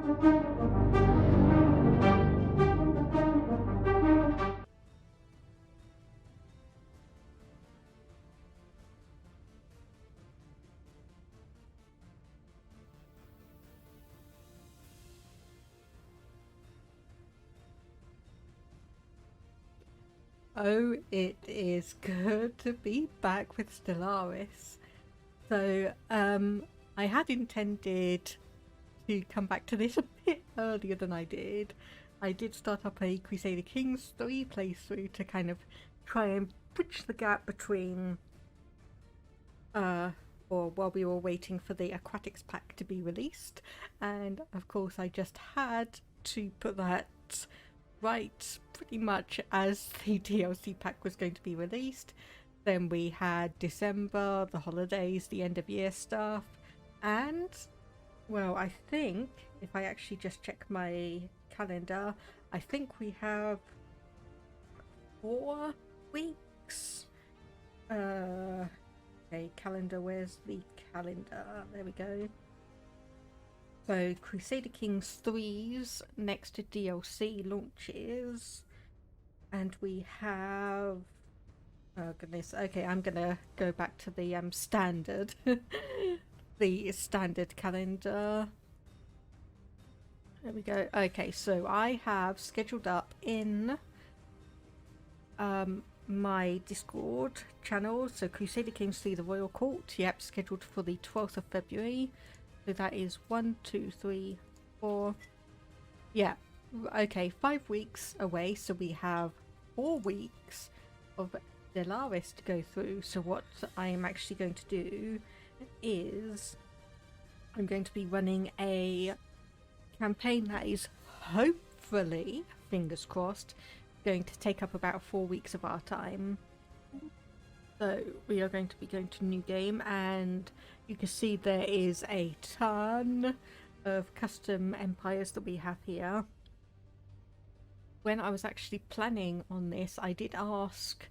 Oh, it is good to be back with Stellaris. So, I had intended to come back to this a bit earlier than I did. I did start up a Crusader Kings 3 playthrough to kind of try and bridge the gap between, or while we were waiting for the Aquatics pack to be released. And of course, I just had to put that right pretty much as the DLC pack was going to be released. Then we had December, the holidays, the end of year stuff, and well, I think if I actually just check my calendar, I think we have 4 weeks. Okay, calendar, where's the calendar? There we go. So Crusader Kings 3's next DLC launches, and we have, oh goodness, okay, I'm gonna go back to the standard the standard calendar. There we go. Okay, so I have scheduled up in my Discord channel, so Crusader Kings 3 the Royal Court, yep, scheduled for the 12th of February. So that is 1, 2, 3, 4. Yeah, okay, 5 weeks away. So we have 4 weeks of Stellaris to go through. So what I am actually going to do is I'm going to be running a campaign that is hopefully, fingers crossed, going to take up about 4 weeks of our time. So we are going to be going to new game, and you can see there is a ton of custom empires that we have here. When I was actually planning on this, I did ask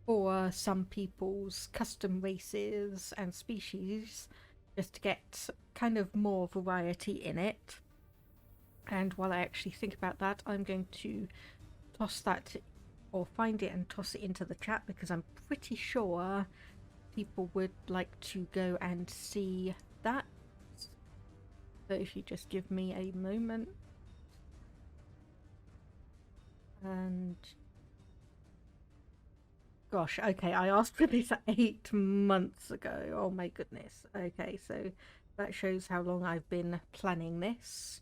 for some people's custom races and species just to get kind of more variety in it. And while I actually think about that, I'm going to toss that, or find it and toss it into the chat, because I'm pretty sure people would like to go and see that. So if you just give me a moment. And gosh, okay, I asked for this 8 months ago. Oh my goodness. Okay, so that shows how long I've been planning this.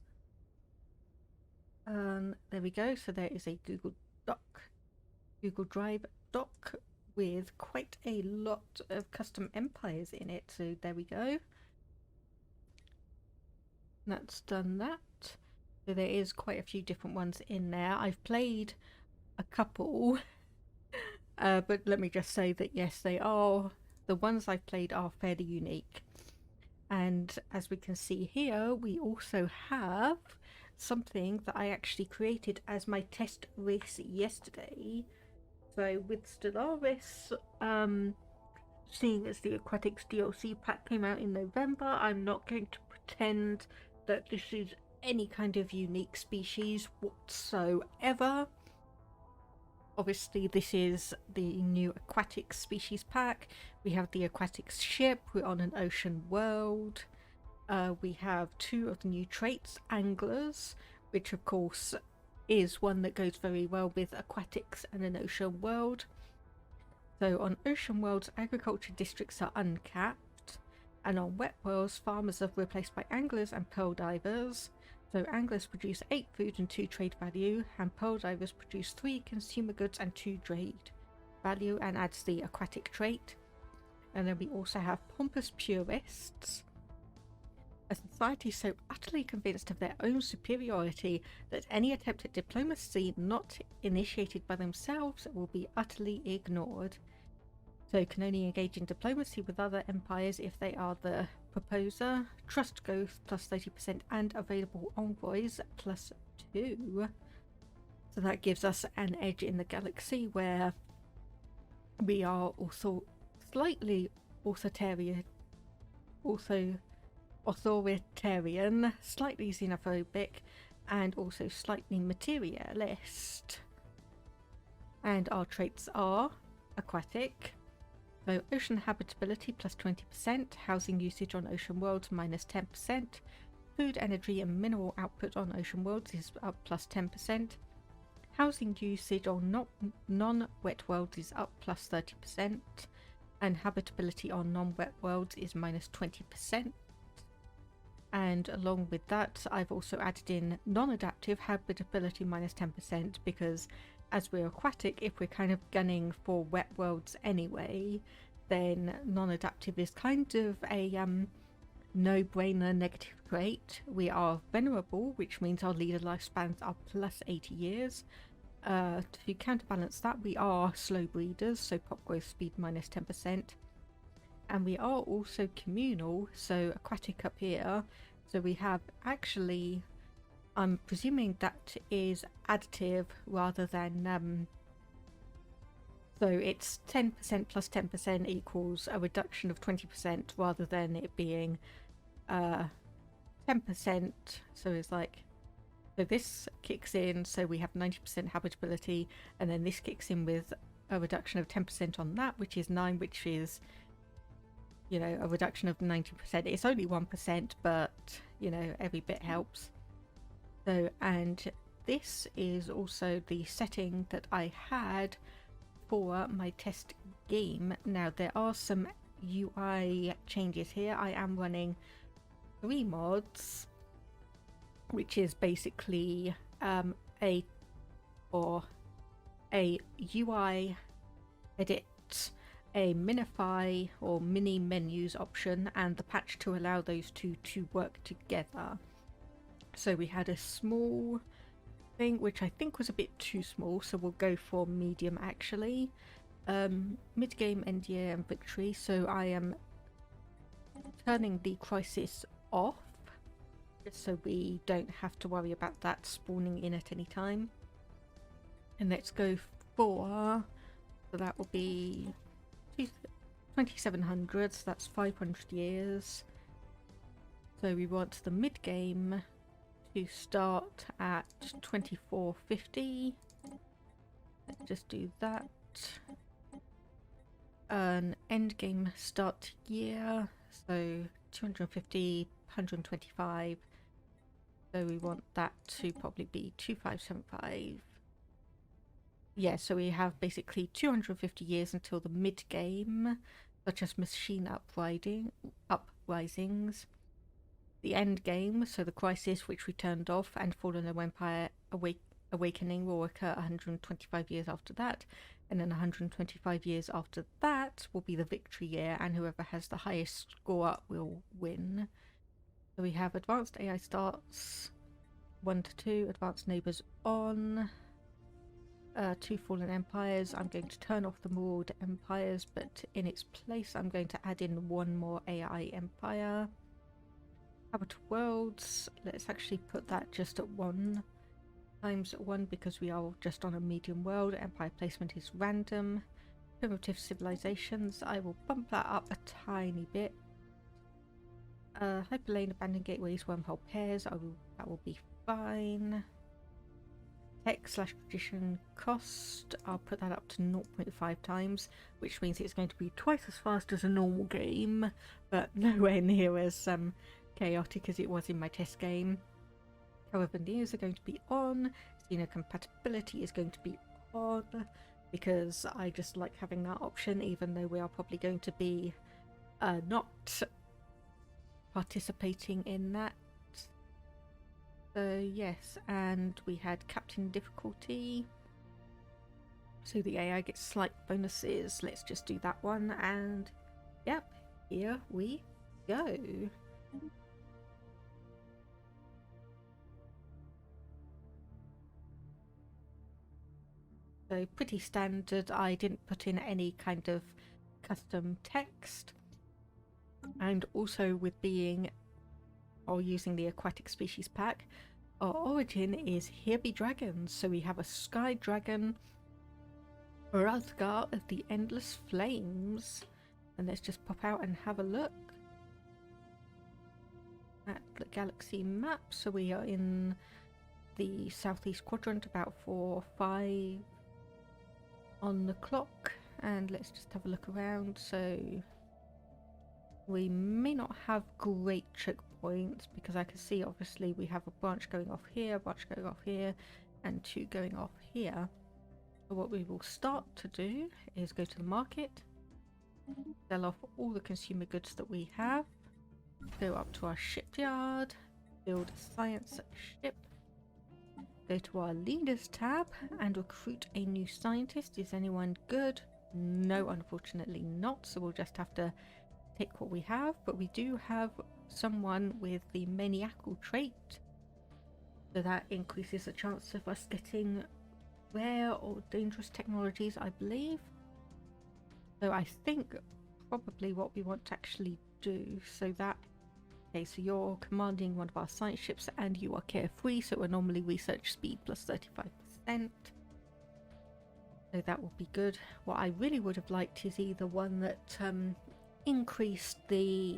There we go. So there is a Google Drive doc with quite a lot of custom empires in it. So there we go. That's done that. So there is quite a few different ones in there. I've played a couple, but let me just say that yes, they are, the ones I've played are fairly unique. And as we can see here, we also have something that I actually created as my test race yesterday. So with Stellaris, seeing as the Aquatics DLC pack came out in November, I'm not going to pretend that this is any kind of unique species whatsoever. Obviously this is the new Aquatic species pack. We have the Aquatics ship, we're on an ocean world. We have 2 of the new traits, anglers, which of course is one that goes very well with Aquatics and an ocean world. So on ocean worlds, agriculture districts are uncapped, and on wet worlds, farmers are replaced by anglers and pearl divers. So anglers produce 8 food and 2 trade value, and pearl divers produce 3 consumer goods and 2 trade value, and adds the aquatic trait. And then we also have pompous purists, a society so utterly convinced of their own superiority that any attempt at diplomacy not initiated by themselves will be utterly ignored. So can only engage in diplomacy with other empires if they are the proposer. Trust growth plus 30% and available envoys plus 2. So that gives us an edge in the galaxy, where we are also slightly authoritarian authoritarian, slightly xenophobic, and also slightly materialist. And our traits are aquatic, so ocean habitability plus 20%, housing usage on ocean worlds minus 10%, food, energy and mineral output on ocean worlds is up plus 10%, housing usage on non-wet worlds is up plus 30%, and habitability on non-wet worlds is minus 20%. And along with that, I've also added in non-adaptive habitability minus 10% because as we're aquatic, if we're kind of gunning for wet worlds anyway, then non-adaptive is kind of a no-brainer negative trait. We are venerable, which means our leader lifespans are plus 80 years. To counterbalance that, we are slow breeders, so pop growth speed minus 10%. And we are also communal, so aquatic up here. So we have actually, I'm presuming that is additive rather than, so it's 10% plus 10% equals a reduction of 20% rather than it being 10%. So it's like, so this kicks in, so we have 90% habitability, and then this kicks in with a reduction of 10% on that, which is 9, which is, you know, a reduction of 90%. It's only 1%, but, you know, every bit helps. So, and this is also the setting that I had for my test game. Now, there are some UI changes here. I am running 3 mods, which is basically a UI edit, a minify or mini menus option, and the patch to allow those two to work together. So we had a small thing which I think was a bit too small, so we'll go for medium actually. Mid-game, end year and victory, so I am turning the crisis off just so we don't have to worry about that spawning in at any time. And let's go for, so that will be 2700, so that's 500 years. So we want the mid-game to start at 2450. Let's just do that. An end game start year, so 250, 125. So we want that to probably be 2575. Yeah, so we have basically 250 years until the mid-game, such as machine uprisings. The end game, so the crisis which we turned off, and Fallen Empire Awakening will occur 125 years after that, and then 125 years after that will be the victory year, and whoever has the highest score will win. So we have advanced AI starts 1 to 2, advanced neighbours on. 2 fallen empires. I'm going to turn off the maured empires, but in its place I'm going to add in 1 more AI empire. Habitable worlds, let's actually put that just at 1 times 1 because we are just on a medium world. Empire placement is random. Primitive civilizations, I will bump that up a tiny bit. Hyperlane, abandoned gateways, wormhole pairs, that will be fine. Tech/tradition cost, I'll put that up to 0.5 times, which means it's going to be twice as fast as a normal game, but nowhere near as chaotic as it was in my test game. However, nears are going to be on, xenocompatibility is going to be on, because I just like having that option, even though we are probably going to be not participating in that. So yes, and we had captain difficulty, so the AI gets slight bonuses. Let's just do that one, and yep, here we go. So pretty standard. I didn't put in any kind of custom text, and also with being or using the aquatic species pack, our origin is Here Be Dragons. So we have a sky dragon, Hrothgar of the Endless Flames, and let's just pop out and have a look. at the galaxy map. So we are in the southeast quadrant, about 4 or 5 on the clock, and let's just have a look around. So we may not have great choke points because I can see obviously we have a branch going off here, a branch going off here, and 2 going off here. So what we will start to do is go to the market, sell off all the consumer goods that we have, go up to our shipyard, build a science ship, go to our leaders tab and recruit a new scientist. Is anyone good? No, unfortunately not, so we'll just have to take what we have, but we do have someone with the maniacal trait, so that increases the chance of us getting rare or dangerous technologies, I believe. So I think probably what we want to actually do, so that, okay, so you're commanding one of our science ships and you are carefree, so we're normally research speed plus 35%. So that will be good. What I really would have liked is either one that increased the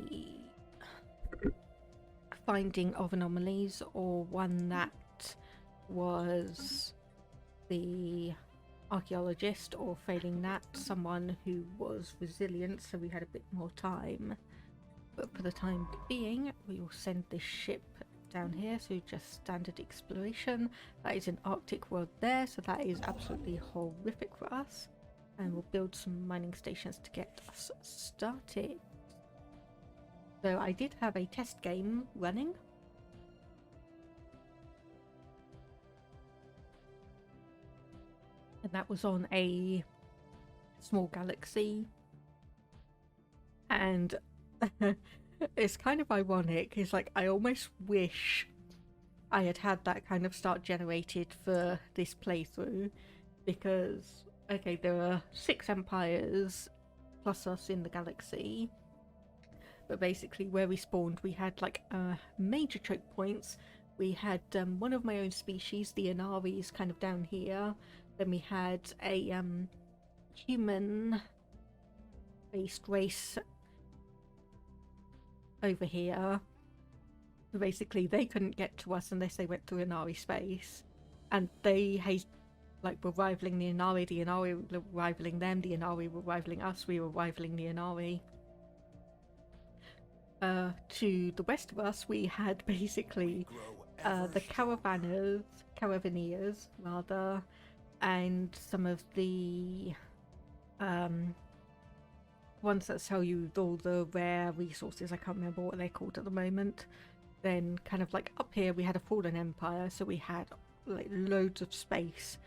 finding of anomalies, or one that was the archaeologist, or failing that, someone who was resilient so we had a bit more time. But for the time being, we will send this ship down here, so just standard exploration. That is an Arctic world there, so that is absolutely horrific for us, and we'll build some mining stations to get us started. So I did have a test game running, and that was on a small galaxy, and it's kind of ironic. It's like I almost wish I had had that kind of start generated for this playthrough, because okay, there are 6 empires plus us in the galaxy, but basically where we spawned we had like major choke points. We had one of my own species, the Inaris, kind of down here. Then we had a human based race over here. So basically they couldn't get to us unless they went through Inari space, and they were rivaling the Inari were rivaling them, the Inari were rivaling us, we were rivaling the Inari. To the west of us we had basically the Caravaneers rather, and some of the ones that sell you all the rare resources. I can't remember what they're called at the moment. Then kind of like up here we had a fallen empire, so we had like loads of space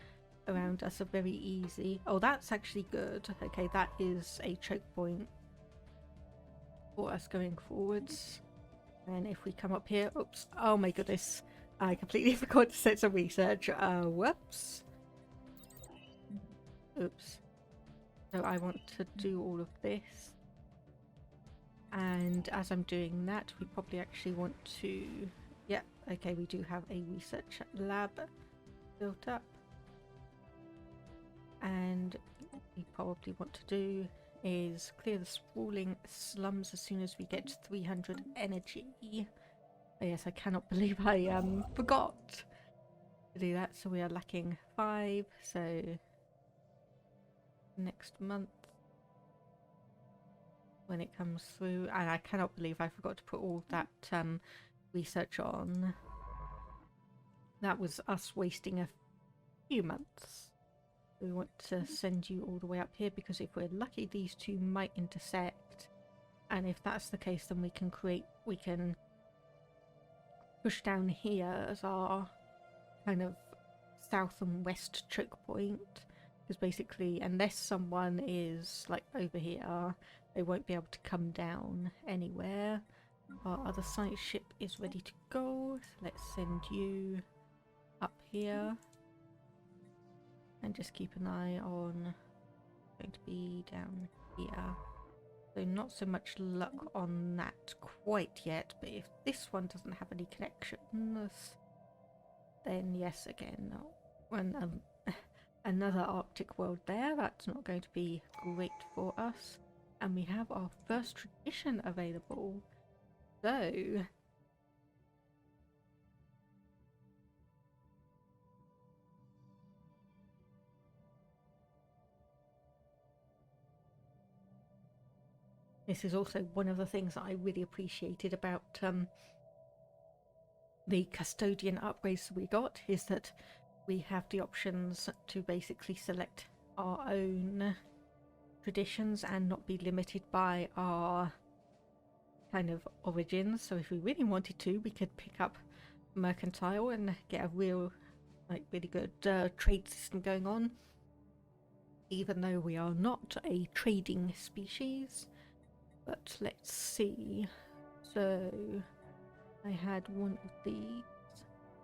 around us, are very easy. Oh, that's actually good. Okay, that is a choke point for us going forwards. And if we come up here, oops, oh my goodness, I completely forgot to set some research. Whoops. Oops. So I want to do all of this, and as I'm doing that we probably actually want to, yeah, okay, we do have a research lab built up, and what we probably want to do is clear the sprawling slums as soon as we get to 300 energy. Oh, yes, I cannot believe I forgot to do that. So we are lacking 5, so next month when it comes through, and I cannot believe I forgot to put all that research on. That was us wasting a few months. We want to send you all the way up here because if we're lucky these 2 might intersect, and if that's the case then we can push down here as our kind of south and west choke point, because basically unless someone is like over here they won't be able to come down anywhere. Our other science ship is ready to go, so let's send you up here. And just keep an eye on going to be down here. So not so much luck on that quite yet, but if this one doesn't have any connections, then yes, again, when another Arctic world there, that's not going to be great for us. And we have our first tradition available. So This is also one of the things that I really appreciated about the custodian upgrades we got, is that we have the options to basically select our own traditions and not be limited by our kind of origins. So if we really wanted to, we could pick up mercantile and get a real, like, really good trade system going on, even though we are not a trading species. But let's see. So I had one of these.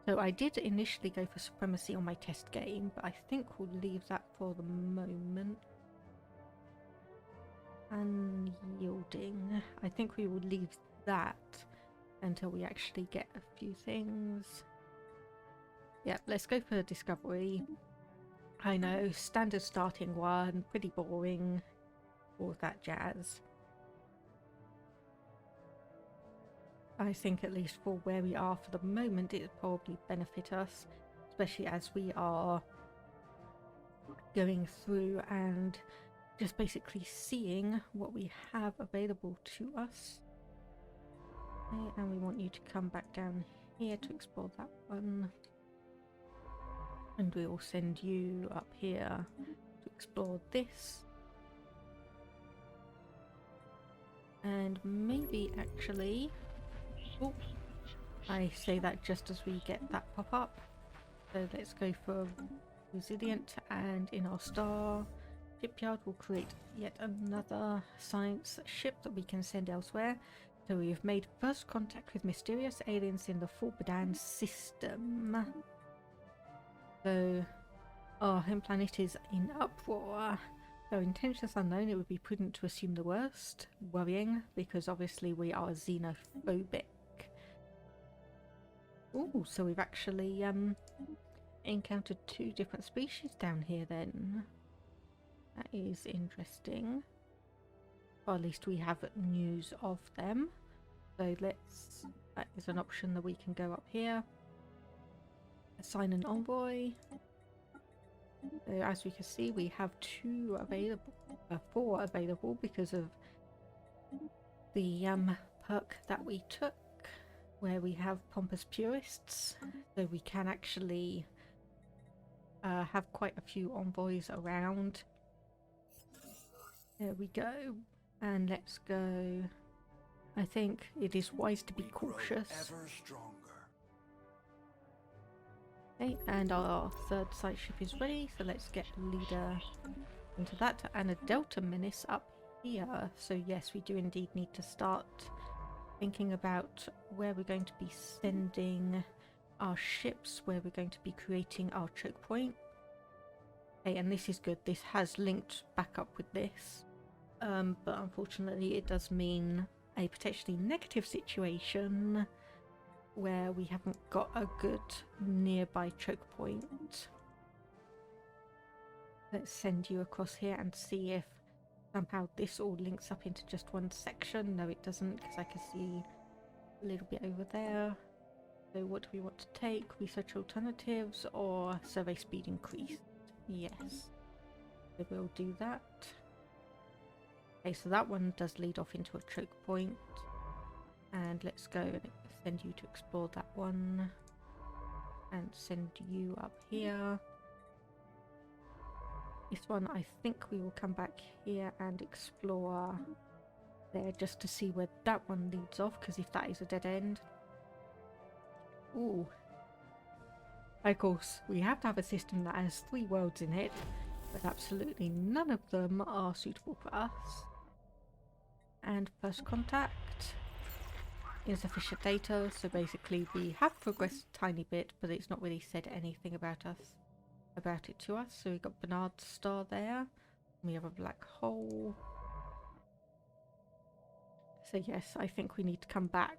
So I did initially go for supremacy on my test game, but I think we'll leave that for the moment. Unyielding. I think we will leave that until we actually get a few things. Yeah, let's go for discovery. I know, standard starting one, pretty boring, all that jazz. I think at least for where we are for the moment, it would probably benefit us, especially as we are going through and just basically seeing what we have available to us. Okay, and we want you to come back down here to explore that one. And we will send you up here to explore this. And maybe actually... Oh, I say that just as we get that pop up. So let's go for resilient, and in our star shipyard we'll create yet another science ship that we can send elsewhere. So we've made first contact with mysterious aliens in the Forbadan system. So our home planet is in uproar. So intentions unknown, it would be prudent to assume the worst. Worrying, because obviously we are xenophobic. Oh, so we've actually encountered two different species down here then. That is interesting. Or at least we have news of them. So let's... that is an option that we can go up here. Assign an envoy. So as we can see, we have two available, four available because of the perk that we took, where we have pompous purists. So we can actually have quite a few envoys around. There we go. And let's go. I think it is wise to be cautious. Okay, and our third site ship is ready, so let's get leader into that. And a Delta Menace up here. So yes, we do indeed need to start thinking about where we're going to be sending our ships, where we're going to be creating our choke point. Okay, and this is good. This has linked back up with this. But unfortunately it does mean a potentially negative situation where we haven't got a good nearby choke point. Let's send you across here and see if somehow this all links up into just one section. No, it doesn't, because I can see a little bit over there. So what do we want to take? Research alternatives or survey speed increased? Yes. So we'll do that. Okay, so that one does lead off into a choke point. And let's go and send you to explore that one. And send you up here. This one, I think we will come back here and explore there just to see where that one leads off, because if that is a dead end... Ooh. Of course, we have to have a system that has 3 worlds in it, but absolutely none of them are suitable for us. And first contact, insufficient data, so basically we have progressed a tiny bit, but it's not really said anything about it to us. So we've got Bernard's star there, we have a black hole. So yes, I think we need to come back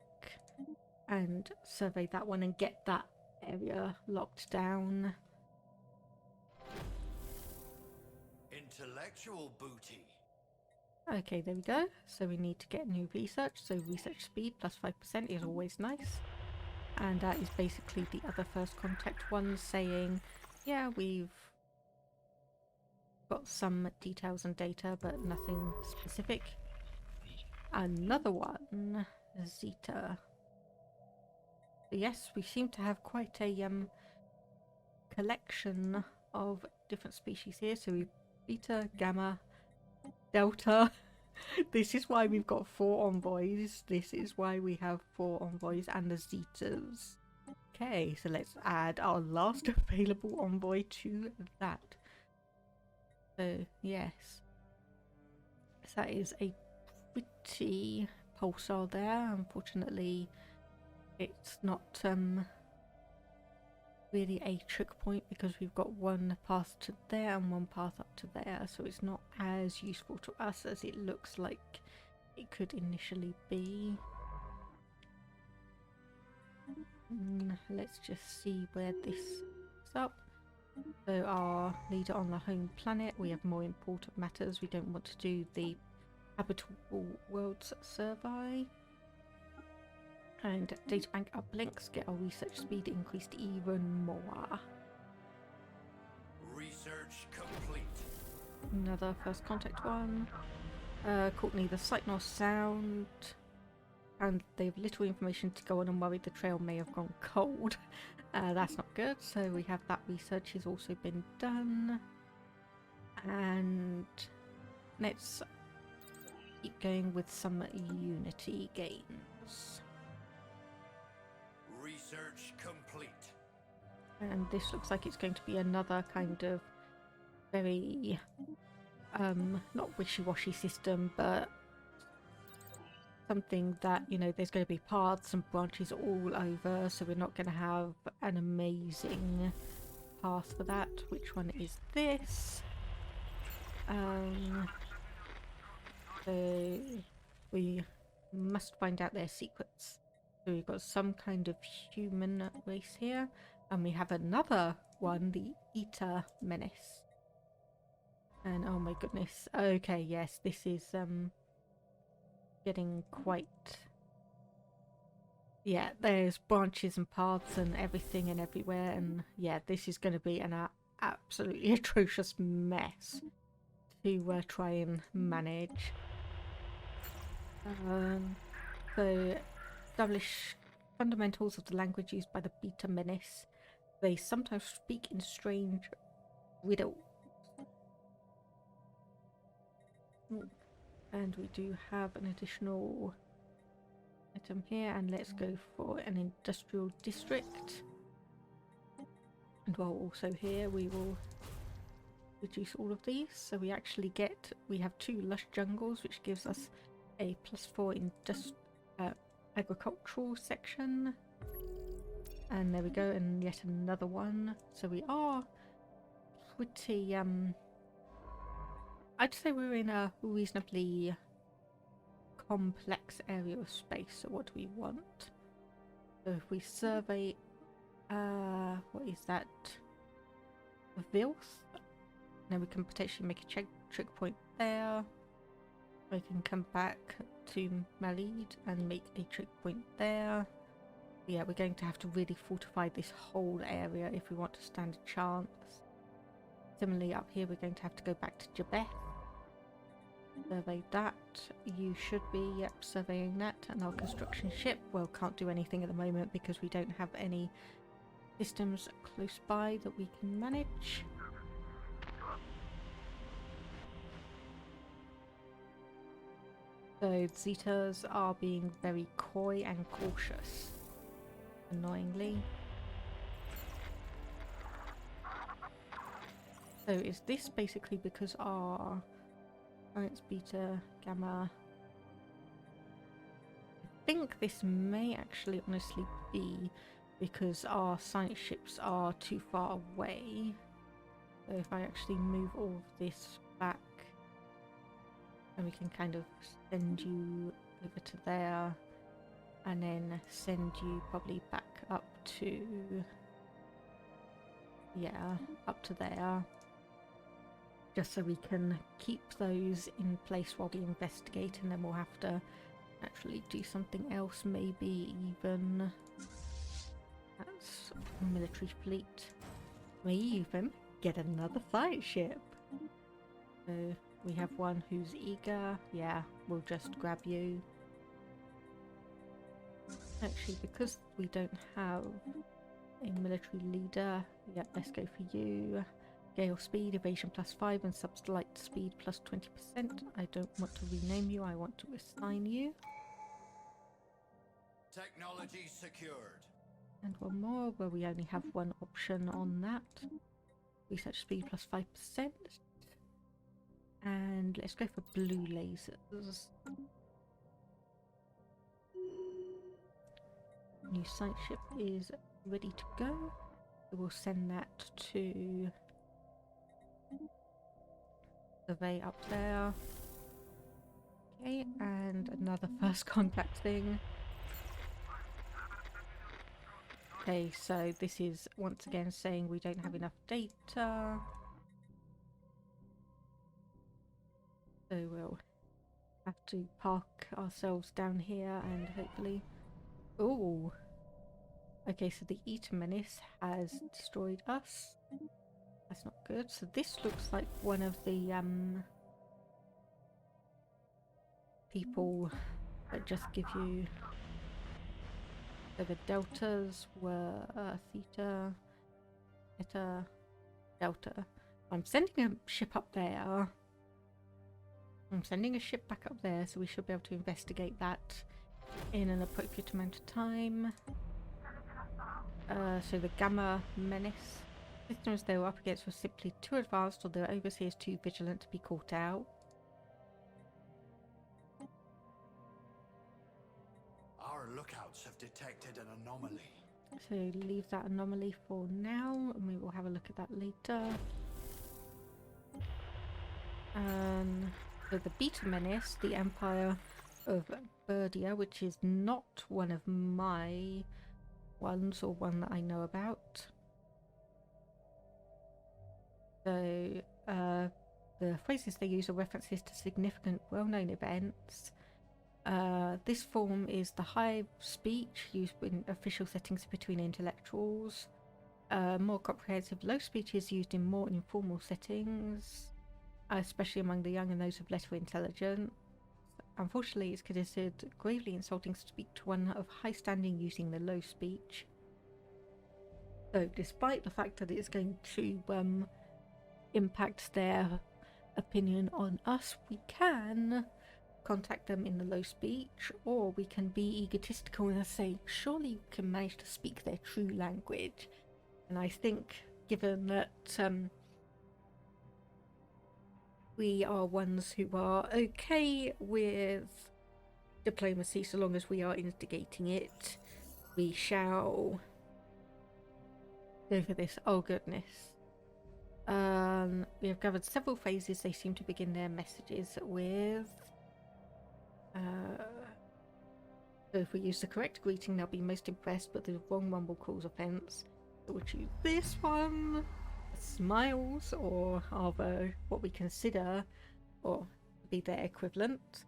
and survey that one and get that area locked down. Intellectual booty. Okay, there we go. So we need to get new research. So research speed plus 5% is always nice. And that is basically the other first contact one saying, yeah, we've got some details and data, but nothing specific. another one, Zeta. So yes, we seem to have quite a collection of different species here. So we've Beta, Gamma, Delta. This is why we've got 4 envoys. This is why we have 4 envoys and the Zetas. Okay, so let's add our last available envoy to that. So yes, so that is a pretty pulsar there. Unfortunately, it's not really a trick point because we've got one path to there and one path up to there, so it's not as useful to us as it looks like it could initially be. Let's just see where this is up. So our leader on the home planet, we have more important matters. We don't want to do the habitable worlds survey. And databank uplinks get our research speed increased even more. Research complete. Another first contact one. Caught neither sight nor sound. And they have little information to go on and worried the trail may have gone cold. That's not good. So we have that research has also been done. And let's keep going with some unity gains. Research complete. And this looks like it's going to be another kind of very not wishy-washy system, but something that, you know, there's going to be paths and branches all over, so we're not going to have an amazing path for that. Which one is this? So we must find out their secrets. So we've got some kind of human race here, and we have another one, the Zeta Menace. And oh my goodness, okay, yes, this is getting quite, yeah, there's branches and paths and everything and everywhere, and yeah, this is going to be an absolutely atrocious mess to try and manage. So establish fundamentals of the language used by the Zeta Menace. They sometimes speak in strange riddles. And we do have an additional item here, and let's go for an industrial district. And while also here, we will reduce all of these. So we actually we have 2 lush jungles, which gives us a +4 agricultural section. And there we go, and yet another one. So we are pretty I'd say we're in a reasonably complex area of space. So what do we want? So if we survey what is that? Vilth? Then we can potentially make a trick point there. We can come back to Malid and make a trick point there. Yeah, we're going to have to really fortify this whole area if we want to stand a chance. Similarly up here, we're going to have to go back to Jabeth. Survey that. You should be, yep, surveying that. And our construction ship, well, can't do anything at the moment because we don't have any systems close by that we can manage. So Zetas are being very coy and cautious, annoyingly. So is this basically because our science beta gamma? I think this may actually honestly be because our science ships are too far away. So if I actually move all of this back, and we can kind of send you over to there, and then send you probably back up to, yeah, up to there. Just so we can keep those in place while we investigate, and then we'll have to actually do something else, maybe even, that's military fleet, maybe even get another fight ship. So We have one who's eager. Yeah, we'll just grab you. Actually, because we don't have a military leader, yeah, let's go for you. Gale speed, evasion +5 and sublight speed +20%. I don't want to rename you, I want to assign you. Technology secured. And one more where we only have one option on that. Research speed +5%. And let's go for blue lasers. New site ship is ready to go. So we'll send that to survey up there. Okay, and another first contact thing. Okay, so this is once again saying we don't have enough data. So we'll have to park ourselves down here and hopefully... Oh! Okay, so the Zeta Menace has destroyed us. That's not good. So this looks like one of the people that just give you... So the deltas were theta, eta, delta. I'm sending a ship up there. I'm sending a ship back up there, so we should be able to investigate that in an appropriate amount of time. So the Gamma Menace. Systems they were up against were simply too advanced or their overseers too vigilant to be caught out. Our lookouts have detected an anomaly. So leave that anomaly for now, and we will have a look at that later. So the Beta Menace, the Empire of Burdia, which is not one of my ones or one that I know about. So the phrases they use are references to significant well-known events. This form is the high speech used in official settings between intellectuals. More comprehensive low speech is used in more informal settings, especially among the young and those of lesser intelligence. Unfortunately, it's considered gravely insulting to speak to one of high standing using the low speech. So despite the fact that it's going to impact their opinion on us, we can contact them in the low speech, or we can be egotistical and say, surely you can manage to speak their true language. And I think, given that we are ones who are okay with diplomacy so long as we are instigating it, we shall go for this. Oh goodness. We have gathered several phrases. They seem to begin their messages with so if we use the correct greeting, they'll be most impressed, but the wrong one will cause offense. So we'll choose this one. Smiles, or rather what we consider or be their equivalent.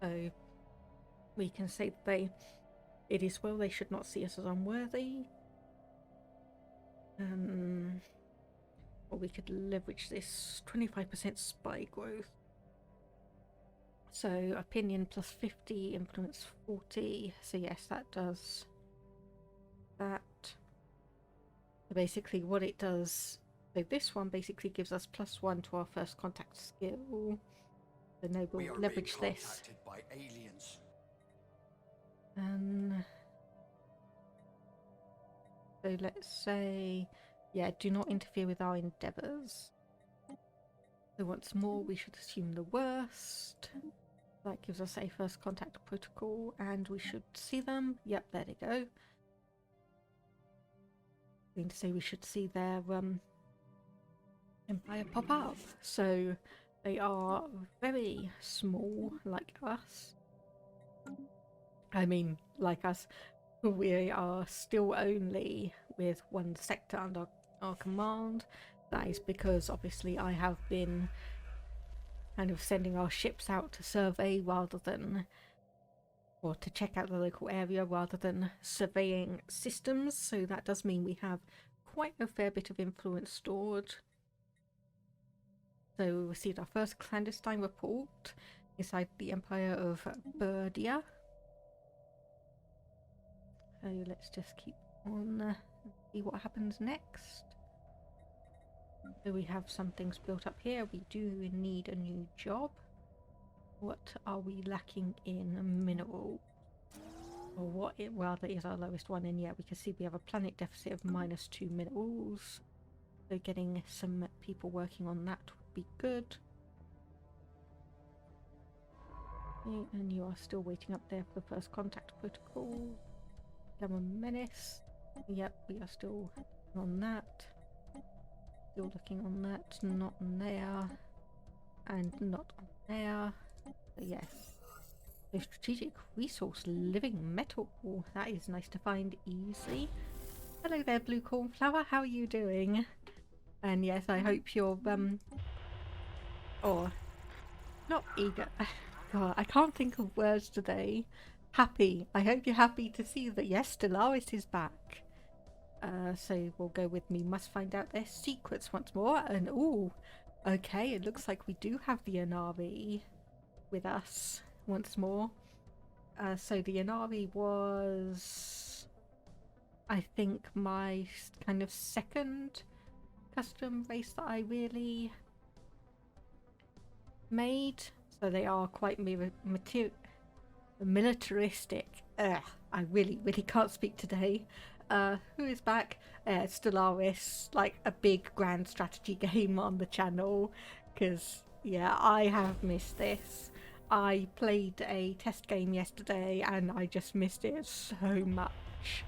So we can say that it is well they should not see us as unworthy. Or we could leverage this 25% spy growth. So opinion +50, influence 40. So yes, that does that. So basically what it does, so this one basically gives us +1 to our first contact skill. So no, we'll leverage this. By aliens. So let's say, yeah, do not interfere with our endeavours. So once more, we should assume the worst. That gives us a first contact protocol, and we should see them. Yep, there they go. I mean to say we should see their empire pop up. So they are very small, like us. I mean, like us. We are still only with one sector under our command. That is because obviously I have been kind of sending our ships out to survey rather than or to check out the local area rather than surveying systems. So that does mean we have quite a fair bit of influence stored. So we received our first clandestine report inside the Empire of Burdia. So let's just keep on and see what happens next. So we have some things built up here. We do need a new job. What are we lacking in mineral? Or what it rather is our lowest one, and yeah, we can see we have a planet deficit of -2 minerals. So getting some people working on that would be good. Okay, and you are still waiting up there for the first contact protocol. Zeta Menace. Yep, we are still on that. Still looking on that. Not on there. And not on there. So yes. The strategic resource living metal. That is nice to find easily. Hello there, blue cornflower. How are you doing? And yes, I hope you're or not eager. God, I can't think of words today. Happy. I hope you're happy to see that yes, Stellaris is back. So we'll go with me. Must find out their secrets once more. And ooh, okay, it looks like we do have the Inari with us once more. So the Inari was, I think, my kind of second custom race that I really made. So they are quite militaristic. I really can't speak today. Who is back? Stellaris, like a big grand strategy game on the channel. Because, yeah, I have missed this. I played a test game yesterday and I just missed it so much.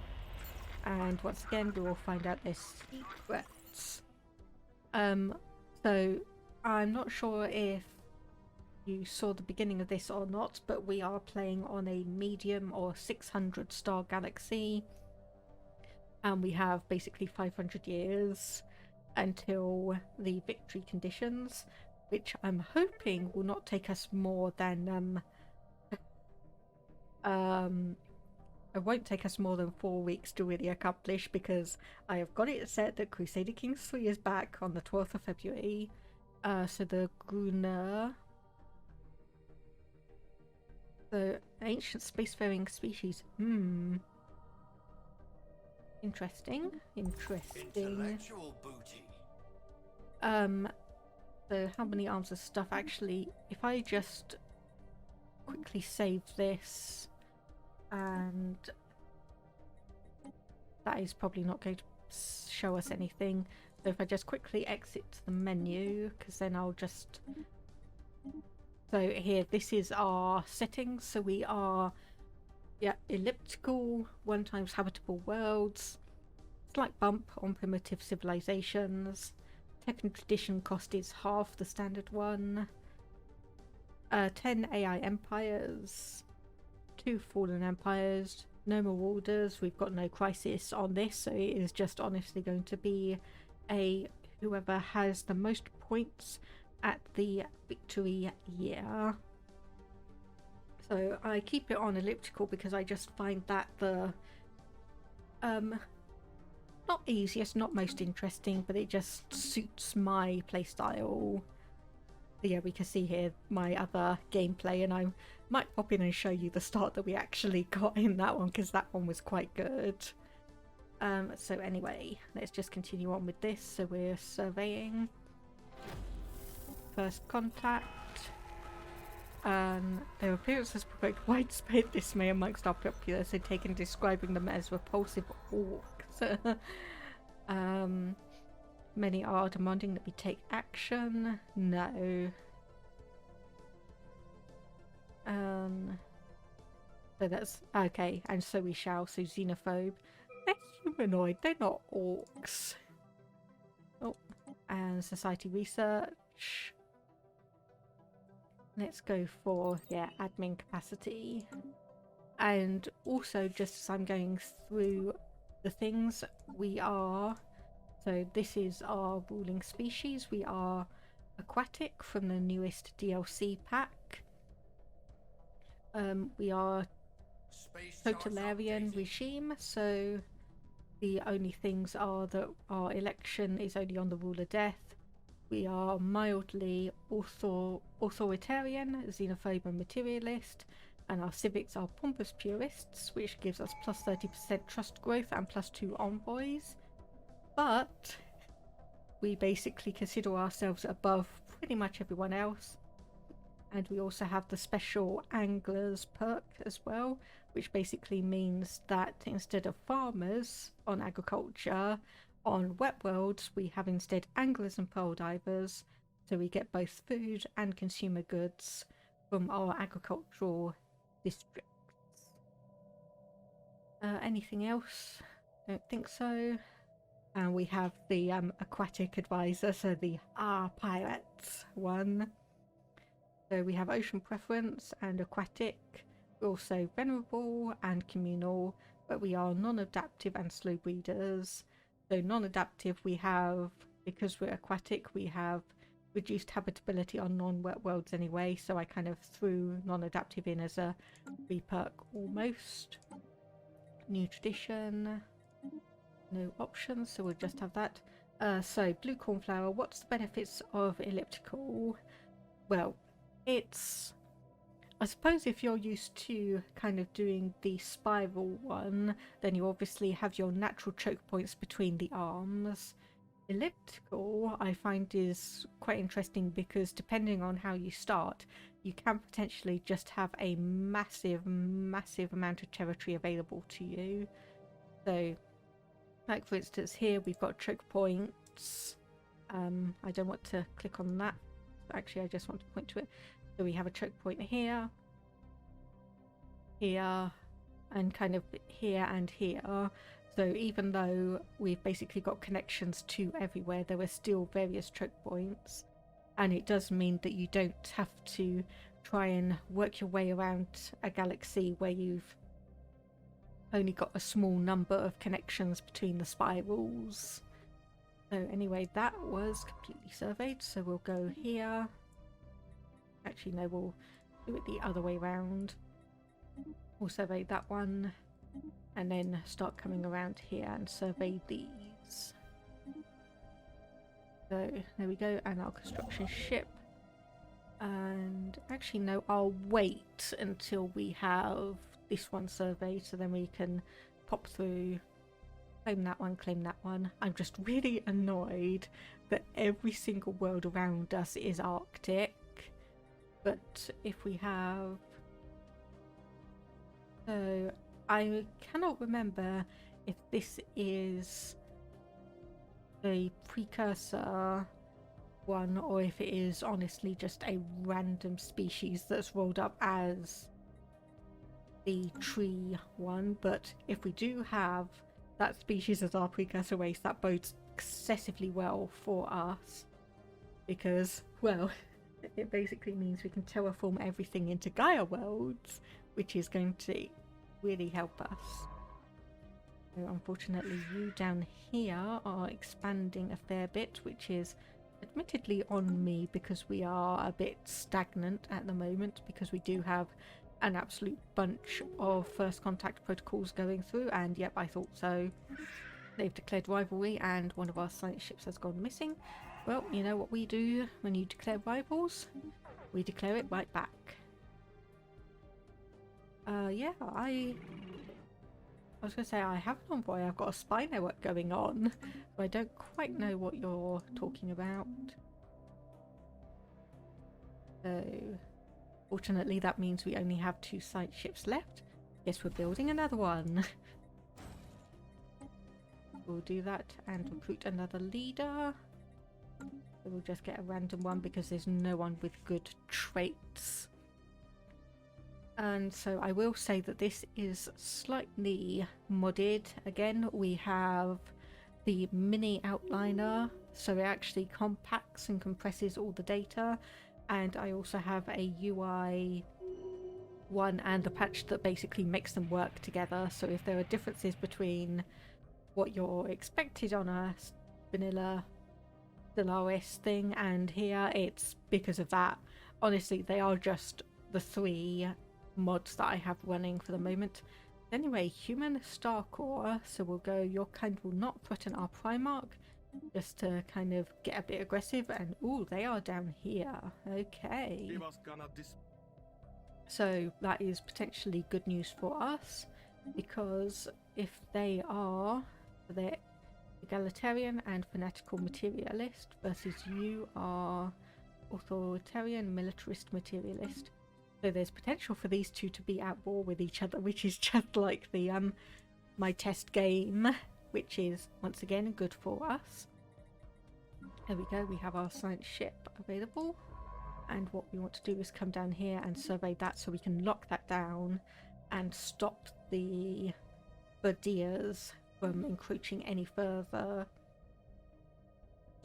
And once again, we will find out their secrets. So I'm not sure if you saw the beginning of this or not, but we are playing on a medium or 600 star galaxy. And we have basically 500 years until the victory conditions, which I'm hoping will not take us more than it won't take us more than 4 weeks to really accomplish, because I have got it set that Crusader Kings 3 is back on the 12th of February. So the Gruner, the ancient spacefaring species. Interesting. Intellectual booty. So how many arms of stuff actually? If I just quickly save this, and that is probably not going to show us anything. So if I just quickly exit the menu, because then I'll just. So here, this is our settings. So we are, yeah, elliptical, 1 times habitable worlds, slight bump on primitive civilizations. Tech and tradition cost is half the standard one. 10 AI empires, 2 fallen empires, no more orders. We've got no crisis on this, so it is just honestly going to be a whoever has the most points at the victory year. So I keep it on elliptical because I just find that the not easiest, not most interesting, but it just suits my playstyle. Yeah, we can see here my other gameplay, and I might pop in and show you the start that we actually got in that one, because that one was quite good. So anyway, let's just continue on with this. So we're surveying. First contact. Their appearance has provoked widespread dismay amongst our populace, so taken describing them as repulsive orcs. Many are demanding that we take action. No. So that's okay, and so we shall. So xenophobe. They're humanoid, they're not orcs. Oh, and society research. Let's go for, yeah, admin capacity. And also, just as I'm going through the things, we are, so this is our ruling species. We are Aquatic from the newest DLC pack. We are Space charts totalitarian updated. regime, so the only things are that our election is only on the rule of death. We are mildly authoritarian, xenophobe and materialist, and our civics are pompous purists, which gives us plus 30% trust growth and plus 2 envoys. But we basically consider ourselves above pretty much everyone else. And we also have the special anglers perk as well, which basically means that instead of farmers on agriculture, on wet worlds we have instead anglers and pearl divers, so we get both food and consumer goods from our agricultural districts. Anything else? Don't think so. And we have the aquatic advisor, so the pirates one. So we have ocean preference and aquatic. We're also venerable and communal, but we are non-adaptive and slow breeders. So non-adaptive we have, because we're aquatic, we have reduced habitability on non-wet worlds anyway, so I kind of threw non-adaptive in as a re-perk almost. New tradition, no options, so we'll just have that. So blue cornflower, what's the benefits of elliptical? Well, it's, I suppose if you're used to kind of doing the spiral one, then you obviously have your natural choke points between the arms. Elliptical I find is quite interesting because depending on how you start, you can potentially just have a massive amount of territory available to you. So like for instance here we've got choke points. I don't want to click on that, actually I just want to point to it. So we have a choke point here, here, and kind of here and here. So even though we've basically got connections to everywhere, there are still various choke points. And it does mean that you don't have to try and work your way around a galaxy where you've only got a small number of connections between the spirals. So anyway, that was completely surveyed, so we'll go here. Actually no, we'll do it the other way around. We'll survey that one and then start coming around here and survey these. So there we go, and our construction ship. And actually no, I'll wait until we have this one surveyed, so then we can pop through, claim that one. I'm just really annoyed that every single world around us is Arctic. But if we have... So I cannot remember if this is a precursor one or if it is honestly just a random species that's rolled up as the tree one. But if we do have that species as our precursor race, that bodes excessively well for us because, well, it basically means we can terraform everything into Gaia worlds, which is going to really help us. So unfortunately you down here are expanding a fair bit, which is admittedly on me because we are a bit stagnant at the moment, because we do have an absolute bunch of first contact protocols going through, and yep, I thought so. They've declared rivalry and one of our science ships has gone missing. Well, you know what we do when you declare rivals? We declare it right back. Yeah, I was going to say I have an envoy, I've got a spy network going on, but I don't quite know what you're talking about. So, fortunately that means we only have 2 science ships left. Guess we're building another one. We'll do that and recruit another leader. So we'll just get a random one because there's no one with good traits. And so I will say that this is slightly modded. Again, we have the mini outliner, so it actually compacts and compresses all the data. And I also have a UI one and a patch that basically makes them work together. So if there are differences between what you're expected on a vanilla Stellaris thing and here, it's because of that. Honestly, they are just the 3 mods that I have running for the moment. Anyway, human star core, so we'll go, your kind will not threaten our Primarch, just to kind of get a bit aggressive, and ooh, they are down here. Okay. So that is potentially good news for us, because if they are, they're egalitarian and fanatical materialist versus you are authoritarian militarist materialist. So there's potential for these two to be at war with each other, which is just like the my test game, which is once again good for us. There we go, we have our science ship available, and what we want to do is come down here and survey that so we can lock that down and stop the Birdias from encroaching any further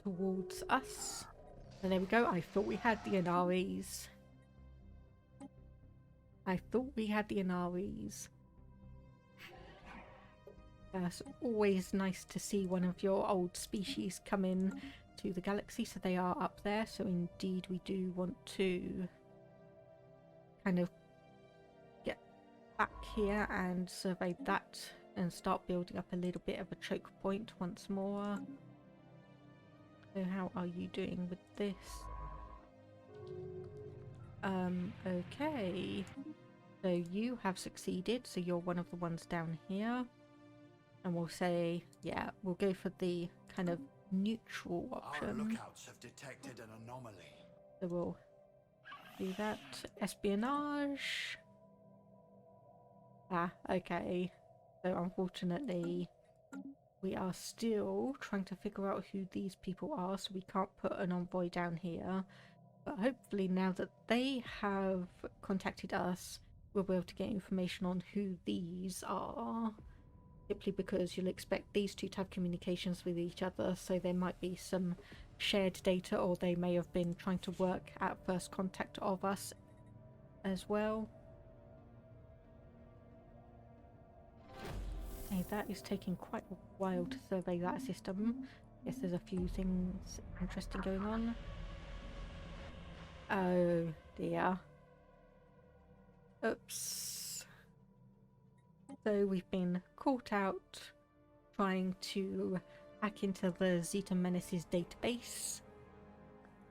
towards us. And there we go, I thought we had the Inaris. I thought we had the Inaris. It's always nice to see one of your old species come in to the galaxy, so they are up there, so indeed we do want to kind of get back here and survey that and start building up a little bit of a choke point once more. So how are you doing with this? Okay, so you have succeeded, so you're one of the ones down here, and we'll say, yeah, we'll go for the kind of neutral option. Our lookouts have detected an anomaly. So we'll do that. Espionage. Ah, okay. So unfortunately, we are still trying to figure out who these people are, so we can't put an envoy down here. But hopefully now that they have contacted us, we'll be able to get information on who these are. Simply because you'll expect these two to have communications with each other, so there might be some shared data, or they may have been trying to work at first contact of us as well. Okay, that is taking quite a while to survey that system. Yes, there's a few things interesting going on. Oh dear. Oops. So we've been caught out trying to hack into the Zeta Menace's database.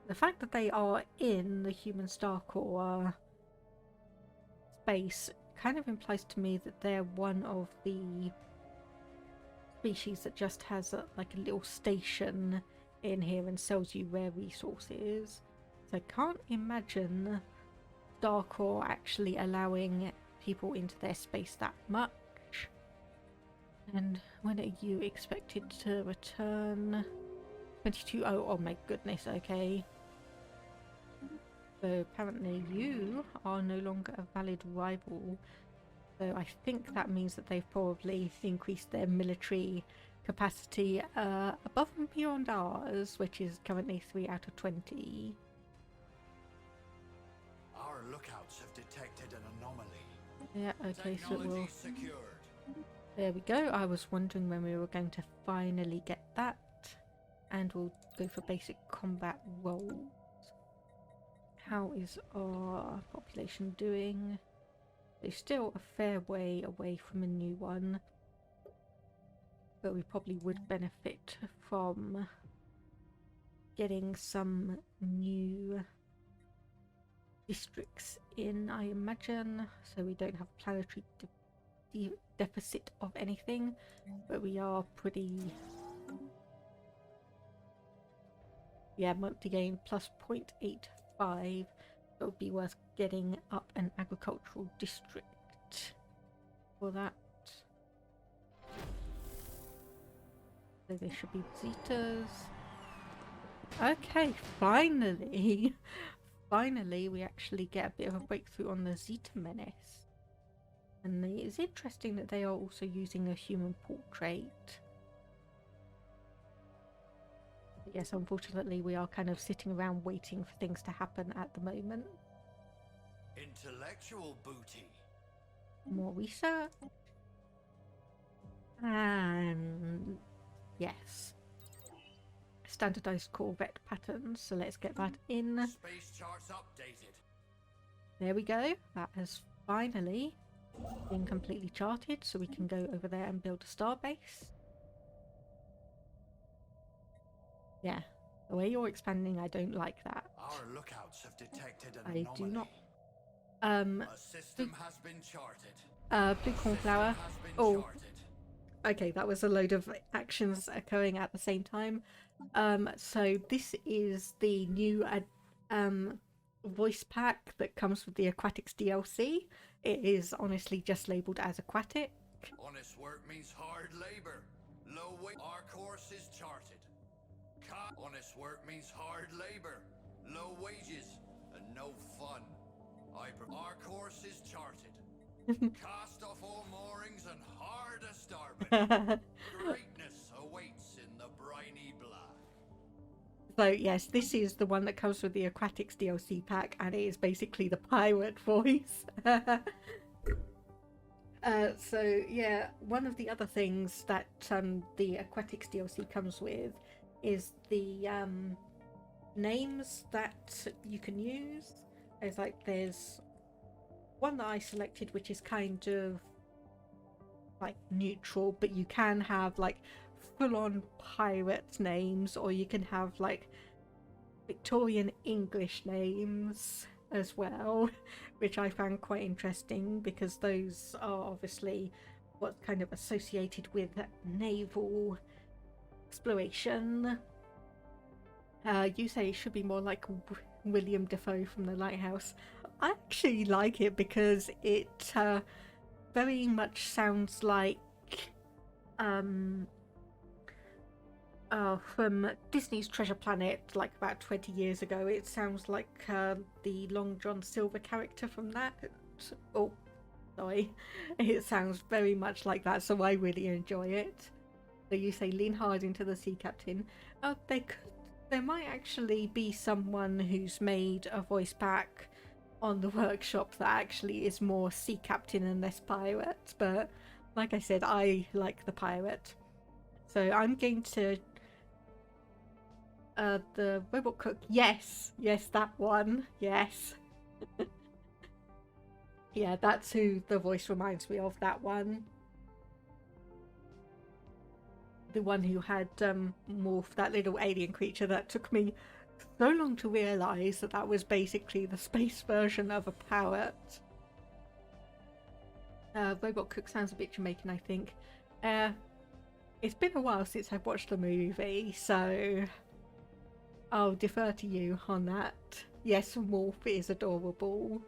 The fact that they are in the human star core space kind of implies to me that they're one of the species that just has like a little station in here and sells you rare resources. So I can't imagine star core actually allowing people into their space that much. And when are you expected to return? 22. Oh my goodness, okay. So apparently you are no longer a valid rival. So I think that means that they've probably increased their military capacity above and beyond ours, which is currently 3 out of 20. Our lookouts have detected an anomaly. Yeah, okay, so Technology secured. there we go. I was wondering when we were going to finally get that. And we'll go for basic combat roles. How is our population doing? They're still a fair way away from a new one. But we probably would benefit from getting some new districts in, I imagine. So we don't have planetary deficit of anything. But we are pretty... yeah, monthly gain plus 0.85. It would be worth getting up an agricultural district for that. So there should be Zetas. Okay, finally! Finally we actually get a bit of a breakthrough on the Zeta Menace. And it's interesting that they are also using a human portrait. Yes, unfortunately we are kind of sitting around waiting for things to happen at the moment. Intellectual booty. More research. And yes. Standardized Corvette patterns, so let's get that in. Space charts updated. There we go. That has finally been completely charted, so we can go over there and build a star base. Yeah, the way you're expanding, I don't like that. Our lookouts have detected an I anomaly. do not. A system has been charted. Blue cornflower. Oh, okay, that was a load of actions occurring at the same time. So this is the new voice pack that comes with the Aquatics DLC. It is honestly just labelled as Aquatic. Honest work means hard labor. Low wage. Our course is charted. Honest work means hard labor, low wages, and no fun. Our course is charted. Cast off all moorings and hard a starboard. Greatness awaits in the briny black. So yes, this is the one that comes with the Aquatics DLC pack, and it is basically the pirate voice. So yeah, one of the other things that the Aquatics DLC comes with is the names that you can use. There's one that I selected which is kind of like neutral, but you can have like full-on pirate names, or you can have like Victorian English names as well, which I found quite interesting because those are obviously what's kind of associated with naval exploration. You say it should be more like William Defoe from The Lighthouse. I actually like it because it very much sounds like from Disney's Treasure Planet, like about 20 years ago. It sounds like the Long John Silver character from that. Oh, sorry. It sounds very much like that, so I really enjoy it. So you say lean hard into the sea captain. Oh, there might actually be someone who's made a voice pack on the workshop that actually is more sea captain and less pirate, but like I said, I like the pirate. So I'm going to the robot cook. Yes, that one. Yes. Yeah, that's who the voice reminds me of, that one. The one who had Morph, that little alien creature that took me so long to realise that that was basically the space version of a parrot. Robot Cook sounds a bit Jamaican, I think. It's been a while since I've watched the movie, so I'll defer to you on that. Yes, Morph is adorable.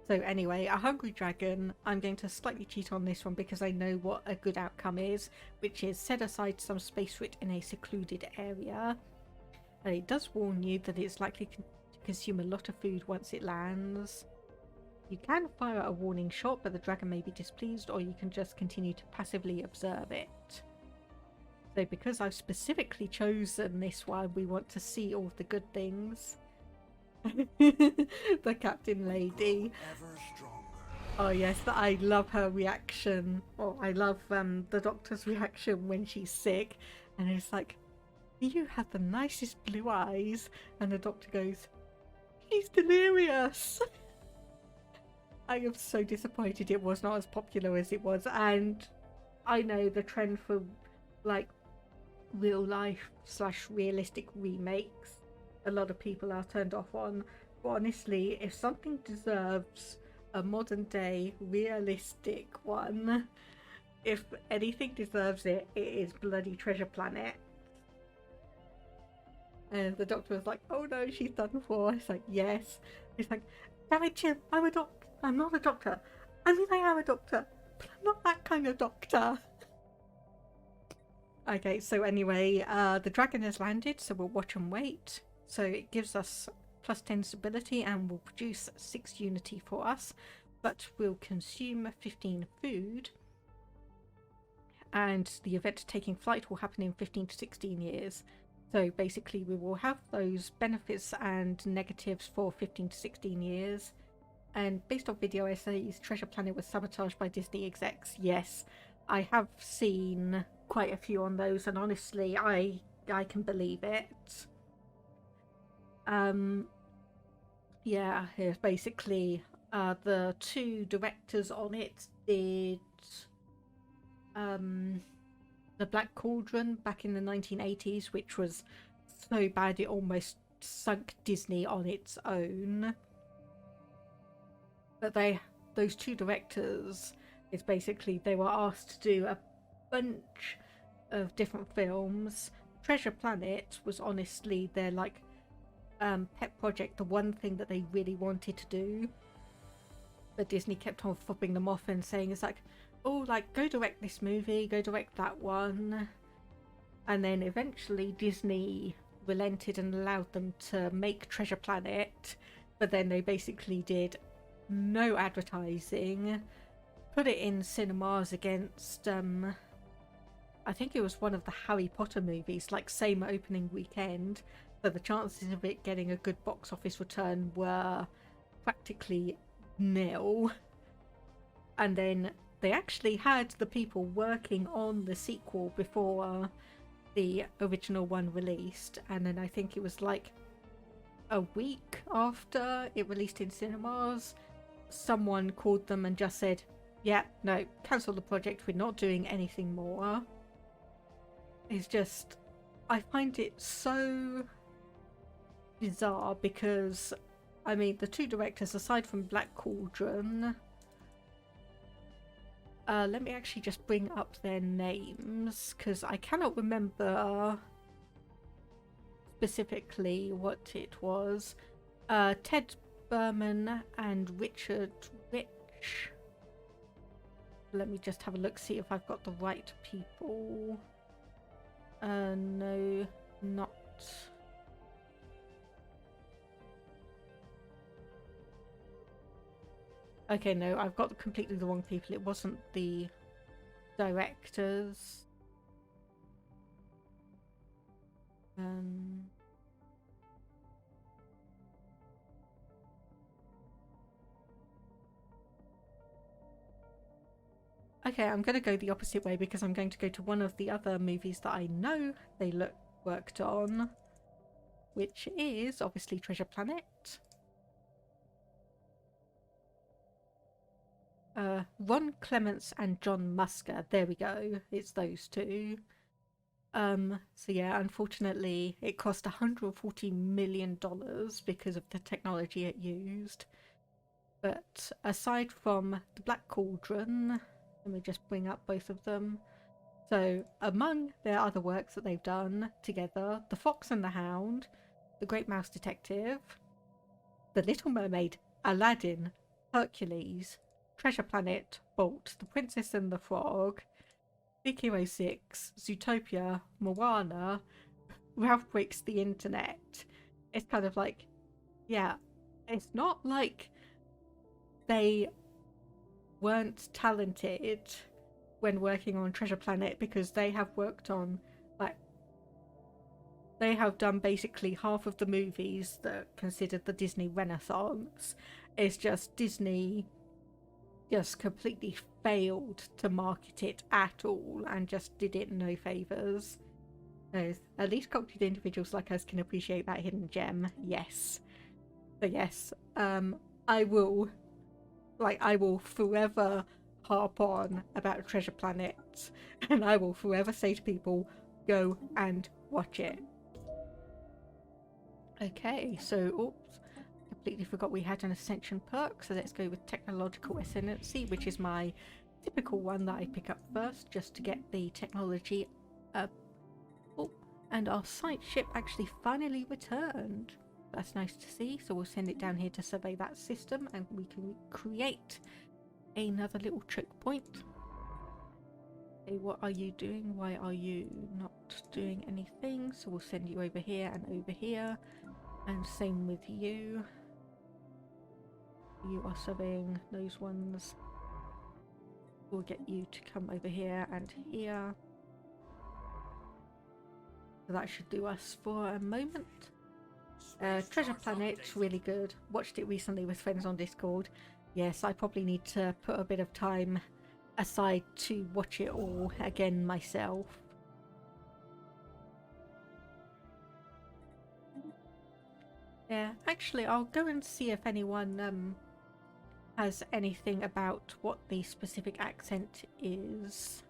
So anyway, a hungry dragon. I'm going to slightly cheat on this one because I know what a good outcome is, which is set aside some space for it in a secluded area. And it does warn you that it's likely to consume a lot of food once it lands. You can fire a warning shot, but the dragon may be displeased, or you can just continue to passively observe it. So because I've specifically chosen this one, we want to see all the good things. The captain lady. Oh yes, I love her reaction. Oh, I love the doctor's reaction when she's sick, and it's like, you have the nicest blue eyes, and the doctor goes, he's delirious. I am so disappointed it was not as popular as it was, and I know the trend for like real life / realistic remakes, a lot of people are turned off on. But honestly, if something deserves a modern day realistic one, if anything deserves it, it is bloody Treasure Planet. And the doctor was like, oh no, she's done for. It's like, yes. It's like, damn it, Jim, I'm not a doctor. I mean, I am a doctor, but I'm not that kind of doctor. Okay, so anyway, the dragon has landed, so we'll watch and wait. So it gives us +10 stability and will produce 6 unity for us, but will consume 15 food. And the event taking flight will happen in 15 to 16 years. So basically we will have those benefits and negatives for 15 to 16 years. And based on video essays, Treasure Planet was sabotaged by Disney execs. Yes, I have seen quite a few on those, and honestly, I can believe it. Yeah, it's basically The two directors on it did The Black Cauldron back in the 1980s, which was so bad it almost sunk Disney on its own. But those two directors, it's basically they were asked to do a bunch of different films. Treasure Planet was honestly their like pet project, the one thing that they really wanted to do. But Disney kept on fobbing them off and saying it's like, oh, like go direct this movie, go direct that one. And then eventually Disney relented and allowed them to make Treasure Planet, but then they basically did no advertising, put it in cinemas against I think it was one of the Harry Potter movies, like same opening weekend, so the chances of it getting a good box office return were practically nil. And then they actually had the people working on the sequel before the original one released, and then I think it was like a week after it released in cinemas, someone called them and just said, yeah, no, cancel the project, we're not doing anything more. It's just, I find it so bizarre because, I mean, the two directors, aside from Black Cauldron, let me actually just bring up their names, because I cannot remember specifically what it was. Ted Berman and Richard Rich. Let me just have a look, see if I've got the right people. No, not... Okay, no, I've got completely the wrong people. It wasn't the directors. Okay, I'm going to go the opposite way because I'm going to go to one of the other movies that I know they worked on, which is obviously Treasure Planet. Ron Clements and John Musker. There we go. It's those two. So yeah, unfortunately, it cost $140 million because of the technology it used. But aside from the Black Cauldron, let me just bring up both of them. So among their other works that they've done together, The Fox and the Hound, The Great Mouse Detective, The Little Mermaid, Aladdin, Hercules, Treasure Planet, Bolt, The Princess and the Frog, Big Hero 6, Zootopia, Moana, Ralph Breaks the Internet. It's kind of like, yeah, it's not like they weren't talented when working on Treasure Planet, because they have worked on, like, they have done basically half of the movies that are considered the Disney Renaissance. It's just Disney just completely failed to market it at all and just did it no favours. So at least cultured individuals like us can appreciate that hidden gem. Yes. So yes, I will forever harp on about Treasure Planet, and I will forever say to people, go and watch it. Okay, so oops, completely forgot we had an ascension perk, so let's go with technological ascendancy, which is my typical one that I pick up first just to get the technology up. Oh, and our site ship actually finally returned. That's nice to see, so we'll send it down here to survey that system and we can create another little choke point. Okay, what are you doing? Why are you not doing anything? So we'll send you over here and over here, and same with you. You are surveying those ones. We'll get you to come over here and here. So that should do us for a moment. Treasure Planet, really good. Watched it recently with friends on Discord. Yes, I probably need to put a bit of time aside to watch it all again myself. Yeah, actually I'll go and see if anyone has anything about what the specific accent is.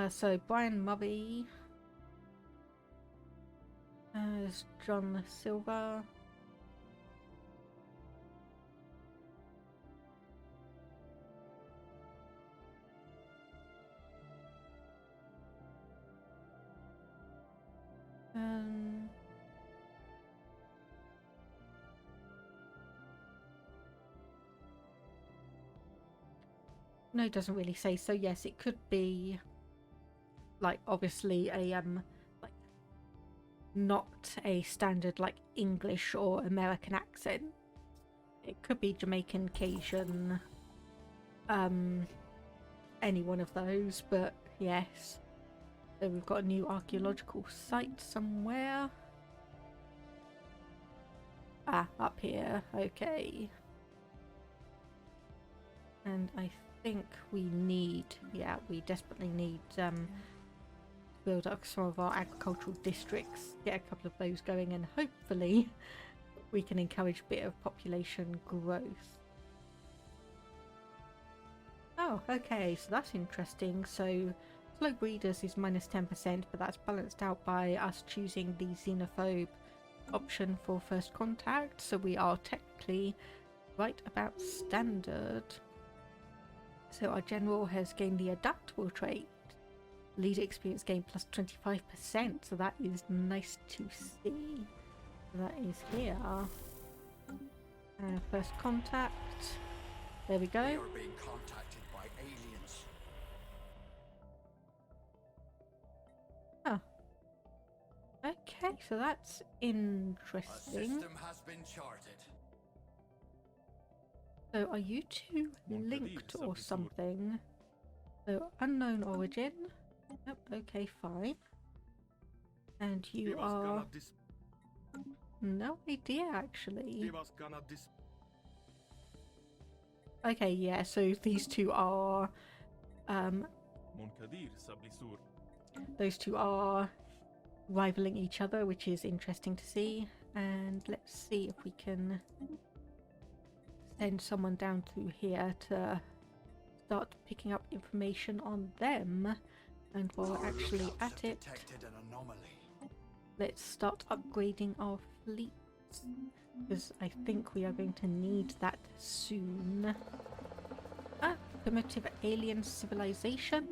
So Brian Murray, John Silver. No, it doesn't really say. So yes, it could be like obviously a like not a standard like English or American accent. It could be Jamaican, Cajun, any one of those, but yes. So we've got a new archaeological site somewhere. Ah, up here, okay. And I think we need, yeah, we desperately need to build up some of our agricultural districts, get a couple of those going, and hopefully we can encourage a bit of population growth. Oh, okay, so that's interesting. So slow breeders is minus 10%, but that's balanced out by us choosing the xenophobe option for first contact, so we are technically right about standard. So our general has gained the adaptable trait, leader experience gain plus 25%, so that is nice to see. So that is here. First contact, there we go. We are being contacted by aliens. Oh. Okay, so that's A interesting. system has been charted. So are you two linked or something? So unknown origin. Yep, okay, fine. And you are... No idea, actually. Okay, yeah, so these two are... those two are rivaling each other, which is interesting to see. And let's see if we can send someone down through here to start picking up information on them. And while we're actually at it, Detected an anomaly. let's start upgrading our fleets, because I think we are going to need that soon. Ah, primitive alien civilization.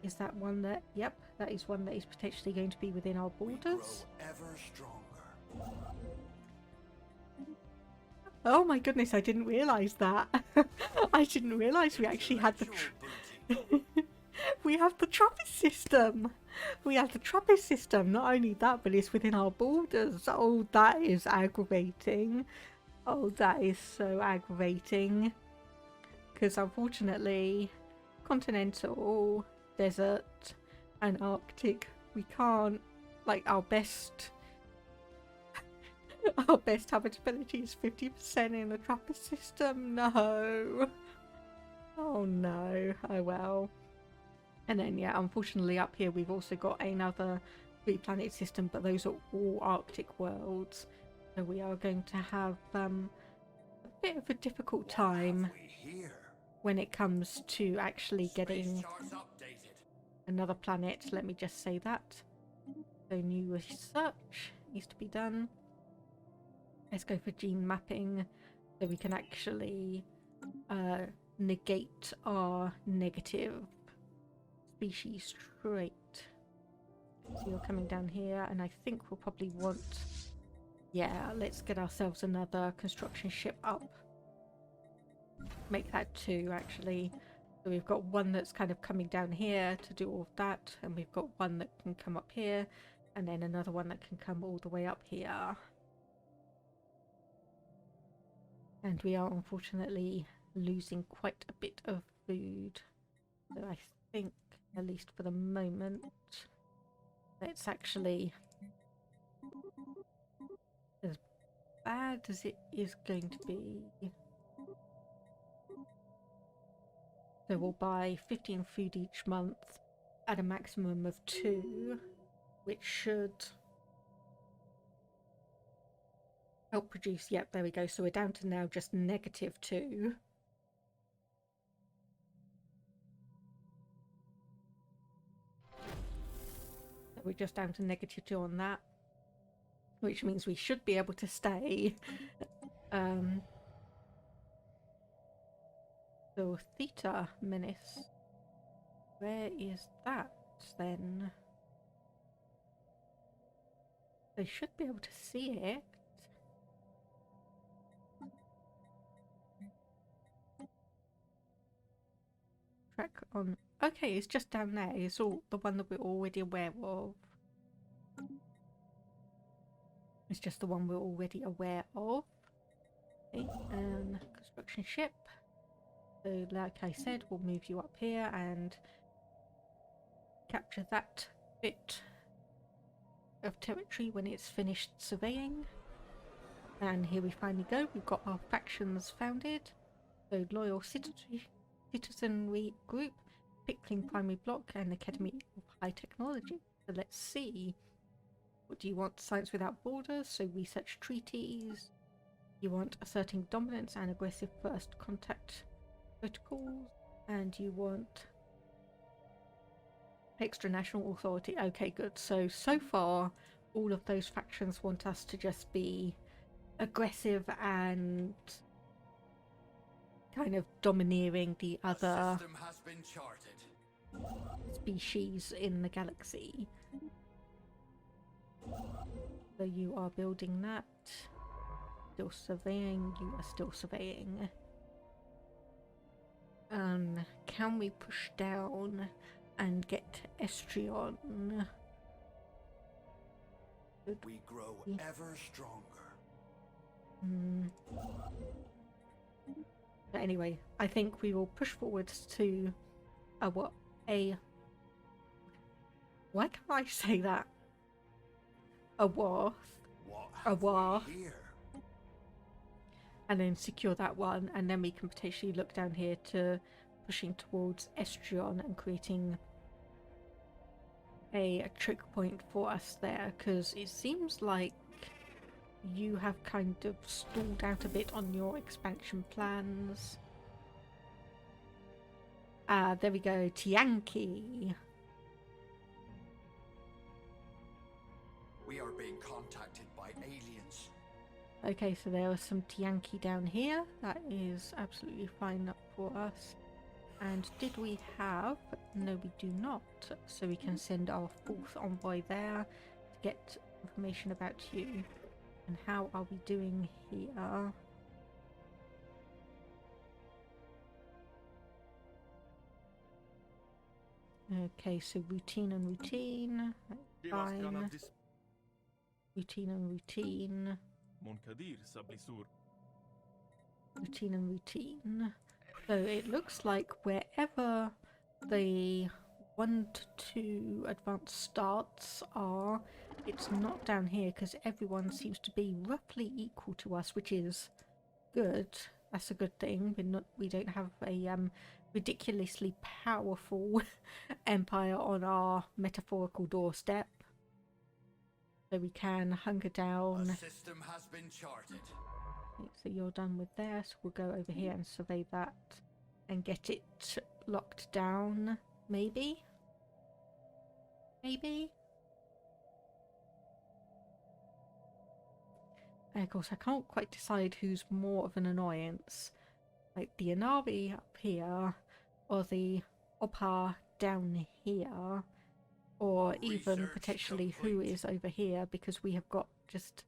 Is that one that... Yep, that is one that is potentially going to be within our We borders. grow ever stronger. Oh my goodness, I didn't realise that. I didn't realise we actually had the... We have the TRAPPIST system! We have the TRAPPIST system! Not only that, but it's within our borders. Oh, that is aggravating. Oh, that is so aggravating. Because unfortunately, continental, desert, and Arctic, we can't... Like, our best... Our best habitability is 50% in the TRAPPIST system. No. Oh no. Oh well. And then yeah, unfortunately up here we've also got another 3-planet system, but those are all Arctic worlds. So we are going to have a bit of a difficult time when it comes to actually getting another planet. Let me just say that. So new research needs to be done. Let's go for gene mapping so we can actually negate our negative species trait. So you're coming down here, and I think we'll probably want... Yeah, let's get ourselves another construction ship up. Make that 2, actually. So we've got one that's kind of coming down here to do all of that, and we've got one that can come up here, and then another one that can come all the way up here. And we are unfortunately losing quite a bit of food. So I think, at least for the moment, let's actually... As bad as it is going to be... So we'll buy 15 food each month at a maximum of 2, which should... Help produce, yep, there we go. So we're down to now just -2. So we're just down to -2 on that, which means we should be able to stay. So Zeta Menace, where is that then? They should be able to see it. Track on. Okay, it's just down there. It's all the one that we're already aware of. It's just the one we're already aware of. Okay, and construction ship. So like I said, we'll move you up here and capture that bit of territory when it's finished surveying. And here we finally go. We've got our factions founded. So loyal citizenry group, Pickling primary block, and Academy of High Technology. So let's see. What do you want? Science without borders, so research treaties. You want asserting dominance and aggressive first contact protocols, and you want extra national authority. Okay, good. So far, all of those factions want us to just be aggressive and kind of domineering the other species in the galaxy. So you are building that. Still surveying. You are still surveying. Can we push down and get Estrion? We grow ever stronger. But anyway, I think we will push forwards to why can't I say that? A Warth. And then secure that one, and then we can potentially look down here to pushing towards Estrion and creating a trick point for us there, because it seems like you have kind of stalled out a bit on your expansion plans. There we go, Tianki. We are being contacted by aliens. Okay, so there are some Tianki down here. That is absolutely fine for us. And did we have... No, we do not. So we can send our 4th envoy there to get information about you. And how are we doing here? Okay, so routine and routine. That's fine. Routine and routine. Routine and routine. So it looks like wherever the 1 to 2 advanced starts are, it's not down here because everyone seems to be roughly equal to us, which is good. That's a good thing. We don't have a ridiculously powerful empire on our metaphorical doorstep. So we can hunker down. A system has been charted. So you're done with there, so we'll go over here and survey that and get it locked down, maybe? Maybe? And of course I can't quite decide who's more of an annoyance, like the Inari up here or the Opa down here, or even potentially who is over here, because we have got just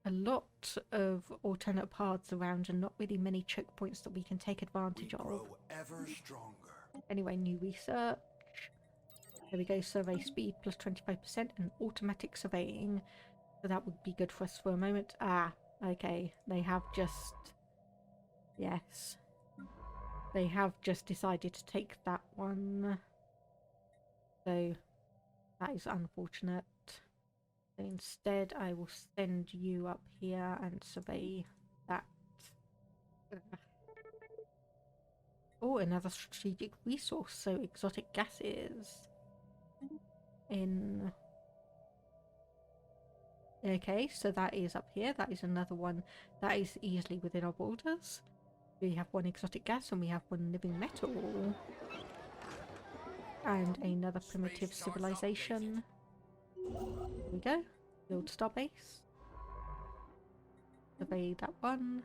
a lot of alternate paths around and not really many checkpoints that we can take advantage of. Ever stronger. Anyway, new research. There we go, survey speed plus 25% and automatic surveying. So that would be good for us for a moment. Ah, okay. They have just... Yes. They have just decided to take that one. So that is unfortunate. So instead, I will send you up here and survey that. Oh, another strategic resource. So exotic gases. In Okay, so that is up here. That is another one that is easily within our borders. We have one exotic gas and we have one living metal. And another primitive civilization. There we go. Build starbase. Survey that one.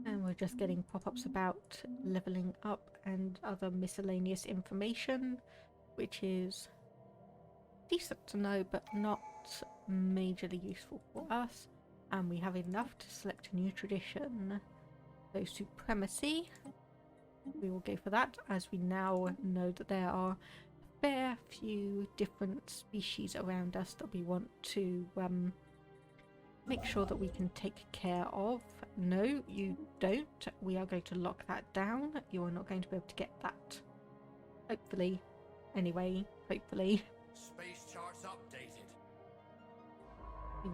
And we're just getting pop-ups about leveling up and other miscellaneous information, which is decent to know but not majorly useful for us. And we have enough to select a new tradition. So supremacy, we will go for that, as we now know that there are a fair few different species around us that we want to make sure that we can take care of. No, you don't. We are going to lock that down. You are not going to be able to get that. Hopefully. Anyway, hopefully. Space charts updated.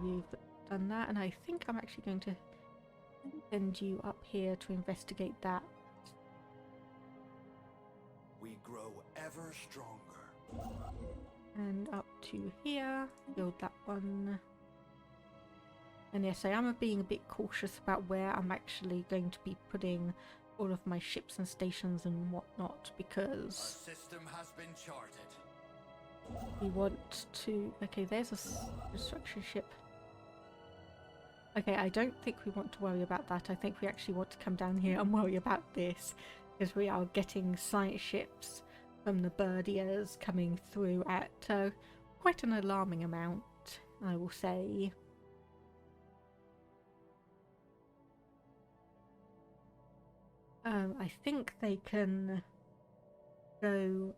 You've done that, and I think I'm actually going to send you up here to investigate that. We grow ever stronger. And up to here, build that one. And yes, I am being a bit cautious about where I'm actually going to be putting all of my ships and stations and whatnot, because A system has been charted. we want to... Okay, there's a destruction ship. Okay, I don't think we want to worry about that. I think we actually want to come down here and worry about this, because we are getting science ships from the birdiers coming through at quite an alarming amount, I will say. I think they can go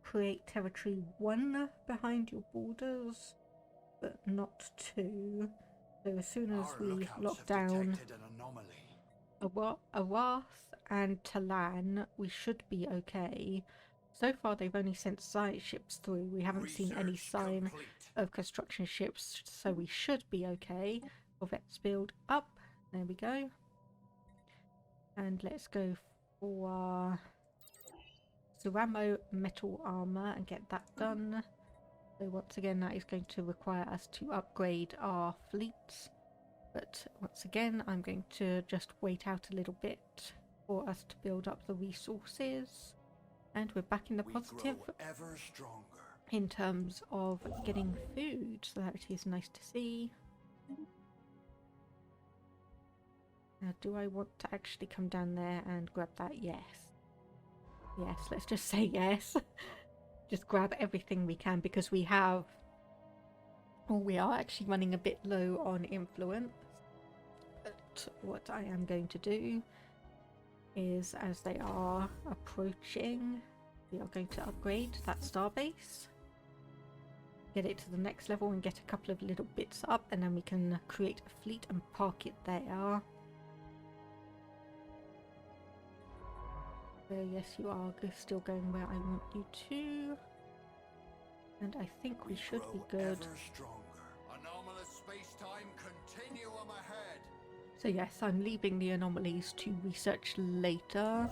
create territory 1 behind your borders, but not 2. So as soon as Our we lookouts lock have down detected an anomaly. Awath and Talan, we should be okay. So far they've only sent science ships through. We haven't seen any Research sign complete. of construction ships, so we should be okay. Corvettes build up. There we go. And let's go for ceramo metal armor and get that done. So once again, that is going to require us to upgrade our fleets. But once again, I'm going to just wait out a little bit for us to build up the resources. And we're back in the positive We grow ever stronger. in terms of getting food, so that is nice to see. Now, do I want to actually come down there and grab that? Yes. Yes, let's just say yes. Just grab everything we can, because we have... Well, we are actually running a bit low on influence. But what I am going to do is, as they are approaching, we are going to upgrade that starbase. Get it to the next level and get a couple of little bits up, and then we can create a fleet and park it there. So yes, you are still going where I want you to. And I think we should be good. Ever stronger. Anomalous space-time continuum ahead. So yes, I'm leaving the anomalies to research later.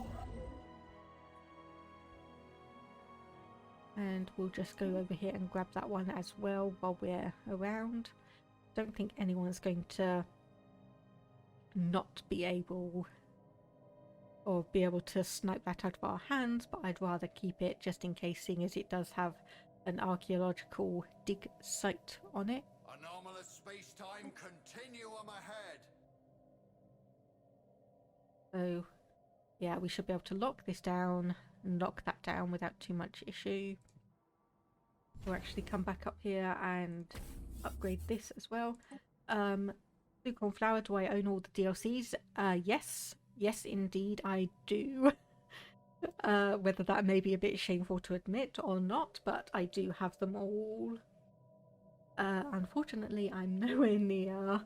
And we'll just go over here and grab that one as well while we're around. Don't think anyone's going to not be able, or be able to snipe that out of our hands, but I'd rather keep it just in case, seeing as it does have an archaeological dig site on it. Anomalous space-time continuum ahead. So yeah, we should be able to lock this down and lock that down without too much issue. We'll actually come back up here and upgrade this as well. Blue Cornflower, do I own all the DLCs? Yes. Yes, indeed, I do. Whether that may be a bit shameful to admit or not, but I do have them all. Unfortunately, I'm nowhere near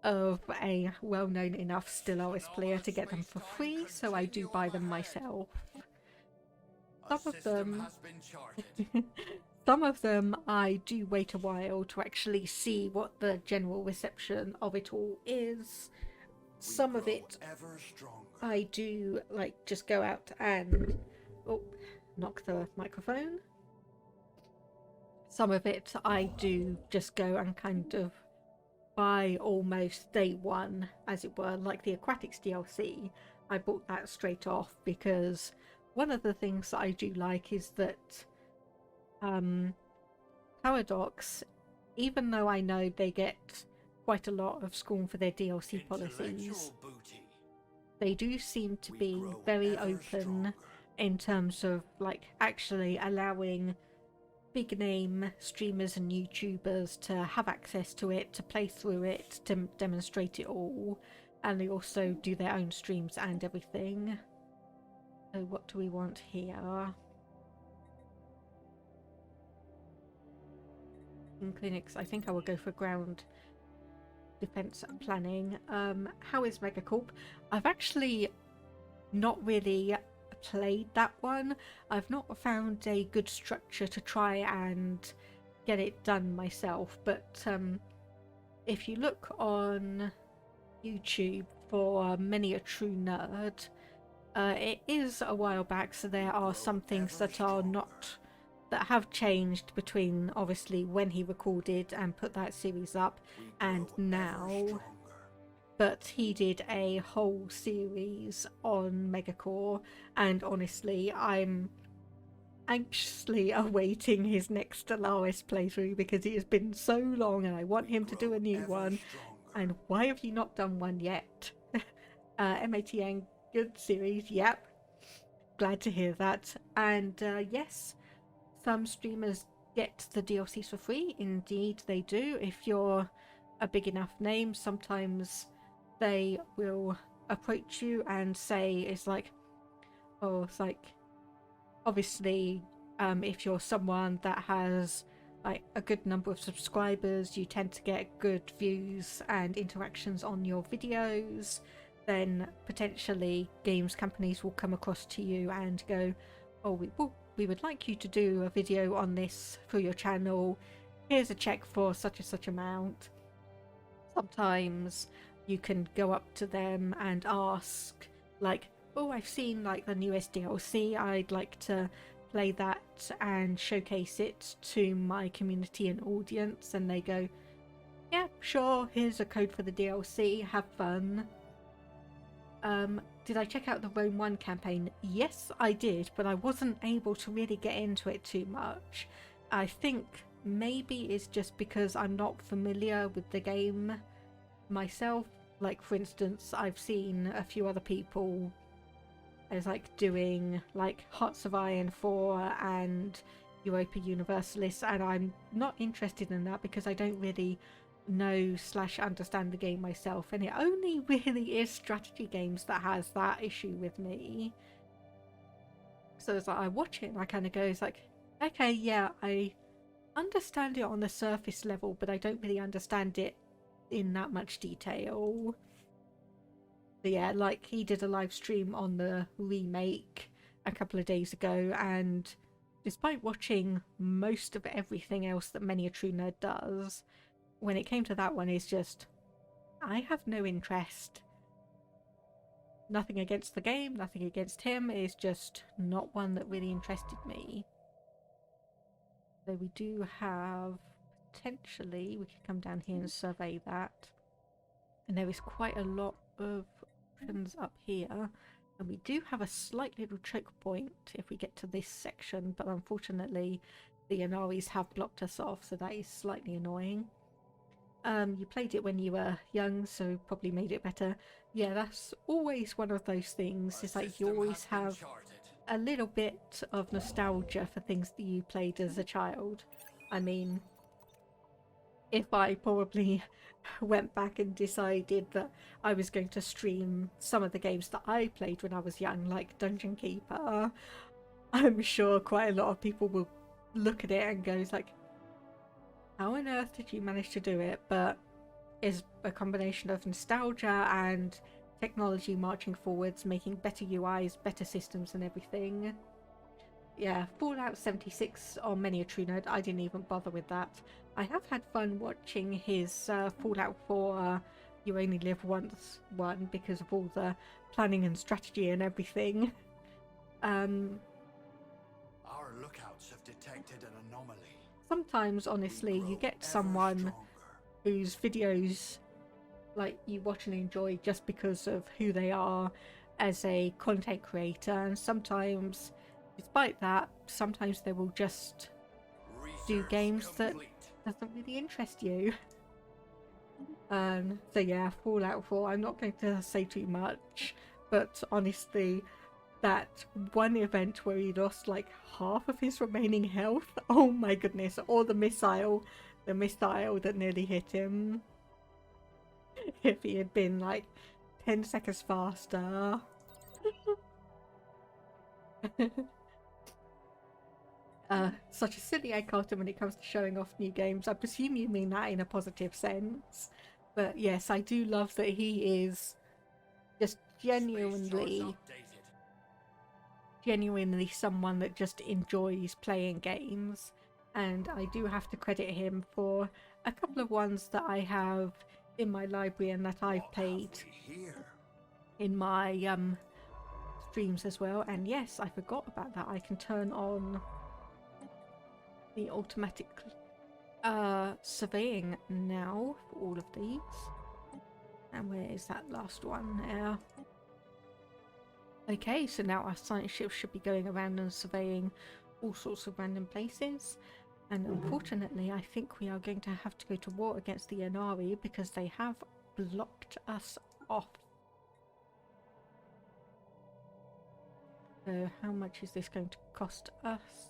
of a well-known enough Stellaris player to get them for free, so I do buy them myself. Some of them I do wait a while to actually see what the general reception of it all is. Some of it I do like just go out and knock the microphone. some of it I do just go and kind of buy almost day one, as it were, like the Aquatics DLC. I bought that straight off because one of the things that I do like is that Paradox, even though I know they get quite a lot of scorn for their DLC policies, they do seem to be very open in terms of like actually allowing big name streamers and YouTubers to have access to it, to play through it, to demonstrate it all, and they also do their own streams and everything. So what do we want here? In clinics, I think I will go for ground defense planning. How is Megacorp? I've actually not really played that one. I've not found a good structure to try and get it done myself, but if you look on YouTube for Many a True Nerd, it is a while back, so there are some things that are not, that have changed between obviously when he recorded and put that series up and now. But he did a whole series on Megacore, and honestly, I'm anxiously awaiting his next Stellaris playthrough because it has been so long and I want him to do a new one. And why have you not done one yet? MATN, good series, yep. Glad to hear that. And yes, some streamers get the DLCs for free. Indeed, they do. If you're a big enough name, sometimes they will approach you and say, it's like, oh, it's like, obviously, if you're someone that has like a good number of subscribers, you tend to get good views and interactions on your videos, then potentially games companies will come across to you and go, oh, we would like you to do a video on this for your channel. Here's a check for such and such amount. Sometimes you can go up to them and ask, like, oh, I've seen like the newest DLC, I'd like to play that and showcase it to my community and audience, and they go, yeah, sure, here's a code for the DLC, have fun. Did I check out the Rome 1 campaign? Yes, I did, but I wasn't able to really get into it too much. I think maybe it's just because I'm not familiar with the game myself. Like, for instance, I've seen a few other people as like doing like Hearts of Iron 4 and Europa Universalis, and I'm not interested in that because I don't really know / understand the game myself, and it only really is strategy games that has that issue with me. So it's like I watch it and I kind of go, it's like, okay, yeah, I understand it on the surface level, but I don't really understand it in that much detail. But yeah, like he did a live stream on the remake a couple of days ago, and despite watching most of everything else that Many a True Nerd does, when it came to that one, it's just, I have no interest. Nothing against the game, nothing against him, it's just not one that really interested me. So we do have, potentially, we could come down here and survey that. And there is quite a lot of options up here. And we do have a slight little choke point if we get to this section, but unfortunately the Inaris have blocked us off, so that is slightly annoying. You played it when you were young, so probably made it better. Yeah, that's always one of those things. It's like you always have a little bit of nostalgia for things that you played as a child. I mean, if I probably went back and decided that I was going to stream some of the games that I played when I was young, like Dungeon Keeper, I'm sure quite a lot of people will look at it and go, like, how on earth did you manage to do it? But it's a combination of nostalgia and technology marching forwards, making better UIs, better systems and everything. Yeah, Fallout 76 on Many a True Nerd, I didn't even bother with that. I have had fun watching his Fallout 4 You Only Live Once one because of all the planning and strategy and everything. Our lookouts have detected an anomaly. sometimes, honestly, you get someone whose videos like you watch and enjoy just because of who they are as a content creator, and sometimes, despite that, sometimes they will just do games that doesn't really interest you. So yeah, Fallout 4, I'm not going to say too much, but honestly, that one event where he lost like half of his remaining health, oh my goodness, or the missile that nearly hit him. If he had been like 10 seconds faster. Such a silly egg carton when it comes to showing off new games. I presume you mean that in a positive sense. But yes, I do love that he is just genuinely someone that just enjoys playing games. And I do have to credit him for a couple of ones that I have in my library and that I've played in my streams as well. And yes, I forgot about that. I can turn on the automatic surveying now for all of these. And where is that last one there? Okay, so now our science ship should be going around and surveying all sorts of random places. And unfortunately, I think we are going to have to go to war against the Inari because they have blocked us off. So how much is this going to cost us?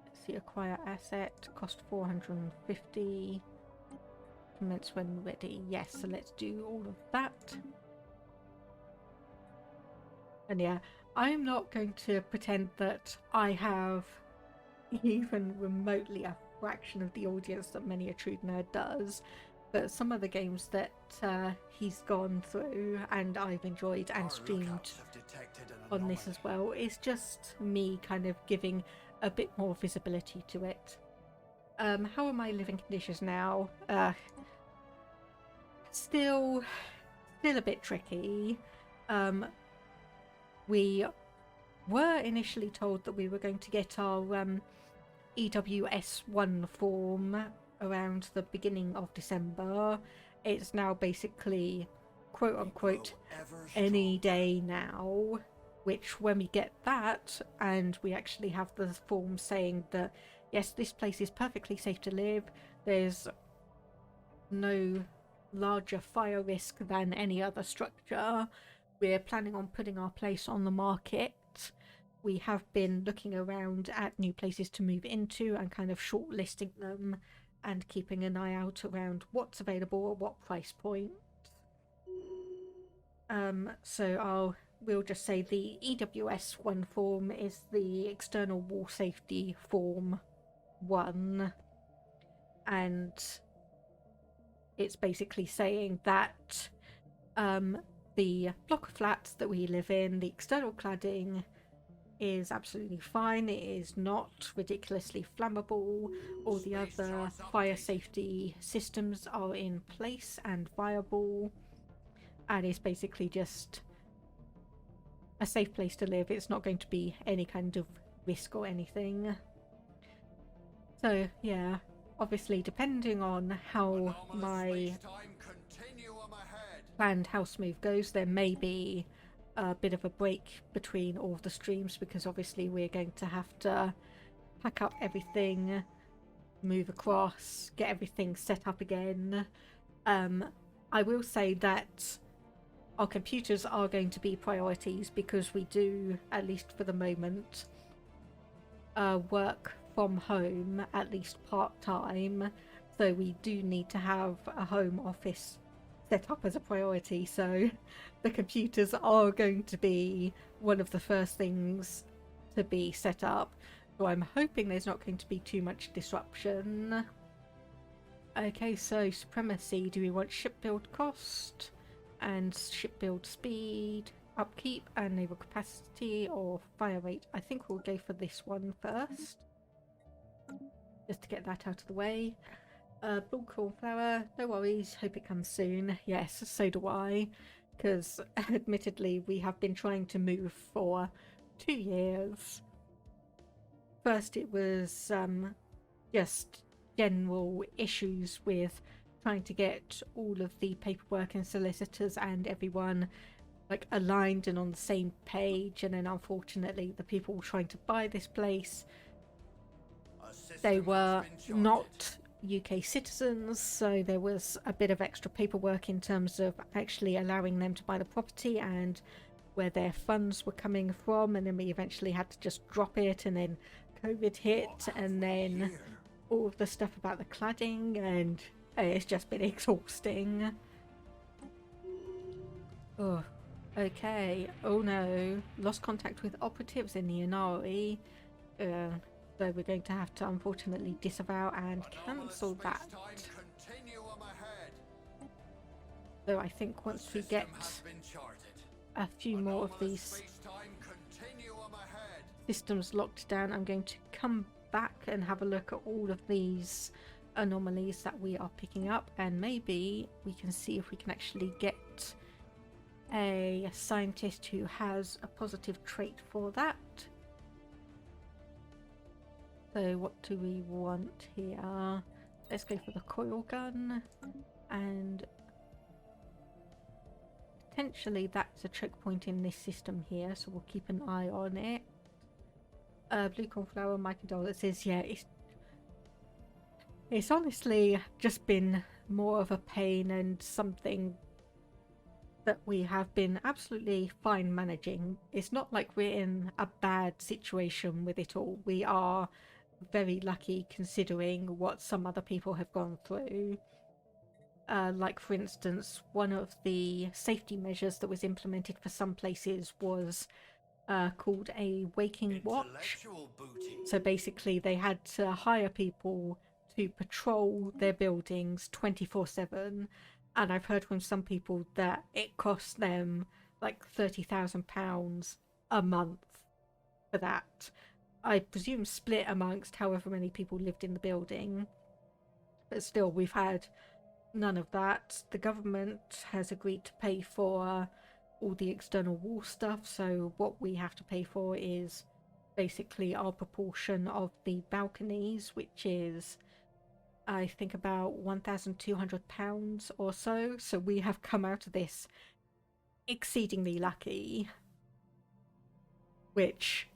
Let's see, acquire asset, cost 450. Commence when ready. Yes, so let's do all of that. And yeah, I'm not going to pretend that I have even remotely a fraction of the audience that Many a True Nerd does, but some of the games that he's gone through and I've enjoyed and streamed on this as well is just me kind of giving a bit more visibility to it. How are my living conditions now? Still a bit tricky. We were initially told that we were going to get our EWS1 form around the beginning of December. It's now basically quote unquote any day now, which when we get that and we actually have the form saying that yes, this place is perfectly safe to live, there's no larger fire risk than any other structure, we're planning on putting our place on the market. We have been looking around at new places to move into and kind of shortlisting them and keeping an eye out around what's available at what price point. So we'll just say the EWS1 form is the external wall safety form 1, and it's basically saying that the block of flats that we live in, the external cladding is absolutely fine. It is not ridiculously flammable. All the other fire safety systems are in place and viable, and it's basically just a safe place to live. It's not going to be any kind of risk or anything. So yeah, obviously depending on how my planned house move goes, there may be a bit of a break between all of the streams because obviously we're going to have to pack up everything, move across, get everything set up again. I will say that our computers are going to be priorities because we do, at least for the moment, work from home, at least part-time, so we do need to have a home office set up as a priority, so the computers are going to be one of the first things to be set up, so I'm hoping there's not going to be too much disruption. Okay, so supremacy, do we want ship build cost and ship build speed, upkeep and naval capacity, or fire rate? I think we'll go for this one first, just to get that out of the way. Blue cornflower, no worries, hope it comes soon. Yes, so do I, because admittedly we have been trying to move for 2 years. first it was just general issues with trying to get all of the paperwork and solicitors and everyone like aligned and on the same page, and then unfortunately the people trying to buy this place, they were not UK citizens, so there was a bit of extra paperwork in terms of actually allowing them to buy the property and where their funds were coming from, and then we eventually had to just drop it, and then COVID hit, and then all of the stuff about the cladding, and it's just been exhausting. Oh, okay. Oh no, lost contact with operatives in the Inari. So we're going to have to unfortunately disavow and cancel that. So I think once we get a few more of these systems locked down, I'm going to come back and have a look at all of these anomalies that we are picking up, and maybe we can see if we can actually get a scientist who has a positive trait for that. So what do we want here? Let's go for the coil gun, and potentially that's a choke point in this system here, so we'll keep an eye on it. Blue cornflower, my condolences. Yeah, it's honestly just been more of a pain and something that we have been absolutely fine managing. It's not like we're in a bad situation with it all. We are very lucky considering what some other people have gone through. Like for instance, one of the safety measures that was implemented for some places was called a waking watch. So basically they had to hire people to patrol their buildings 24/7, and I've heard from some people that it cost them like £30,000 a month for that. I presume split amongst however many people lived in the building, but still we've had none of that. The government has agreed to pay for all the external wall stuff, so what we have to pay for is basically our proportion of the balconies, which is I think about £1,200 or so. So we have come out of this exceedingly lucky, which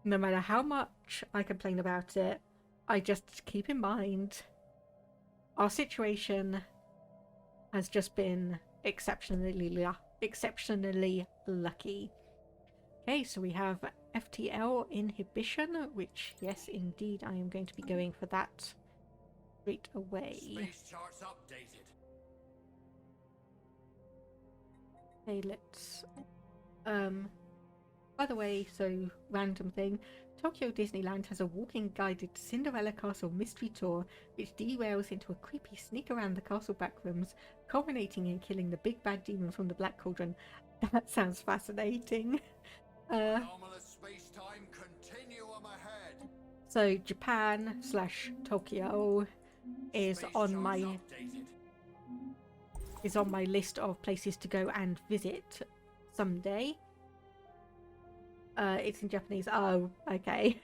no matter how much I complain about it, I just keep in mind our situation has just been exceptionally lucky. Okay, so we have FTL inhibition, which yes indeed I am going to be going for that straight away. Space charts updated. Okay, let's by the way, so random thing, Tokyo Disneyland has a walking guided Cinderella Castle mystery tour which derails into a creepy sneak around the castle backrooms, culminating in killing the big bad demon from the Black Cauldron. That sounds fascinating. Anomalous space-time continuum ahead. So Japan / Tokyo is on my list of places to go and visit someday. It's in Japanese. Oh, okay.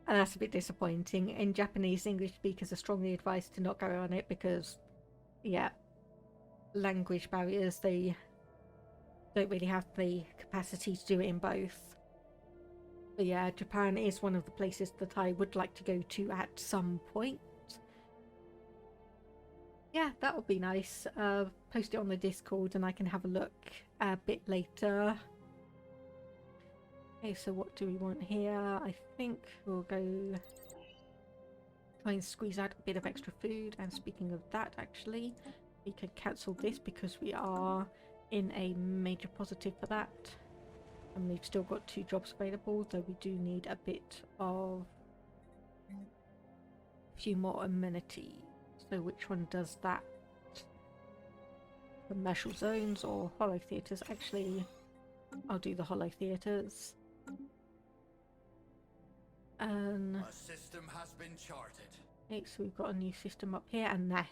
And that's a bit disappointing. In Japanese, English speakers are strongly advised to not go on it because, yeah, language barriers. They don't really have the capacity to do it in both. But yeah, Japan is one of the places that I would like to go to at some point. Yeah, that would be nice. Post it on the Discord and I can have a look a bit later. Okay, so what do we want here? I think we'll go try and squeeze out a bit of extra food. And speaking of that, actually, we could cancel this because we are in a major positive for that. And we've still got 2 jobs available, though we do need a bit of a few more amenities. So which one does that? Commercial zones or hollow theatres? Actually, I'll do the hollow theatres. A system has been charted. Okay, so we've got a new system up here, and that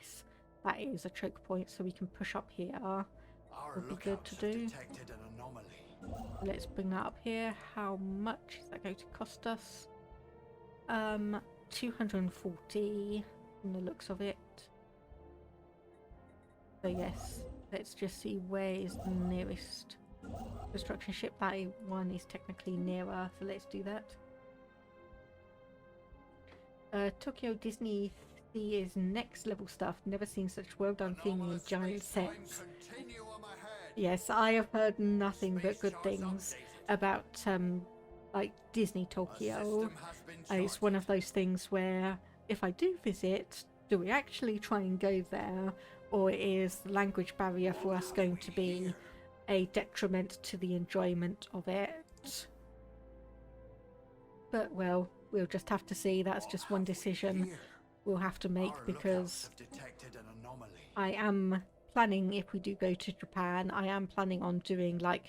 is a choke point, so we can push up here. Would be good to do. Detected an anomaly. Let's bring that up here. How much is that going to cost us? 240 from the looks of it. So yes, let's just see where is the nearest construction ship. That one is technically nearer, so let's do that. Tokyo Disney Sea is next level stuff. Never seen such well done theming in giant sets. Yes, I have heard nothing but good things about like Disney Tokyo. It's one of those things where if I do visit, do we actually try and go there, or is the language barrier for us going to be a detriment to the enjoyment of it? But well, we'll just have to see. That's just one decision we'll have to make, because I am planning, if we do go to Japan, I am planning on doing like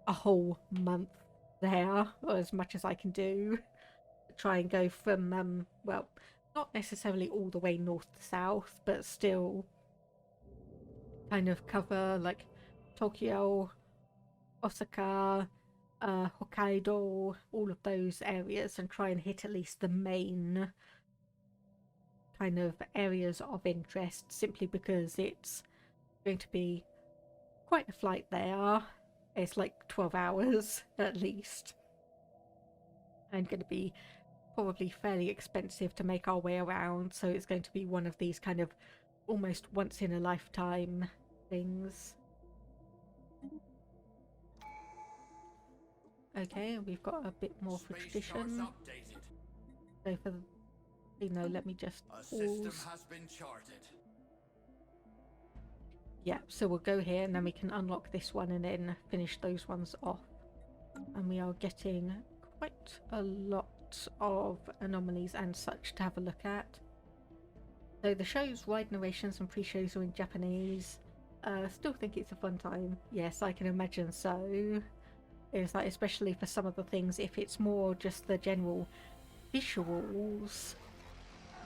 a whole month there, or as much as I can do. Try and go from well, not necessarily all the way north to south, but still kind of cover like Tokyo, Osaka, Hokkaido, all of those areas, and try and hit at least the main kind of areas of interest, simply because it's going to be quite a flight there. It's like 12 hours at least, and going to be probably fairly expensive to make our way around, so it's going to be one of these kind of almost once in a lifetime things. Okay, we've got a bit more for tradition. So for let me just pause. Yeah, so we'll go here and then we can unlock this one and then finish those ones off. And we are getting quite a lot of anomalies and such to have a look at. So the show's wide narrations and pre-shows are in Japanese. Still think it's a fun time. Yes, I can imagine so. It's like, especially for some of the things, if it's more just the general visuals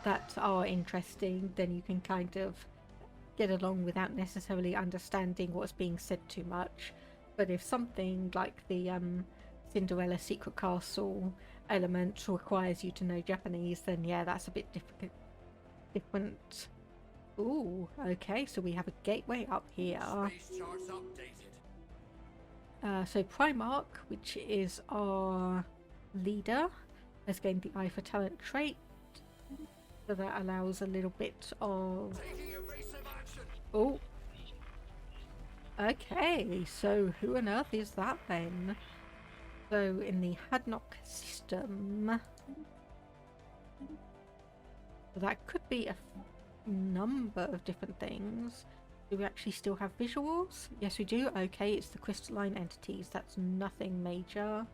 that are interesting, then you can kind of get along without necessarily understanding what's being said too much. But if something like the Cinderella Secret Castle element requires you to know Japanese, then yeah, that's a bit different. Ooh, okay, so we have a gateway up here. So Primarch, which is our leader, has gained the Eye for Talent trait, so that allows a little bit of... Oh, okay, so who on earth is that then? So in the Hadnock system, that could be a number of different things. Do we actually still have visuals? Yes, we do. Okay, it's the crystalline entities. That's nothing major.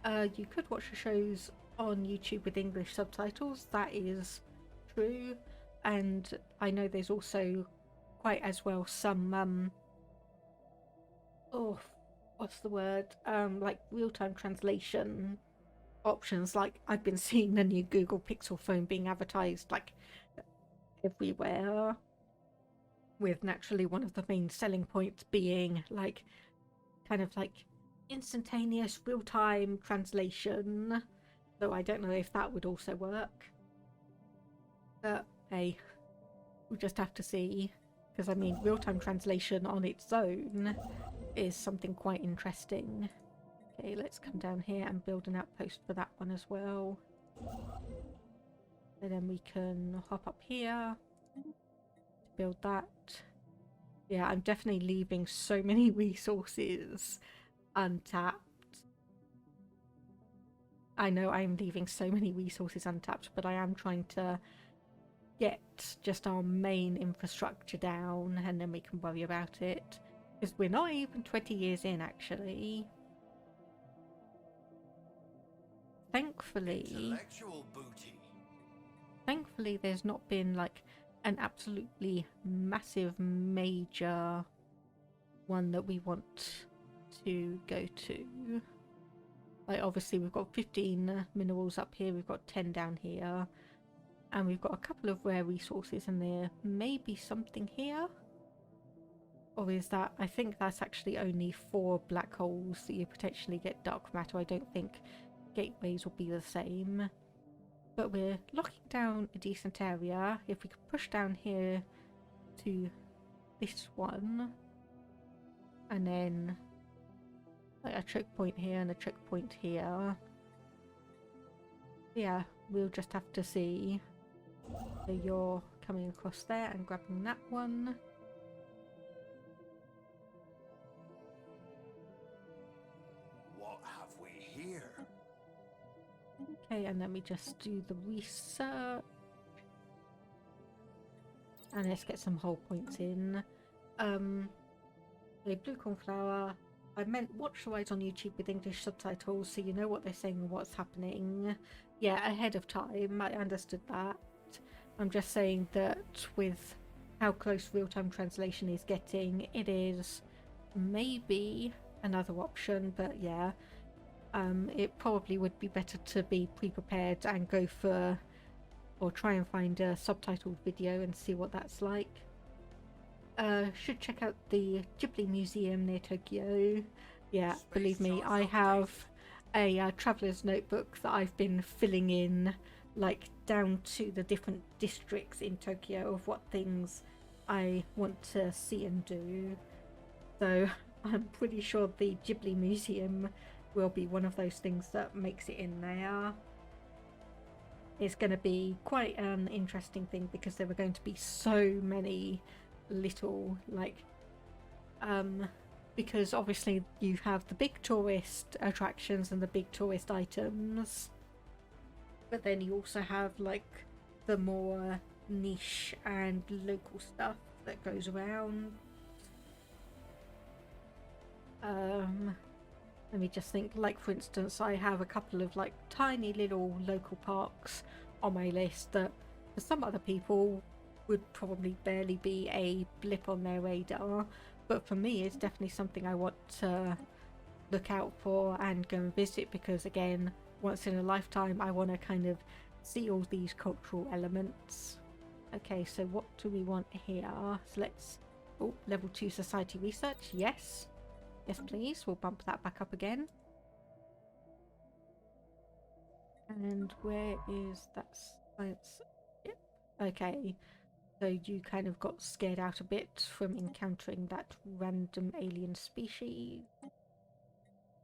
You could watch the shows on YouTube with English subtitles. That is true. And I know there's also quite as well some what's the word? Like real-time translation options. Like I've been seeing the new Google Pixel phone being advertised like everywhere, with naturally one of the main selling points being like kind of like instantaneous real-time translation. So I don't know if that would also work, but hey, we'll just have to see, because I mean real-time translation on its own is something quite interesting. Okay, let's come down here and build an outpost for that one as well, and then we can hop up here to build that. Yeah, I'm definitely leaving so many resources untapped. I know I'm leaving so many resources untapped, but I am trying to get just our main infrastructure down, and then we can worry about it. Because we're not even 20 years in, actually. Thankfully, there's not been like an absolutely massive major one that we want to go to. Like obviously we've got 15 minerals up here, we've got 10 down here, and we've got a couple of rare resources, and there may be something here. Or is that, I think that's actually only 4 black holes that you potentially get dark matter. I don't think gateways will be the same. But we're locking down a decent area. If we could push down here to this one, and then like a choke point here and a choke point here. Yeah, we'll just have to see. So you're coming across there and grabbing that one. What have we here? Okay, and then we just do the research. And let's get some whole points in. The blue cornflower. I meant watch the rides on YouTube with English subtitles so you know what they're saying and what's happening. Yeah, ahead of time, I understood that. I'm just saying that with how close real-time translation is getting, it is maybe another option, but yeah. It probably would be better to be pre-prepared and go for, or try and find a subtitled video and see what that's like. Should check out the Ghibli Museum near Tokyo. Yeah, believe me, I have a traveller's notebook that I've been filling in, like down to the different districts in Tokyo of what things I want to see and do. So I'm pretty sure the Ghibli Museum will be one of those things that makes it in there. It's going to be quite an interesting thing because there are going to be so many little, like, because obviously you have the big tourist attractions and the big tourist items, but then you also have like the more niche and local stuff that goes around. Let me just think, like for instance, I have a couple of like tiny little local parks on my list that for some other people would probably barely be a blip on their radar, but for me it's definitely something I want to look out for and go and visit, because again, once in a lifetime I want to kind of see all these cultural elements. Okay, so what do we want here? So let's, oh, level 2 society research, yes. Yes please, we'll bump that back up again. And where is that science? Yep. Okay, so you kind of got scared out a bit from encountering that random alien species.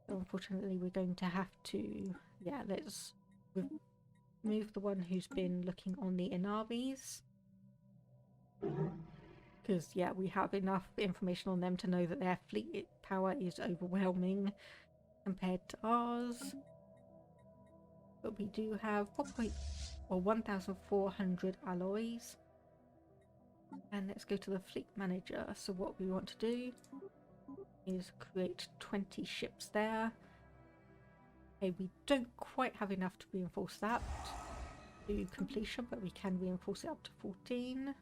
So unfortunately we're going to have to, yeah, let's remove the one who's been looking on the Inaris. Because, yeah, we have enough information on them to know that their fleet power is overwhelming compared to ours. But we do have 1,400 alloys. And let's go to the fleet manager. So what we want to do is create 20 ships there. Okay, we don't quite have enough to reinforce that to completion, but we can reinforce it up to 14.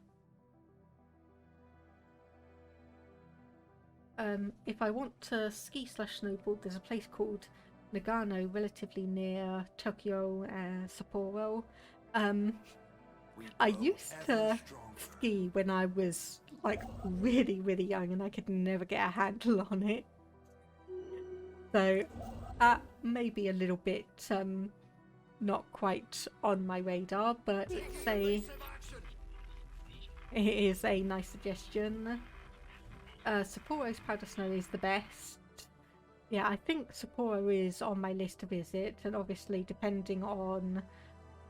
If I want to ski/snowboard, there's a place called Nagano, relatively near Tokyo and Sapporo. I used to ski when I was like really, really young, and I could never get a handle on it. So that may be a little bit not quite on my radar, but it is a nice suggestion. Sapporo's powder snow is the best. Yeah, I think Sapporo is on my list to visit, and obviously depending on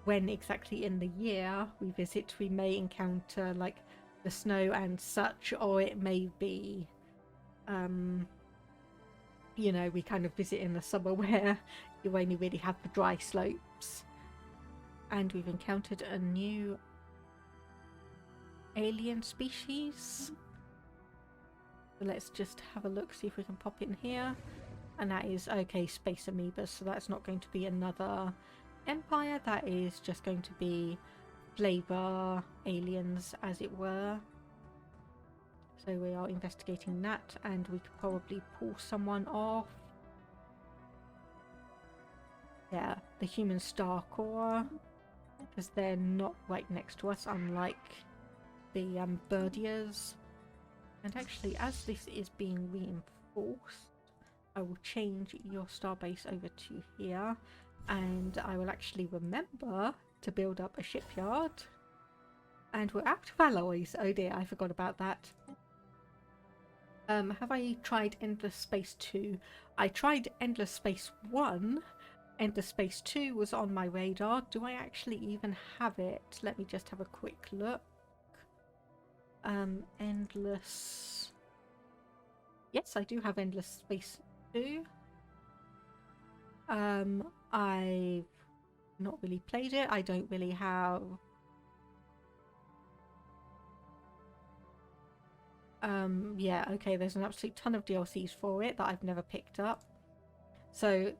when exactly in the year we visit, we may encounter like the snow and such, or it may be you know, we kind of visit in the summer where you only really have the dry slopes. And we've encountered a new alien species. So let's just have a look, see if we can pop in here. And that is, okay, space amoebas, so that's not going to be another empire, that is just going to be flavor aliens, as it were. So we are investigating that, and we could probably pull someone off. Yeah, the human star core, because they're not right next to us, unlike the birdiers. And actually, as this is being reinforced, I will change your starbase over to here. And I will actually remember to build up a shipyard. And we're out of alloys. Oh dear, I forgot about that. Have I tried Endless Space 2? I tried Endless Space 1. Endless Space 2 was on my radar. Do I actually even have it? Let me just have a quick look. Endless... Yes, I do have Endless Space 2. I've not really played it. I don't really have... yeah, okay, there's an absolute ton of DLCs for it that I've never picked up. So,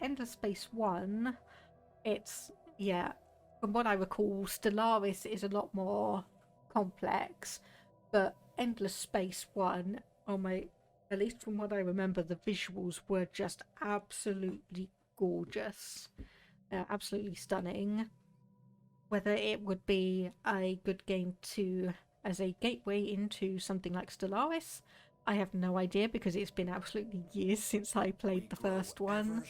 Endless Space 1, it's, yeah, from what I recall, Stellaris is a lot more complex, but Endless Space 1, oh my, at least from what I remember, the visuals were just absolutely gorgeous. Absolutely stunning. Whether it would be a good game to as a gateway into something like Stellaris, I have no idea because it's been absolutely years since I played the first one.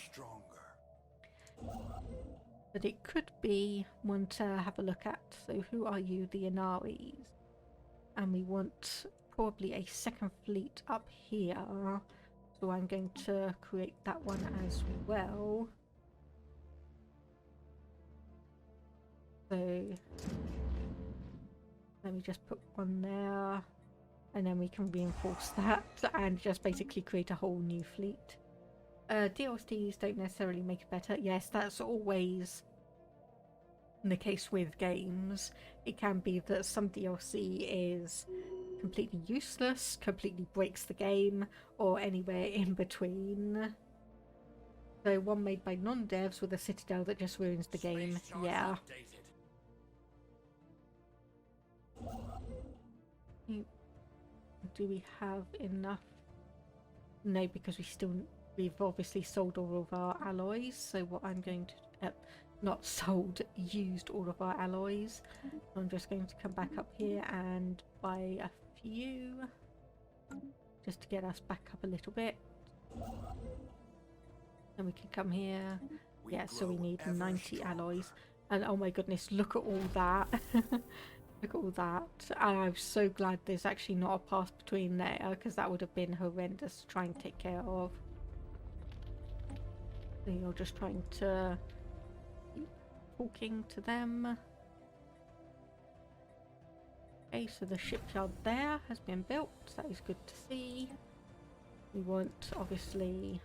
But it could be one to have a look at. So who are you? The Inaris. And we want probably a second fleet up here. So I'm going to create that one as well. So let me just put one there, and then we can reinforce that and just basically create a whole new fleet. DLCs don't necessarily make it better. Yes, that's always the case with games. It can be that some DLC is completely useless, completely breaks the game, or anywhere in between. So one made by non-devs with a citadel that just ruins the game. Yeah. Do we have enough? No, because we've obviously sold all of our alloys. So what I'm going to not sold, used all of our alloys. I'm just going to come back up here and buy a few just to get us back up a little bit. And we can come here. Yeah, so we need 90 alloys. And oh my goodness, look at all that. Look at all that. And I'm so glad there's actually not a path between there, because that would have been horrendous to try and take care of. So you're just trying to keep talking to them. Okay, so the shipyard there has been built. That is good to see. We want, obviously,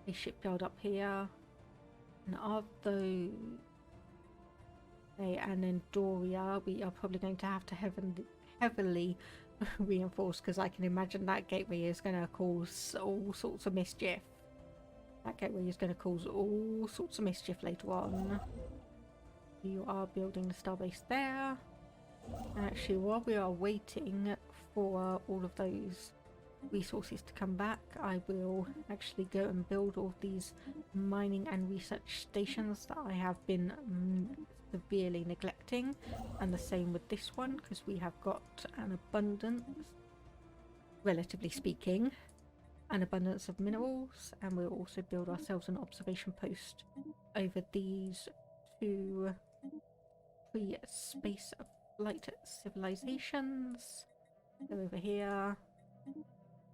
a shipyard up here. And are those... Okay, and then Doria, we are probably going to have to heavily reinforce, because I can imagine that gateway is going to cause all sorts of mischief. That gateway is going to cause all sorts of mischief later on. You are building the starbase there. And actually, while we are waiting for all of those resources to come back, I will actually go and build all of these mining and research stations that I have been severely neglecting, and the same with this one, because we have got an abundance, relatively speaking, an abundance of minerals, and we'll also build ourselves an observation post over these two space flight civilizations. They're over here.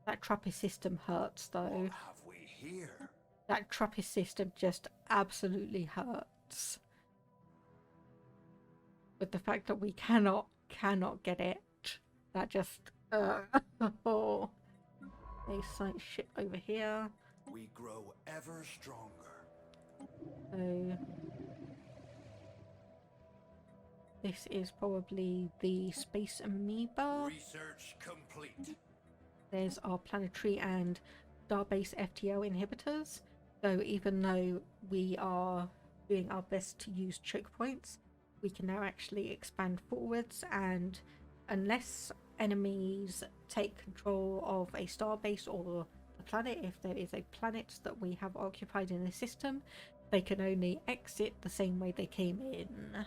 That Trappist system hurts though. What have we here? That Trappist system just absolutely hurts. With the fact that we cannot get it. That just oh. A science ship over here. We grow ever stronger. So this is probably the space amoeba. Research complete. There's our planetary and starbase FTL inhibitors. So even though we are doing our best to use choke points, we can now actually expand forwards, and unless enemies take control of a starbase or the planet, if there is a planet that we have occupied in the system, they can only exit the same way they came in.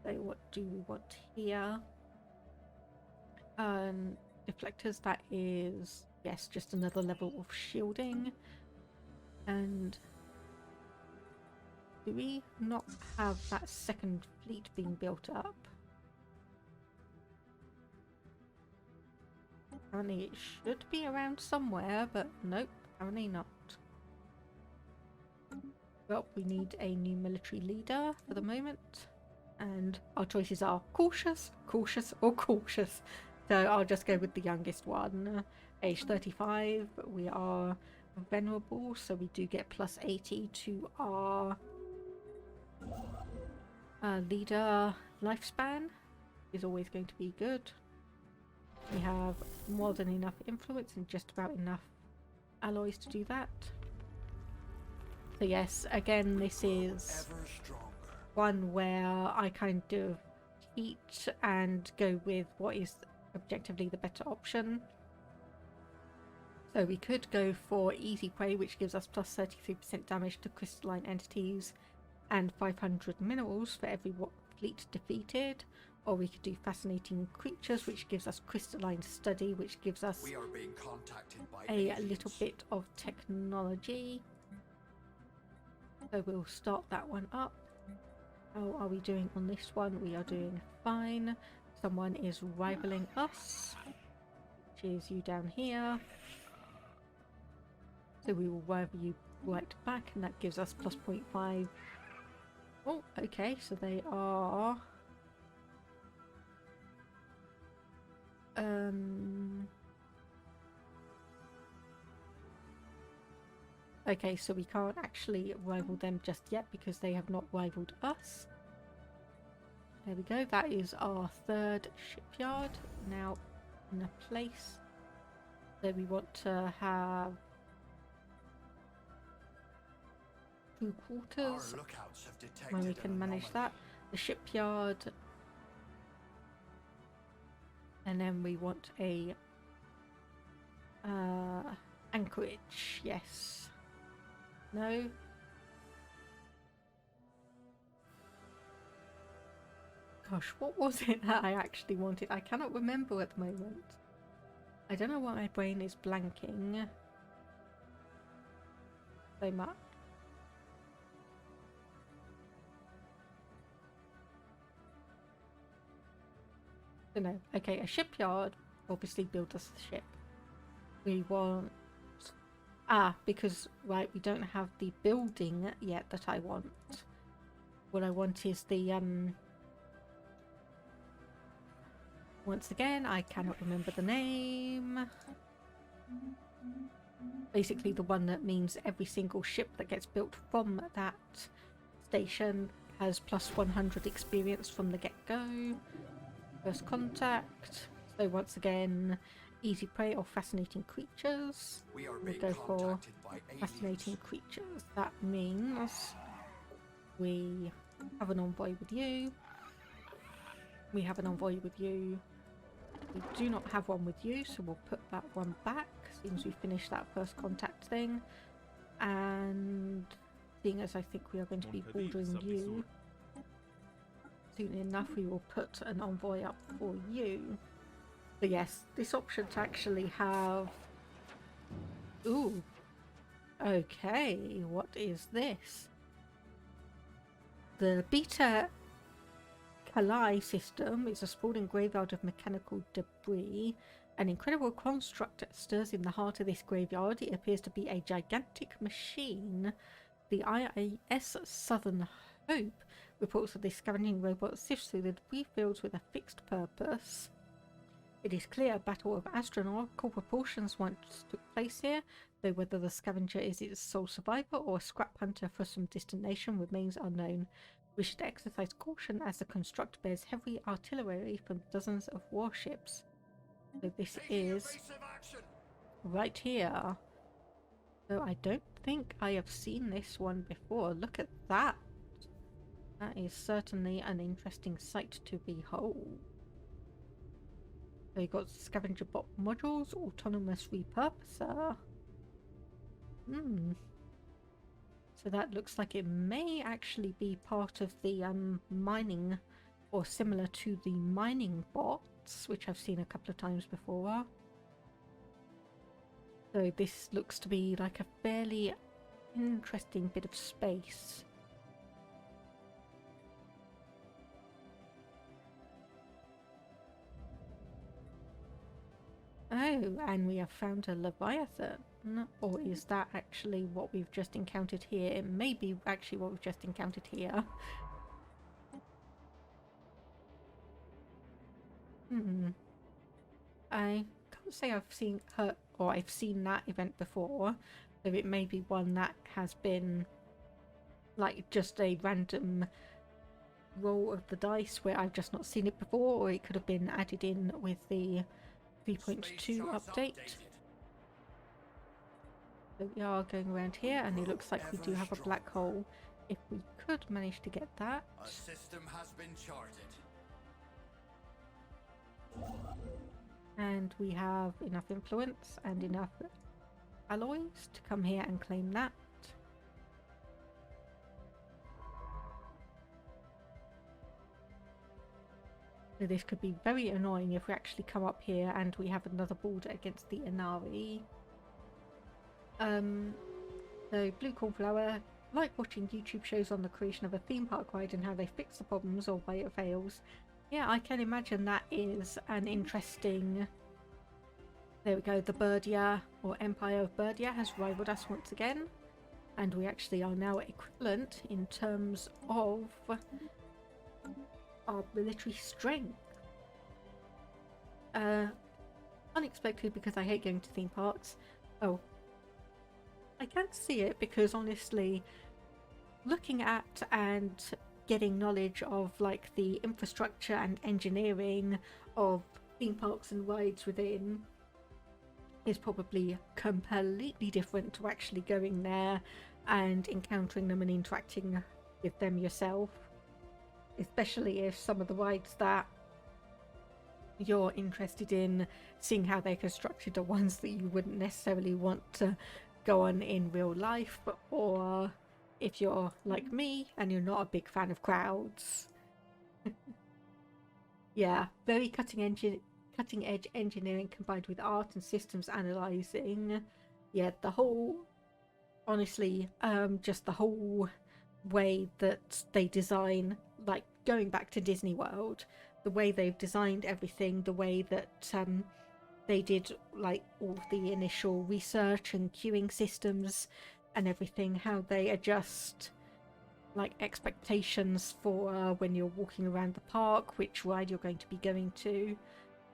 So what do we want here? Deflectors, that is, yes, just another level of shielding. And do we not have that second fleet being built up? Apparently it should be around somewhere, but nope, apparently not. Well, we need a new military leader for the moment, and our choices are cautious, cautious, or cautious. So I'll just go with the youngest one, age 35. We are venerable, so we do get plus 80 to our leader lifespan, is always going to be good. We have more than enough influence and just about enough alloys to do that. So yes, again, this is one where I kind of cheat and go with what is objectively the better option. So we could go for easy prey, which gives us plus 33% damage to crystalline entities and 500 minerals for every fleet defeated. Or we could do fascinating creatures, which gives us crystalline study, which gives us a little bit of technology. So we'll start that one up. How are we doing on this one? We are doing fine. Someone is rivaling us, which is you down here. So we will rival you right back, and that gives us plus 0.5. Oh, okay, so they are... Okay, so we can't actually rival them just yet because they have not rivaled us. There we go, that is our third shipyard now in a place. So we want to have 2 quarters when we can manage that. The shipyard. And then we want a anchorage, yes. No. Gosh, what was it that I actually wanted? I cannot remember at the moment. I don't know why my brain is blanking so much. So no. Okay, a shipyard obviously builds us the ship. We want... because, right, we don't have the building yet that I want. What I want is the, once again, I cannot remember the name. Basically the one that means every single ship that gets built from that station has plus 100 experience from the get-go. First contact. So once again, easy prey or fascinating creatures. We'll go for fascinating creatures. That means we have an envoy with you. We have an envoy with you. We do not have one with you, so we'll put that one back as soon as we finish that first contact thing. And seeing as I think we are going to be bordering you, soon enough we will put an envoy up for you. But yes, this option to actually have... Ooh. Okay, what is this? The Beta Kalai system is a sprawling graveyard of mechanical debris. An incredible construct stirs in the heart of this graveyard. It appears to be a gigantic machine. The IIS Southern Hope reports that this scavenging robot sifts through the debris fields with a fixed purpose. It is clear a battle of astronomical proportions once took place here, though whether the scavenger is its sole survivor or a scrap hunter for some distant nation remains unknown. We should exercise caution as the construct bears heavy artillery from dozens of warships. So this is right here. So I don't think I have seen this one before. Look at that. That is certainly an interesting sight to behold. So you got scavenger bot modules, autonomous repurposer. So that looks like it may actually be part of the mining, or similar to the mining bots, which I've seen a couple of times before. So this looks to be like a fairly interesting bit of space. Oh, and we have found a Leviathan. Or is that actually what we've just encountered here? It may be actually what we've just encountered here. I can't say I've seen her or I've seen that event before, so it may be one that has been like just a random roll of the dice where I've just not seen it before, or it could have been added in with the 3.2 update. So we are going around here, and it looks like we do have a black hole. If we could manage to get that. A system has been charted. And we have enough influence and enough alloys to come here and claim that. So this could be very annoying if we actually come up here and we have another border against the Inari. So Blue Cornflower, like watching YouTube shows on the creation of a theme park ride and how they fix the problems or why it fails. Yeah, I can imagine that is an interesting... There we go, the Birdia, or Empire of Birdia, has rivaled us once again. And we actually are now equivalent in terms of our military strength. Unexpected because I hate going to theme parks. Oh, I can't see it because honestly, looking at and getting knowledge of like the infrastructure and engineering of theme parks and rides within is probably completely different to actually going there and encountering them and interacting with them yourself, especially if some of the rides that you're interested in seeing how they're constructed are ones that you wouldn't necessarily want to go on in real life, or if you're like me and you're not a big fan of crowds. Yeah, very cutting edge engineering combined with art and systems analyzing. Yeah, the whole, honestly, just the whole way that they design, like going back to Disney World, the way they've designed everything, the way that they did like all the initial research and queuing systems and everything, how they adjust like expectations for when you're walking around the park, which ride you're going to be going to.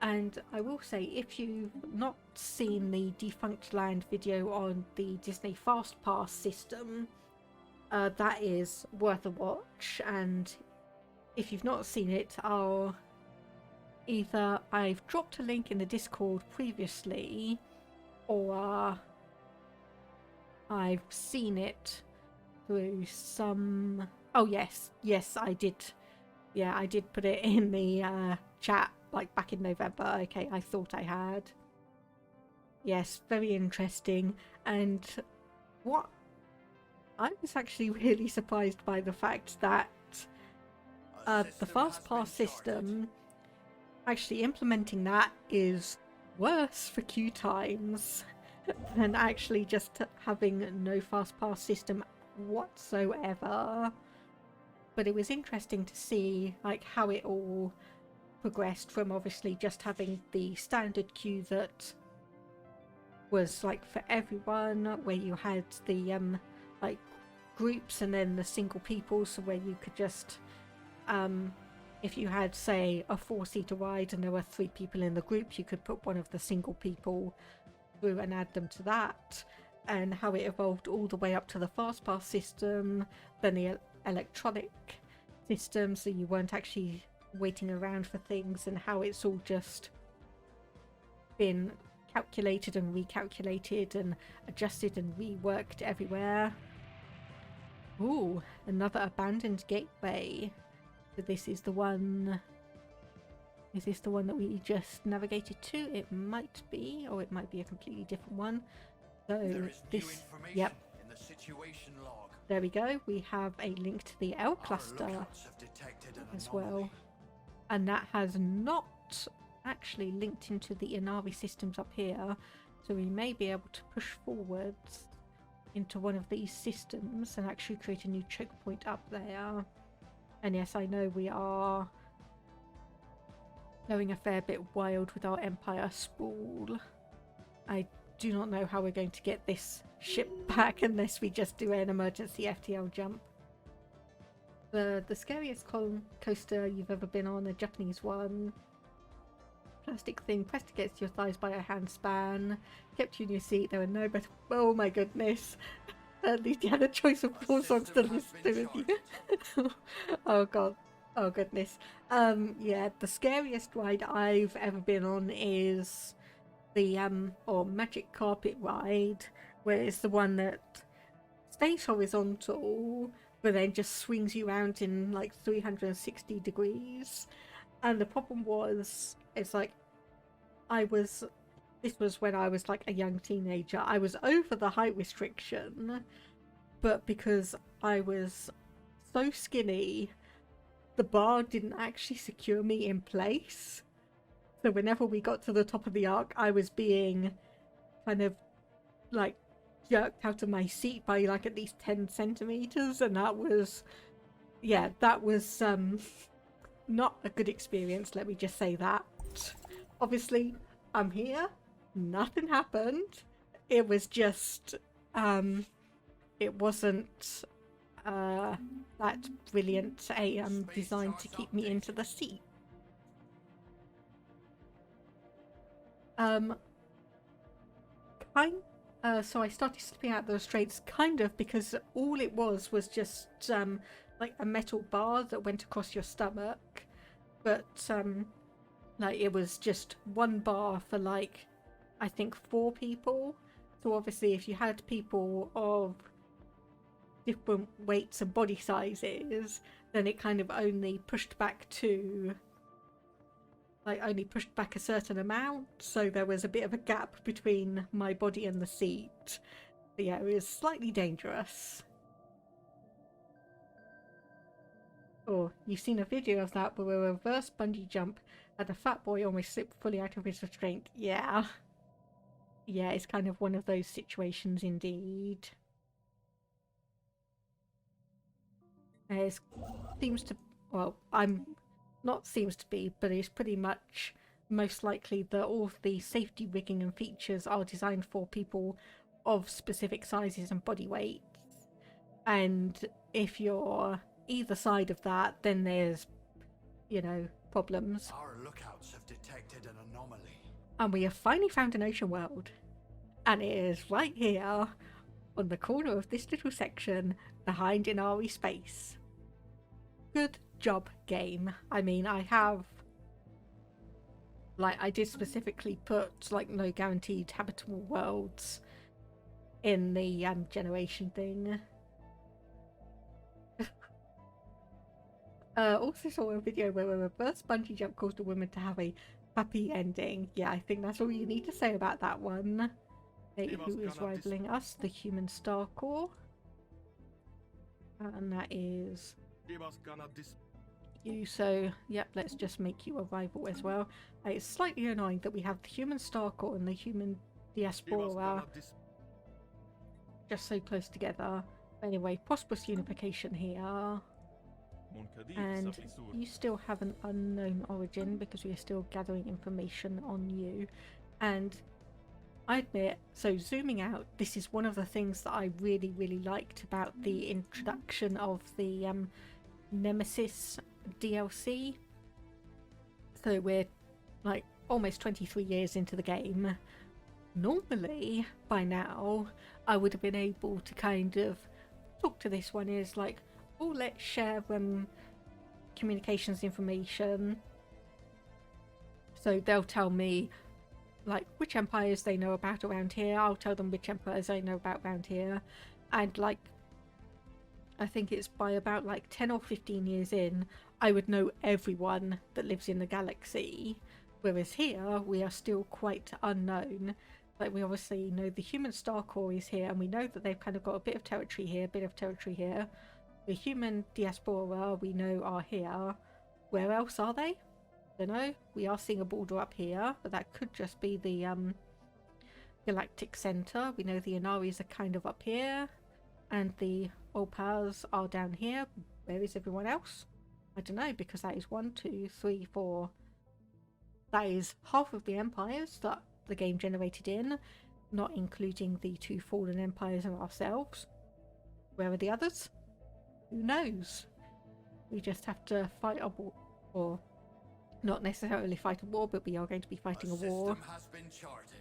And I will say, if you've not seen the Defunct Land video on the Disney Fast Pass system, that is worth a watch. And if you've not seen it, I've dropped a link in the Discord previously, or I've seen it through some... Oh yes, I did. Yeah, I did put it in the chat like back in November. Okay, I thought I had. Yes, very interesting. And what I was actually really surprised by the fact that the Fast Pass system, actually implementing that is worse for queue times than actually just having no Fast Pass system whatsoever. But it was interesting to see like how it all progressed from obviously just having the standard queue that was like for everyone, where you had the like groups, and then the single people, so where you could just if you had say a 4-seater ride and there were 3 people in the group, you could put one of the single people through and add them to that, and how it evolved all the way up to the Fast Pass system, then the electronic system, so you weren't actually waiting around for things, and how it's all just been calculated and recalculated and adjusted and reworked everywhere. Ooh, another abandoned gateway. So this is the one... Is this the one that we just navigated to? It might be, or it might be a completely different one. So this... Yep. In the situation log. There we go. We have a link to the L cluster as well. And that has not actually linked into the Inari systems up here. So we may be able to push forwards into one of these systems and actually create a new choke point up there. And yes, I know we are going a fair bit wild with our Empire sprawl. I do not know how we're going to get this ship back unless we just do an emergency FTL jump. The scariest coaster you've ever been on, a Japanese one. Plastic thing pressed against your thighs by a handspan. Kept you in your seat. There were no better. Oh my goodness. At least you had a choice of 4 songs to listen to with you. Oh god. Oh goodness. Yeah, the scariest ride I've ever been on is the or magic carpet ride, where it's the one that stays horizontal but then just swings you around in like 360 degrees. And the problem was, it's like this was when I was like a young teenager. I was over the height restriction, but because I was so skinny, the bar didn't actually secure me in place. So whenever we got to the top of the arc, I was being kind of like jerked out of my seat by like at least 10 centimeters, and that was not a good experience, let me just say that. Obviously, I'm here, nothing happened. It was just, it wasn't that brilliant designed to keep me into the seat. So I started slipping out those straights kind of because all it was just like a metal bar that went across your stomach, but like it was just one bar for like I think 4 people. So obviously if you had people of different weights and body sizes, then it kind of only pushed back a certain amount, so there was a bit of a gap between my body and the seat. But yeah, it was slightly dangerous. Oh, you've seen a video of that where a reverse bungee jump had a fat boy almost slip fully out of his restraint. Yeah. Yeah, it's kind of one of those situations indeed. It seems to, well, but it's pretty much most likely that all of the safety rigging and features are designed for people of specific sizes and body weights. And if you're either side of that, then there's, you know, problems. Our lookouts have detected an anomaly. And we have finally found an ocean world. And it is right here on the corner of this little section behind Inari space. Good job, game. I mean, I did specifically put like no guaranteed habitable worlds in the generation thing. Also saw a video where a reverse bungee jump caused a woman to have a happy ending. Yeah, I think that's all you need to say about that one. Who is rivaling us? The human star core. And that is you, so yep, let's just make you a rival as well. It's slightly annoying that we have the human star core and the human diaspora just so close together. Anyway, prosperous unification here. And you still have an unknown origin because we are still gathering information on you. And I admit, so zooming out, this is one of the things that I really, really liked about the introduction of the Nemesis DLC. So we're like almost 23 years into the game. Normally, by now, I would have been able to kind of talk to this one is like, oh, let's share communications information. So they'll tell me like which empires they know about around here. I'll tell them which empires I know about around here. And like, I think it's by about like 10 or 15 years in, I would know everyone that lives in the galaxy. Whereas here, we are still quite unknown. Like, we obviously know the human star core is here, and we know that they've kind of got a bit of territory here, a bit of territory here. The human diaspora we know are here. Where else are they? Don't know. We are seeing a border up here, but that could just be the galactic center. We know the Inaris are kind of up here, and the Opals are down here. Where is everyone else? I don't know, because that is 1, 2, 3, 4, That is half of the empires that the game generated in, not including the 2 fallen empires and ourselves. Where are the others? Who knows? We just have to fight a war, or not necessarily fight a war, but we are going to be fighting a war. System has been charted.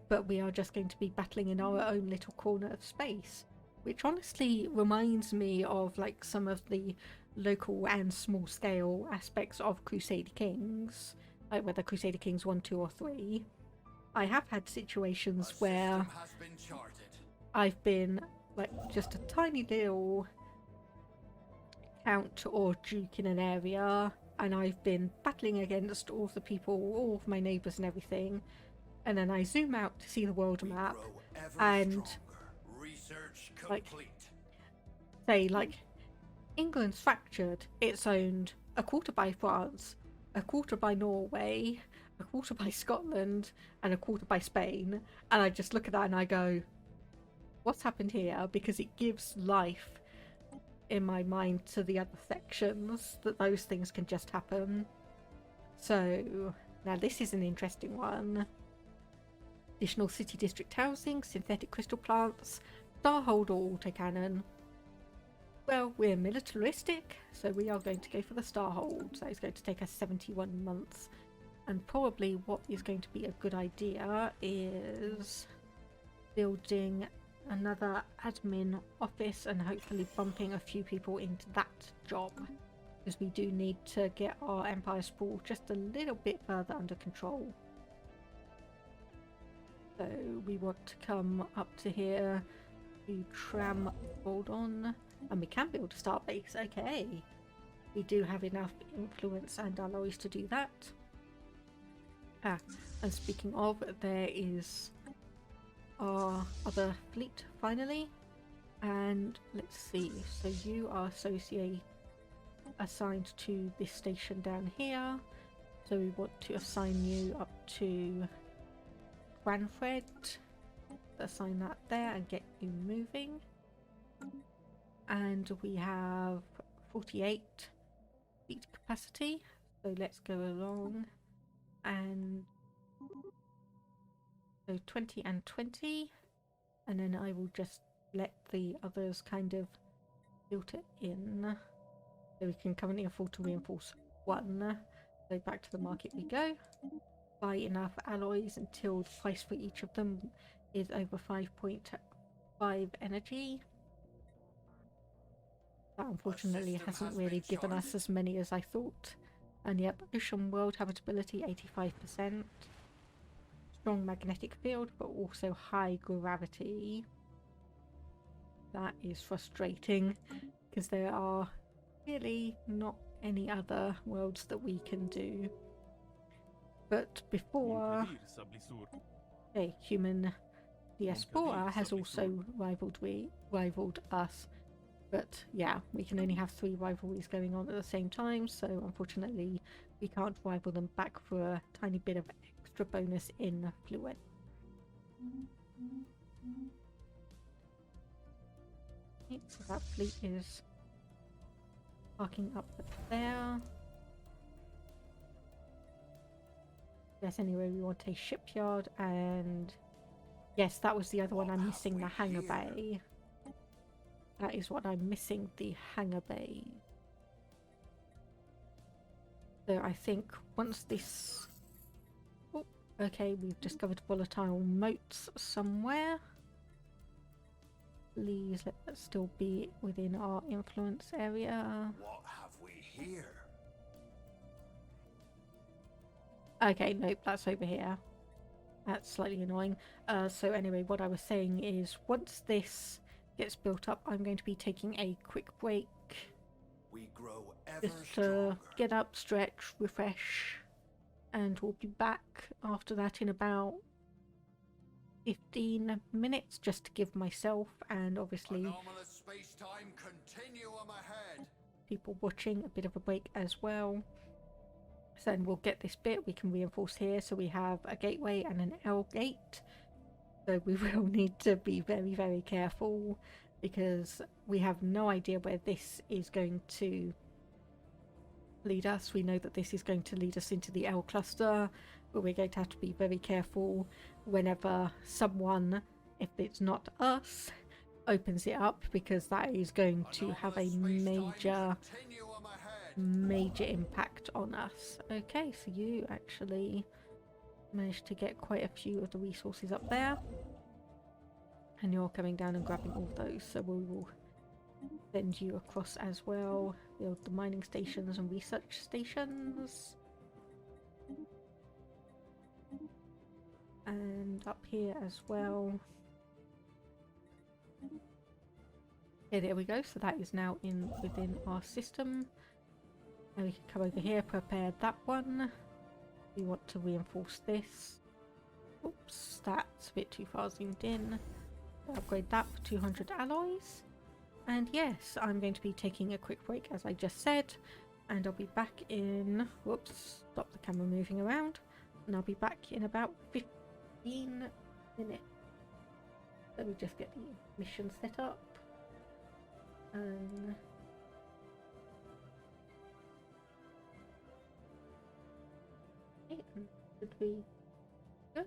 But we are just going to be battling in our own little corner of space, which honestly reminds me of like some of the local and small scale aspects of Crusader Kings, like whether Crusader Kings 1, 2 or 3. I have had situations where System has been charted. I've been like just a tiny little count or duke in an area, and I've been battling against all of the people, all of my neighbours and everything, and then I zoom out to see the world We map grow ever and stronger. Research like, complete. say like England's fractured, it's owned a quarter by France, a quarter by Norway, a quarter by Scotland, and a quarter by Spain, and I just look at that and I go, what's happened here? Because it gives life in my mind to the other sections, that those things can just happen. So now this is an interesting one. Additional city district housing, synthetic crystal plants, starhold or autocannon. Well, we're militaristic, so we are going to go for the starhold. So it's going to take us 71 months. And probably what is going to be a good idea is building another admin office and hopefully bumping a few people into that job, because we do need to get our empire sprawl just a little bit further under control. So we want to come up to here, to tram hold on, and we can build a start base. Okay, we do have enough influence and alloys to do that. And speaking of, there is our other fleet finally, and let's see, so you are assigned to this station down here, so we want to assign you up to Cranfred, assign that there and get you moving. And we have 48 fleet capacity, so let's go along, and so 20 and 20, and then I will just let the others kind of filter in, so we can currently afford to reinforce 1. So back to the market we go, buy enough alloys until the price for each of them is over 5.5 energy. That unfortunately hasn't really given us as many as I thought. And yep, ocean world habitability 85%. Strong magnetic field, but also high gravity. That is frustrating, because there are really not any other worlds that we can do. But before, okay, human diaspora has also rivaled us. But yeah, we can only have 3 rivalries going on at the same time, so unfortunately we can't rival them back for a tiny bit of extra bonus in fluid. Okay, so that fleet is parking up there. Yes, anyway, we want a shipyard, and yes, that was the other one I'm missing, the hangar bay. That is what I'm missing, the hangar bay. So I think once this... Oh, okay, we've discovered volatile moats somewhere. Please let that still be within our influence area. What have we here? Okay, nope, that's over here. That's slightly annoying. So anyway, what I was saying is, once this gets built up, I'm going to be taking a quick break. We grow ever Just to get up, stretch, refresh, and we'll be back after that in about 15 minutes, just to give myself and obviously anomalous space-time continuum ahead. people watching a bit of a break as well. So then we'll get this bit, we can reinforce here, so we have a gateway and an L gate. So we will need to be very, very careful, because we have no idea where this is going to lead us. We know that this is going to lead us into the L cluster, but we're going to have to be very careful whenever someone, if it's not us, opens it up, because that is going to have a major impact on us. Okay, so you actually managed to get quite a few of the resources up there, and you're coming down and grabbing all those, so we will send you across as well. Build the mining stations and research stations. And up here as well. Okay, there we go. So that is now within our system. And we can come over here, prepare that one. We want to reinforce this. Oops, that's a bit too far zoomed in. Upgrade that for 200 alloys. And yes, I'm going to be taking a quick break, as I just said, and I'll be back in... Whoops, stop the camera moving around. And I'll be back in about 15 minutes. Let me just get the mission set up. Okay, should be good.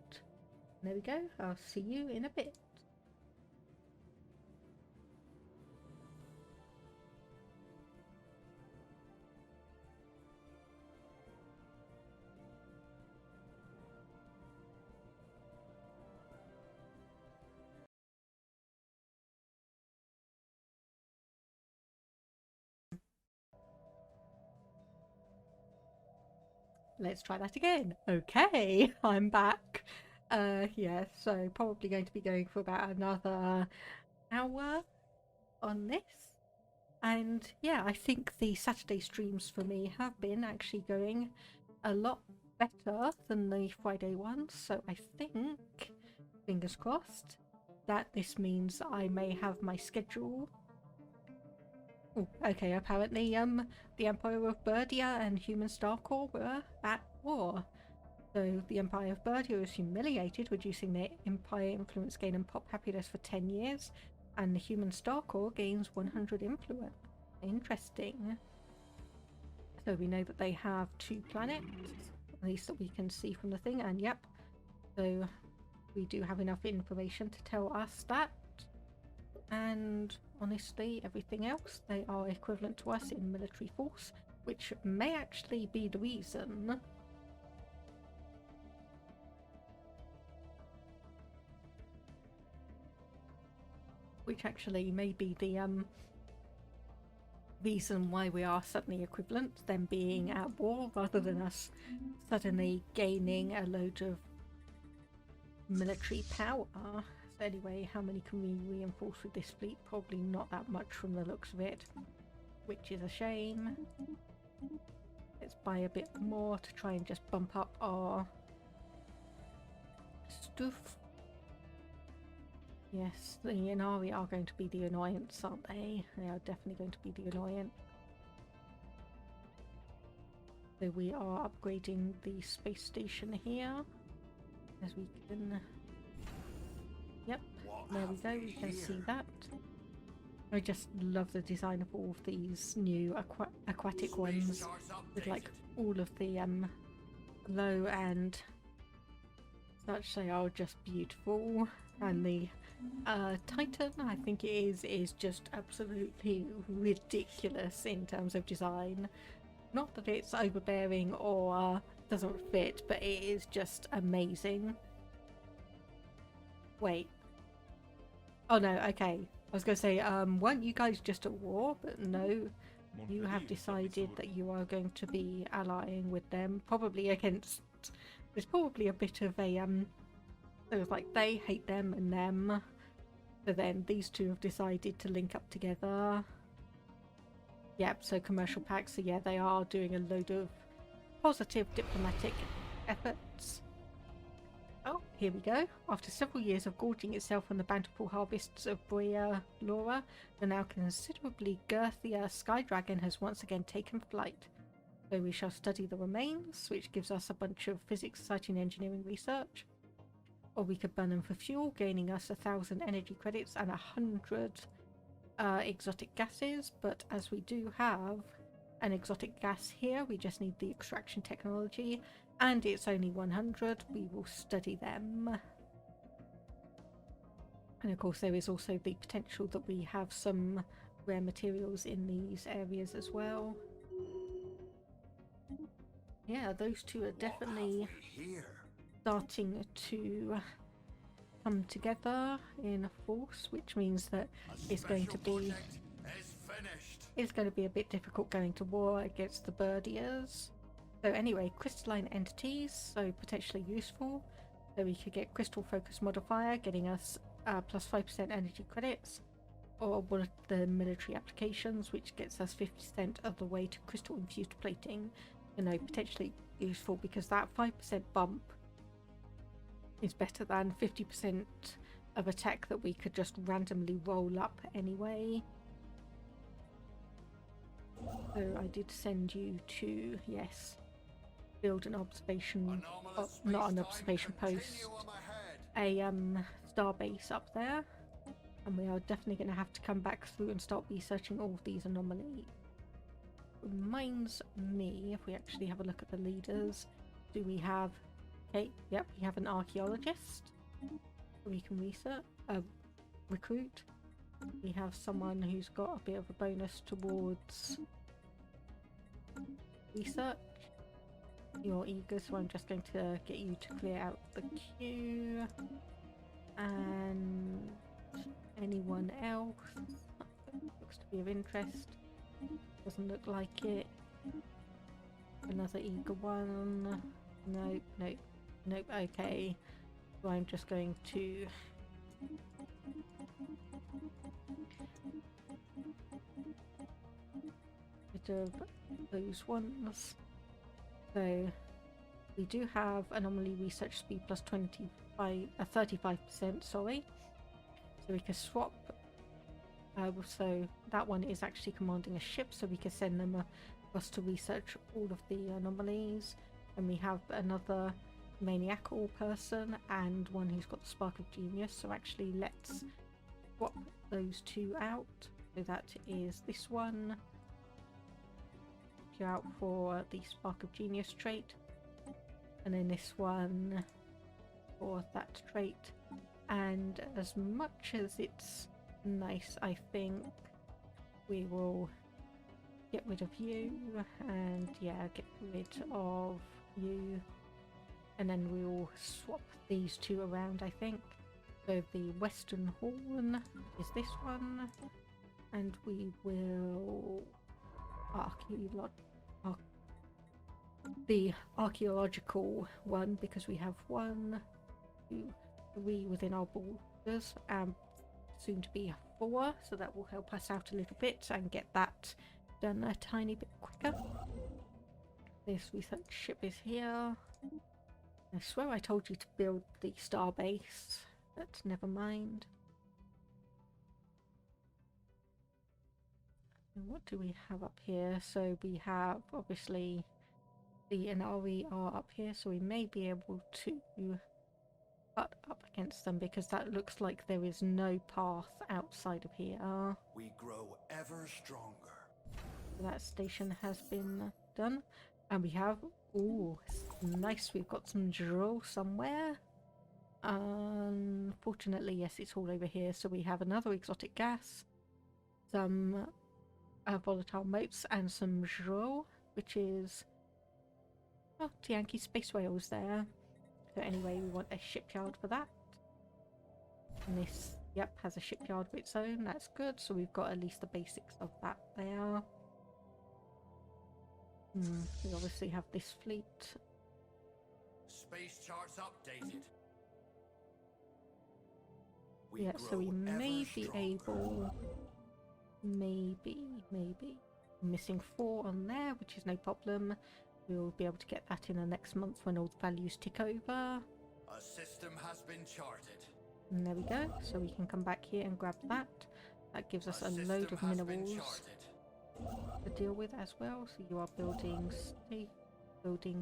There we go. I'll see you in a bit. Let's try that again. Okay, I'm back. Yeah, so probably going to be going for about another hour on this. And yeah, I think the Saturday streams for me have been actually going a lot better than the Friday ones. So I think, fingers crossed, that this means I may have my schedule. Oh, okay, apparently the Empire of Berdia and human Starcore were at war. So the Empire of Berdia was humiliated, reducing their empire influence gain and pop happiness for 10 years, and the human Starcore gains 100 influence. Interesting. So we know that they have 2 planets, at least that we can see from the thing, and yep, so we do have enough information to tell us that. And honestly, everything else, they are equivalent to us in military force, which may actually be the reason reason why we are suddenly equivalent, them being at war rather than us suddenly gaining a load of military power. So anyway, how many can we reinforce with this fleet? Probably not that much from the looks of it, which is a shame. Let's buy a bit more to try and just bump up our stuff. Yes, the Inari are going to be the annoyance, aren't they? They are definitely going to be the annoyance. So we are upgrading the space station here, as we can... Yep, there we go, we can see that. I just love the design of all of these new aquatic ones, with like all of the glow and such. They are just beautiful, and the Titan, I think it is just absolutely ridiculous in terms of design. Not that it's overbearing or doesn't fit, but it is just amazing. Wait. Oh no, okay. I was going to say, weren't you guys just at war? But no, you have decided that you are going to be allying with them. Probably against... There's probably a bit of a, it was like they hate them and them. So then these two have decided to link up together. Yep, so commercial pacts. So yeah, they are doing a load of positive diplomatic efforts. Oh, here we go. After several years of gorging itself on the bountiful harvests of Brea Laura, the now considerably girthier Sky Dragon has once again taken flight. So we shall study the remains, which gives us a bunch of physics, society and engineering research. Or we could burn them for fuel, gaining us 1,000 energy credits and 100 exotic gases. But as we do have an exotic gas here. We just need the extraction technology, and it's only 100. We will study them. And of course there is also the potential that we have some rare materials in these areas as well. Yeah, those two are definitely starting to come together in a force, which means that it's going to be a bit difficult going to war against the birdiers. So anyway, crystalline entities, so potentially useful. So we could get crystal focus modifier, getting us plus 5% energy credits, or one of the military applications, which gets us 50% of the way to crystal infused plating. You know, potentially useful because that 5% bump is better than 50% of attack that we could just randomly roll up anyway. So I did send you to, yes, build an observation, not an observation post, a star base up there, and we are definitely going to have to come back through and start researching all of these anomalies. Reminds me, if we actually have a look at the leaders, do we have, okay, yep, we have an archaeologist we can recruit. We have someone who's got a bit of a bonus towards research. You're eager, so I'm just going to get you to clear out the queue. And anyone else looks to be of interest? Doesn't look like it. Another eager one. Nope, nope, nope. Okay, so I'm just going to bit of those ones. So we do have anomaly research speed plus 35%, sorry. So we can swap. So that one is actually commanding a ship, so we can send them across to research all of the anomalies. And we have another maniacal person and one who's got the spark of genius. So actually let's swap those two out. So that is this one. You out for the spark of genius trait, and then this one for that trait. And as much as it's nice, I think we will get rid of you, and yeah, get rid of you, and then we'll swap these two around, I think. So the Western Horn is this one, and we will the archaeological one, because we have 1, 2, 3 within our borders, and soon to be 4, so that will help us out a little bit and get that done a tiny bit quicker. This research ship is here. I swear I told you to build the star base, but never mind. And what do we have up here? So we have obviously the Inari are up here, so we may be able to butt up against them because that looks like there is no path outside of here. We grow ever stronger. That station has been done, and we have, ooh, nice, we've got some drill somewhere. Unfortunately, yes, it's all over here. So we have another exotic gas, some volatile motes, and some drill, which is, oh, Tianki space whales there. So anyway, we want a shipyard for that. And this, yep, has a shipyard of its own. That's good. So we've got at least the basics of that there. We obviously have this fleet. Space charts updated. Yeah, so we may be able, maybe, missing 4 on there, which is no problem. We'll be able to get that in the next month when all the values tick over. A system has been charted. And there we go. So we can come back here and grab that. That gives us a load of minerals to deal with as well. So you are building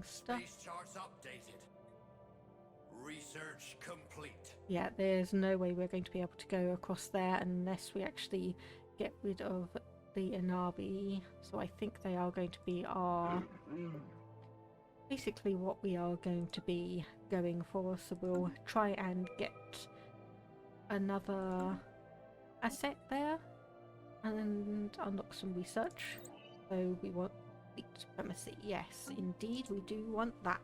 stuff. Space charts updated. Research complete. Yeah, there's no way we're going to be able to go across there unless we actually get rid of the Inari, so I think they are going to be our... basically what we are going to be going for, so we'll try and get another asset there and unlock some research. So we want fleet supremacy. Yes, indeed we do want that.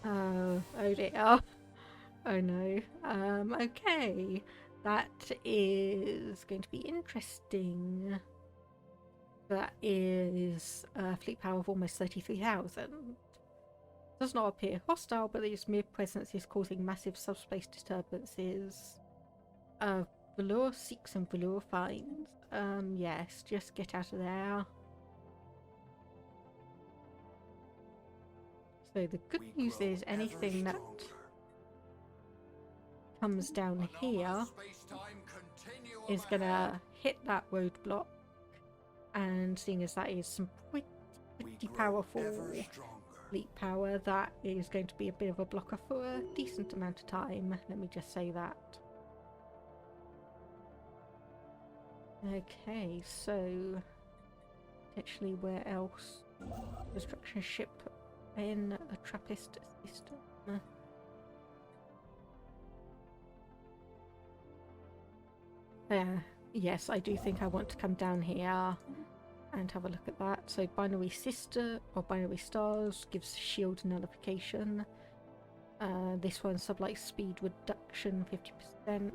Oh dear. Oh no. Okay. That is going to be interesting. That is a fleet power of almost 33,000. Does not appear hostile, but its mere presence is causing massive subspace disturbances. Velour seeks and Velour finds. Yes, just get out of there. So the good news is anything that comes down here is gonna hit that roadblock, and seeing as that is some pretty powerful fleet power, that is going to be a bit of a blocker for a decent amount of time. Let me just say that. Okay, so potentially where else? Destruction ship in a Trappist system. Yes, I do think I want to come down here and have a look at that. So binary sister or binary stars gives shield nullification. This one sublight speed reduction 50%.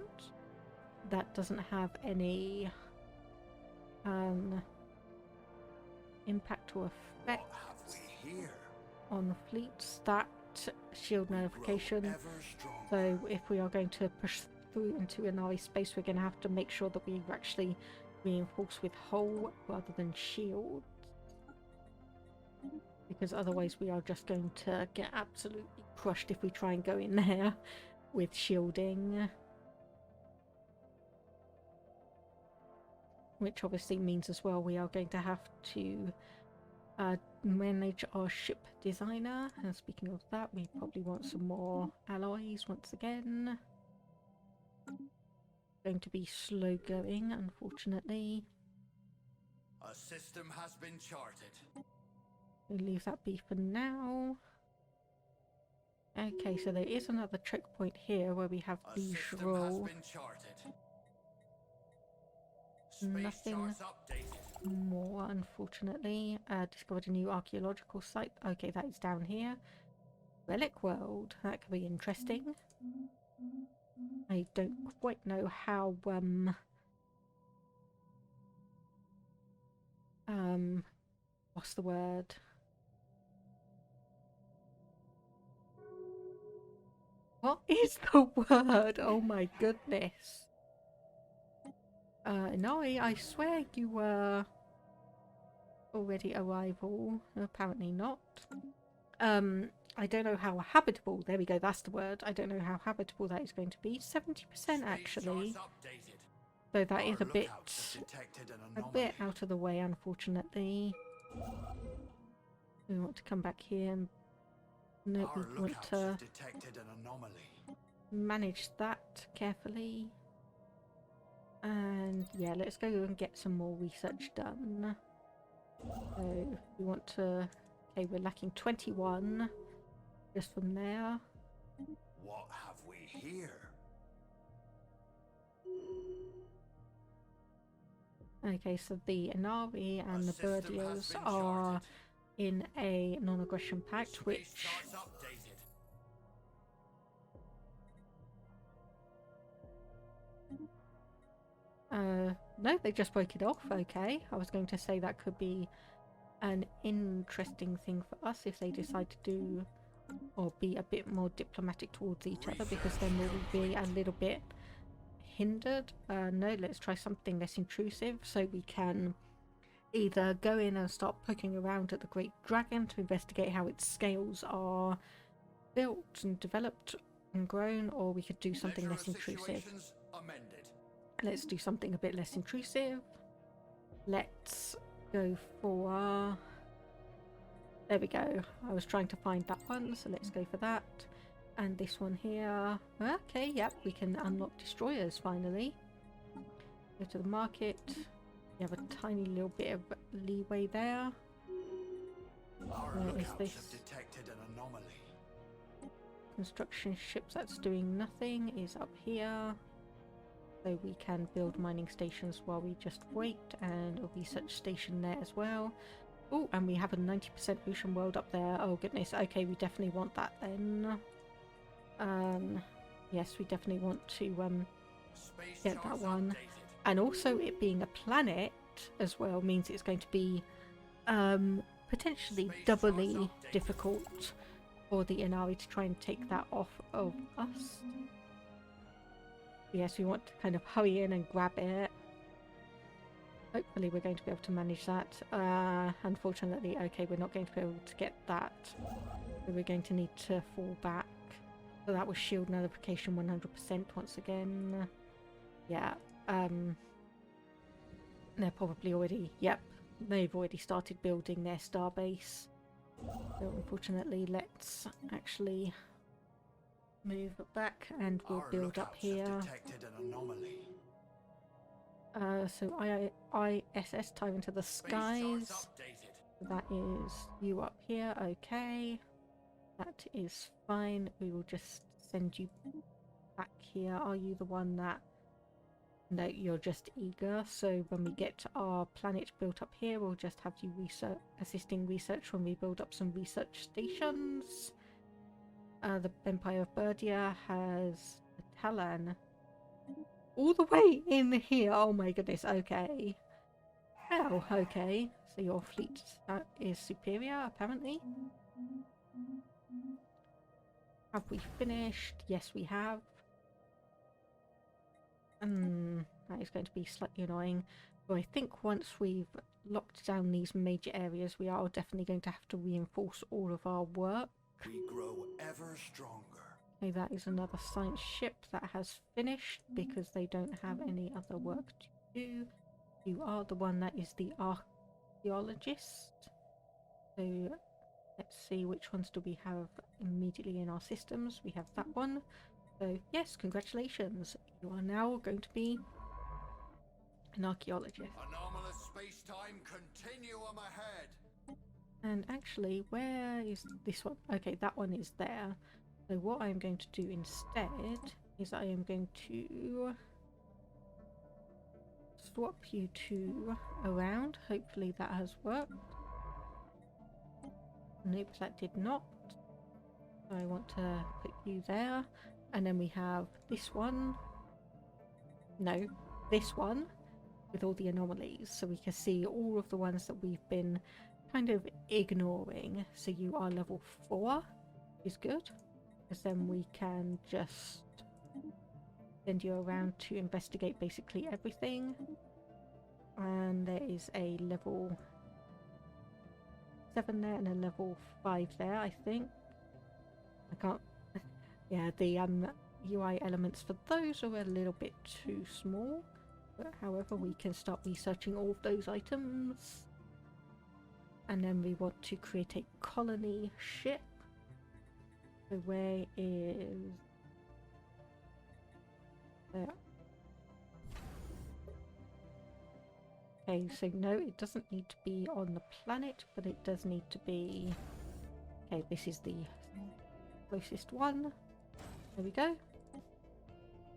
That doesn't have any impact or effect on fleets. That shield nullification. So if we are going to push through into Inari space, we're going to have to make sure that we actually reinforce with hull rather than shields, because otherwise we are just going to get absolutely crushed if we try and go in there with shielding, which obviously means as well we are going to have to manage our ship designer. And speaking of that, we probably want some more alloys once again. Going to be slow going, unfortunately. A system has been charted. We'll leave that be for now. Okay, so there is another checkpoint here where we have the Jrol. Nothing more, unfortunately. Discovered a new archaeological site. Okay, that is down here. Relic World. That could be interesting. I don't quite know how, what's the word? What is the word? Oh my goodness. No, I swear you were already arrival. Apparently not. I don't know how habitable, there we go, that's the word. I don't know how habitable that is going to be. 70% actually. So that is a bit out of the way, unfortunately. We want to come back here and no, we want to manage that carefully. And yeah, let's go and get some more research done. So we want to... Okay, we're lacking 21. Just from there. What have we here? Okay, so the Inari and the Birdios are in a non-aggression pact, which... No, they just broke it off. Okay, I was going to say that could be an interesting thing for us if they decide to do or be a bit more diplomatic towards each other, because then we'll be a little bit hindered. No, let's try something less intrusive, so we can either go in and start poking around at the Great Dragon to investigate how its scales are built and developed and grown, or we could do something less intrusive. Let's do something a bit less intrusive. Let's go for... There we go. I was trying to find that one, so let's go for that. And this one here. Okay, yep, we can unlock destroyers finally. Go to the market. You have a tiny little bit of leeway there. Our Where is lookouts this? have detected an anomaly. Construction ships that's doing nothing is up here. So we can build mining stations while we just wait, and a research station there as well. Oh, and we have a 90% ocean world up there. Oh goodness, okay, we definitely want that then. Yes, we definitely want to Space get that charts one. updated. And also it being a planet as well means it's going to be potentially doubly difficult for the Inari to try and take that off of us. Yes, we want to kind of hurry in and grab it. Hopefully we're going to be able to manage that. Unfortunately, okay, we're not going to be able to get that. So we're going to need to fall back. So that was shield nullification 100% once again. Yeah, they're probably already, yep, they've already started building their starbase. So unfortunately, let's actually move back and we'll Our build up lookouts here. have detected an anomaly. So ISS tie into the Space charts skies. updated. That is you up here, okay. That is fine. We will just send you back here. Are you the one that... No, you're just eager. So when we get our planet built up here, we'll just have you assisting research when we build up some research stations. The Empire of Berdia has a Talon all the way in here. Oh my goodness, okay. Oh, okay. So your fleet is superior, apparently. Have we finished? Yes, we have. That is going to be slightly annoying. So I think once we've locked down these major areas, we are definitely going to have to reinforce all of our work. We grow ever stronger. Okay, that is another science ship that has finished because they don't have any other work to do. You are the one that is the archaeologist. So let's see, which ones do we have immediately in our systems? We have that one. So yes, congratulations. You are now going to be an archaeologist. Anomalous space-time continuum ahead. And actually, where is this one? Okay, that one is there. So what I'm going to do instead is I am going to swap you two around. Hopefully that has worked. Nope, that did not. So I want to put you there. And then we have this one. No, this one with all the anomalies. So we can see all of the ones that we've been kind of ignoring. So you are level 4, which is good. Because then we can just send you around to investigate basically everything. And there is a level 7 there and a level 5 there, I think. I can't... Yeah, the UI elements for those are a little bit too small. But however, we can start researching all of those items. And then we want to create a colony ship. So where is... There. Okay, so no, it doesn't need to be on the planet, but it does need to be... Okay, this is the closest one. There we go.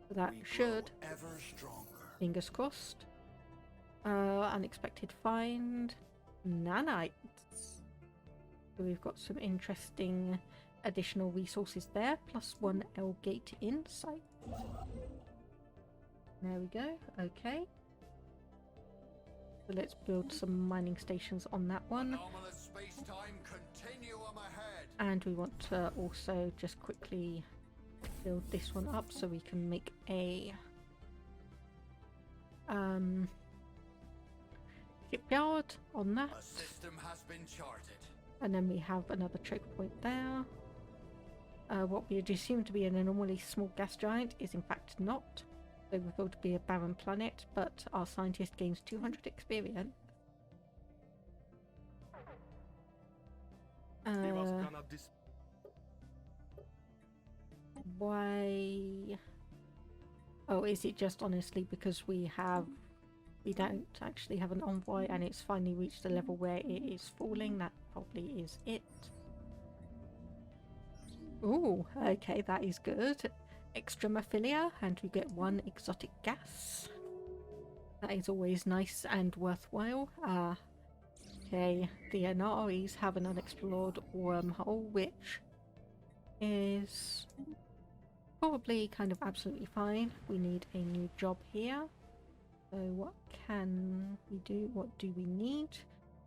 So that should... Ever stronger. Fingers crossed. Unexpected find. Nanites. So we've got some interesting additional resources there. +1 L-Gate insight. There we go. Okay. So let's build some mining stations on that one. Anomalous space-time continuum ahead. And we want to also just quickly build this one up so we can make a shipyard on that. A system has been charted. And then we have another choke point there. What we had assumed to be an anomaly small gas giant is in fact not. So we thought to be a barren planet, but our scientist gains 200 experience. Why? Oh, is it just honestly because we don't actually have an envoy and it's finally reached the level where it is falling? That probably is it. Ooh, okay, that is good. Extremophilia, and we get 1 exotic gas. That is always nice and worthwhile. Okay, the Anaris have an unexplored wormhole, which is probably kind of absolutely fine. We need a new job here. So what can we do? What do we need?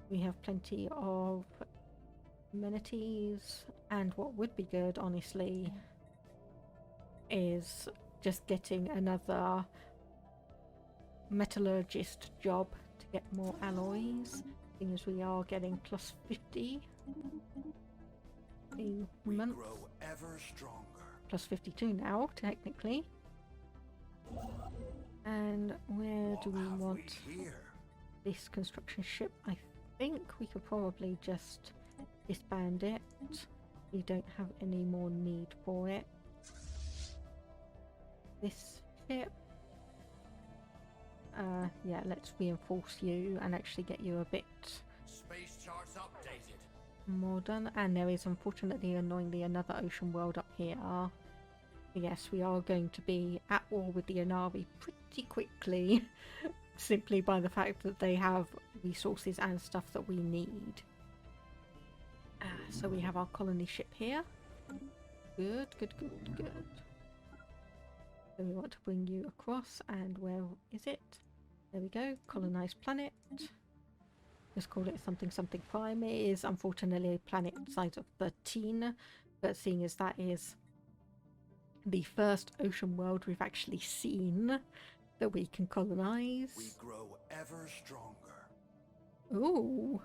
We have plenty of amenities, and what would be good, honestly, is just getting another metallurgist job to get more alloys, seeing as we are getting plus 50 a month. Grow ever stronger. Plus 52 now, technically. And where do we want this construction ship? I think we could probably just disband it. We don't have any more need for it. This ship, yeah, let's reinforce you and actually get you a bit Space charts updated. modern. And there is unfortunately, annoyingly, another ocean world up here. Yes, we are going to be at war with the Anari pretty quickly, simply by the fact that they have resources and stuff that we need. So we have our colony ship here. Good, good, good, good. So we want to bring you across, and where is it? There we go, colonized planet. Let's call it something something prime. It is unfortunately a planet size of 13, but seeing as that is the first ocean world we've actually seen that we can colonize. We grow ever stronger. Ooh.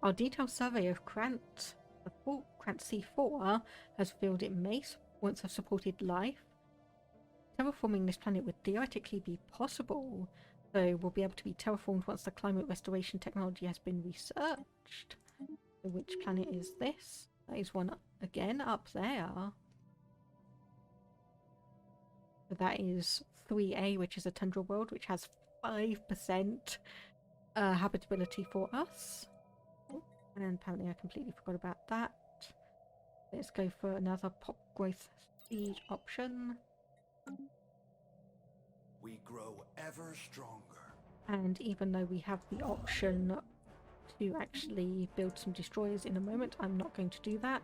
Our detailed survey of Krant C4 has revealed it may once have supported life. Terraforming this planet would theoretically be possible, though we'll be able to be terraformed once the climate restoration technology has been researched. So which planet is this? That is one again up there. So that is 3A, which is a tundra world, which has 5% habitability for us. And apparently I completely forgot about that. Let's go for another pop growth speed option. We grow ever stronger. And even though we have the option to actually build some destroyers in a moment, I'm not going to do that,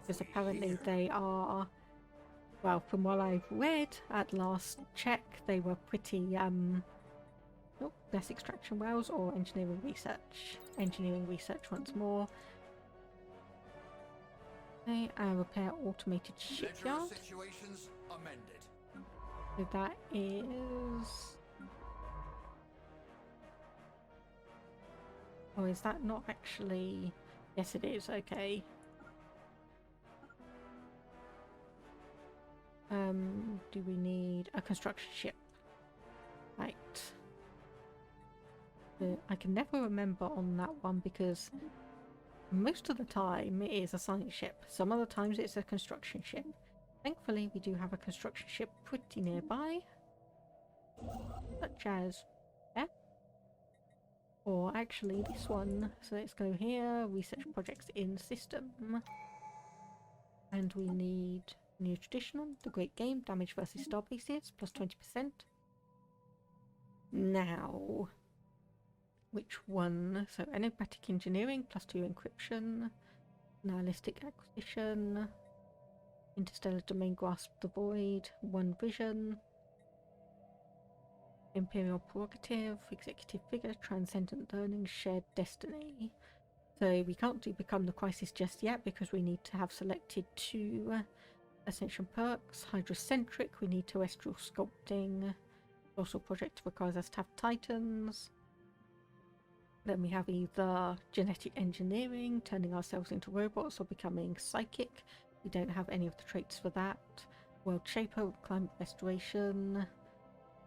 because apparently they are, well, from what I've read at last check, they were pretty gas extraction wells or engineering research. Engineering research once more. Okay, repair automated shipyard. Situations amended. So that is... Oh, is that not actually... Yes, it is. Okay. Do we need a construction ship? Right. I can never remember on that one because most of the time it is a science ship. Some other times it's a construction ship. Thankfully we do have a construction ship pretty nearby. Such as there. Or actually this one. So let's go here. Research projects in system. And we need new traditional. The Great Game. Damage versus star bases. Plus 20%. Now... which one? So enigmatic engineering, plus 2 encryption, nihilistic acquisition, interstellar domain grasp the void, 1 vision, imperial prerogative, executive figure, transcendent learning, shared destiny. So we can't do become the crisis just yet because we need to have selected 2 ascension perks. Hydrocentric, we need terrestrial sculpting. Also project requires us to have titans. Then we have either genetic engineering, turning ourselves into robots, or becoming psychic. We don't have any of the traits for that. World Shaper, climate restoration.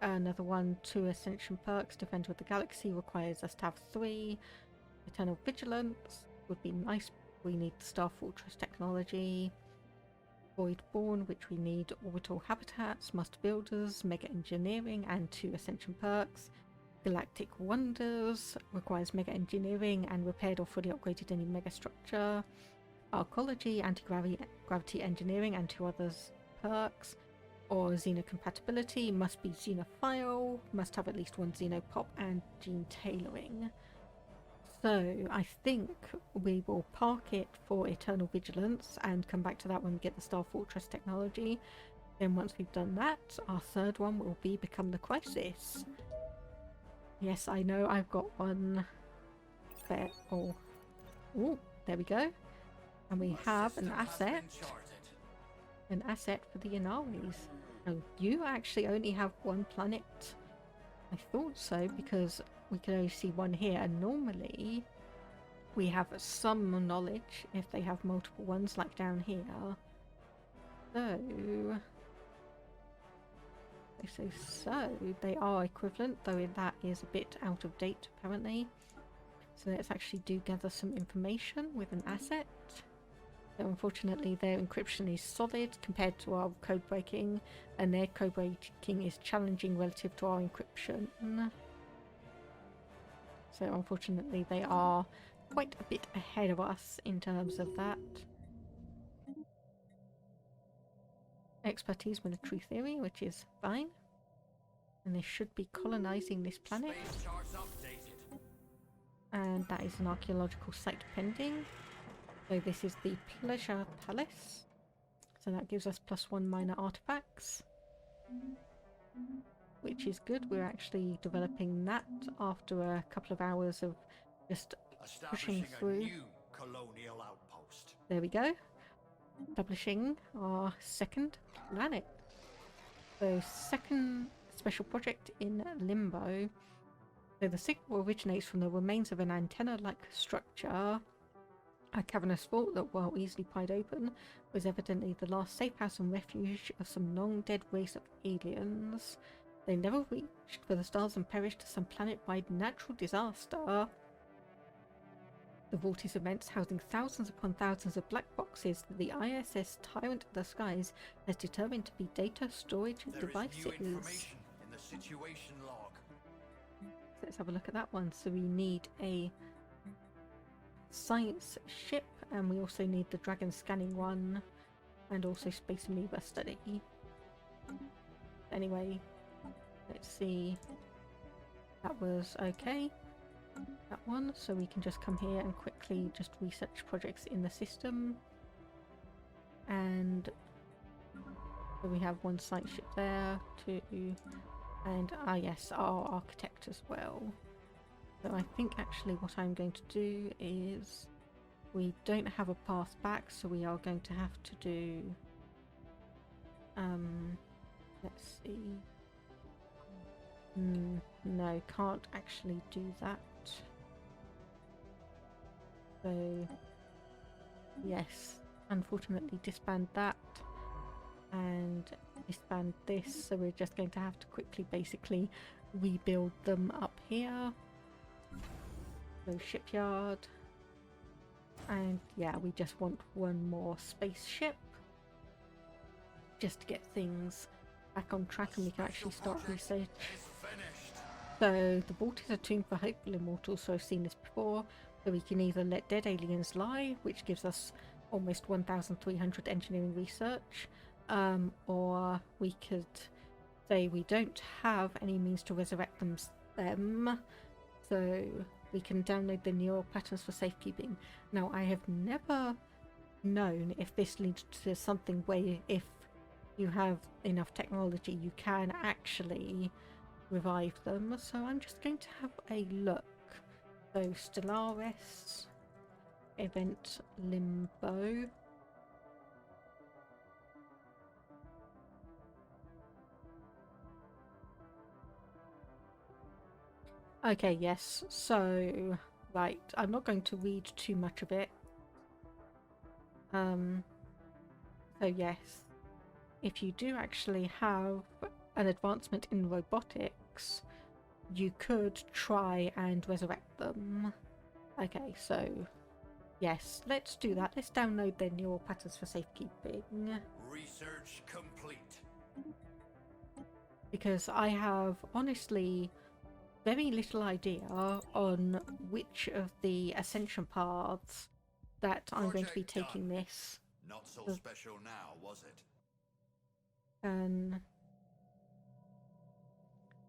Another one, 2 ascension perks. Defend with the Galaxy requires us to have 3. Eternal Vigilance would be nice. We need the Star Fortress technology. Voidborn, which we need orbital habitats, master builders, mega engineering, and 2 ascension perks. Galactic Wonders requires mega engineering and repaired or fully upgraded any mega structure. Arcology, anti-gravity engineering, and 2 others perks. Or xenocompatibility, must be xenophile, must have at least 1 xenopop, and gene tailoring. So I think we will park it for Eternal Vigilance and come back to that when we get the Star Fortress technology. Then once we've done that, our third one will be Become the Crisis. Yes, I know I've got one there. Oh, there we go. And we have an asset. An asset for the Inaris. Oh, you actually only have 1 planet. I thought so, because we can only see 1 here, and normally we have some knowledge if they have multiple ones, like down here. So they are equivalent, though that is a bit out of date apparently. So let's actually gather some information with an asset. So unfortunately their encryption is solid compared to our code breaking, and their code breaking is challenging relative to our encryption. So unfortunately they are quite a bit ahead of us in terms of that. Expertise military theory, which is fine. And they should be colonizing this planet. And that is an archaeological site pending. So this is the Pleasure Palace. So that gives us +1 minor artifacts, which is good. We're actually developing that after a couple of hours of just pushing through. A new colonial outpost. There we go. Establishing our second planet. So second special project in Limbo. So the signal originates from the remains of an antenna-like structure. A cavernous vault that, while easily pried open, was evidently the last safe house and refuge of some long-dead race of aliens. They never reached for the stars and perished to some planet-wide natural disaster. The vault is immense, housing thousands upon thousands of black boxes that the ISS Tyrant of the Skies has determined to be data storage devices. There is new information in the situation log. Let's have a look at that one. So we need a science ship, and we also need the dragon scanning one, and also space amoeba study. Anyway, let's see. That was okay. That one, so we can just come here and quickly just research projects in the system. And so we have 1 site ship there, 2, and yes, our architect as well. So I think actually what I'm going to do is, we don't have a path back, so we are going to have to do let's see. No, can't actually do that. So yes, unfortunately disband that and disband this, so we're just going to have to quickly basically rebuild them up here. So shipyard, and yeah, we just want 1 more spaceship just to get things back on track, and we can actually start research. So the vault is a tomb for hopeful immortals, so I've seen this before. So we can either let dead aliens lie, which gives us almost 1,300 engineering research, or we could say we don't have any means to resurrect them, so we can download the neural patterns for safekeeping. Now, I have never known if this leads to something where if you have enough technology you can actually revive them, so I'm just going to have a look. So Stellaris, event Limbo. Okay, yes, so right, I'm not going to read too much of it. So yes, if you do actually have an advancement in robotics, you could try and resurrect them. Okay, so yes, let's do that. Let's download their neural patterns for safekeeping. Research complete. Because I have honestly very little idea on which of the ascension paths that I'm going to be Project taking done. this. Not so Uh, special now, was it? And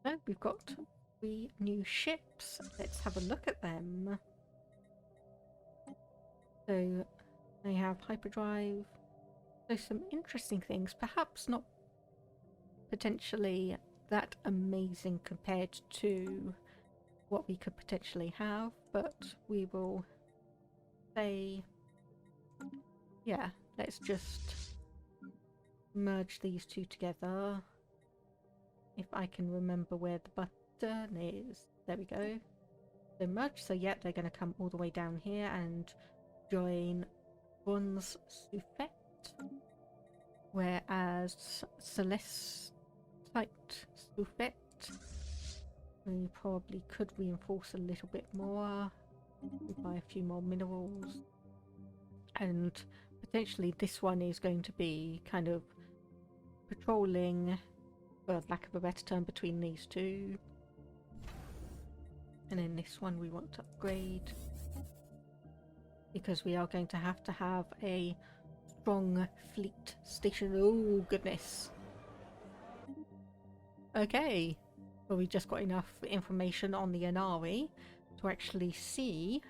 no, we've got 3 new ships. Let's have a look at them. So they have hyperdrive. So some interesting things, perhaps not potentially that amazing compared to what we could potentially have, but we will say, yeah, let's just merge these two together. If I can remember where the button is. There we go. So merge, so yeah, they're going to come all the way down here and join Bronze Suffet, whereas Celestite Suffet we probably could reinforce a little bit more. We buy a few more minerals, and potentially this one is going to be kind of patrolling, for lack of a better term, between these two. And then this one we want to upgrade because we are going to have a strong fleet station. Oh goodness. Okay, well we just got enough information on the Inari to actually see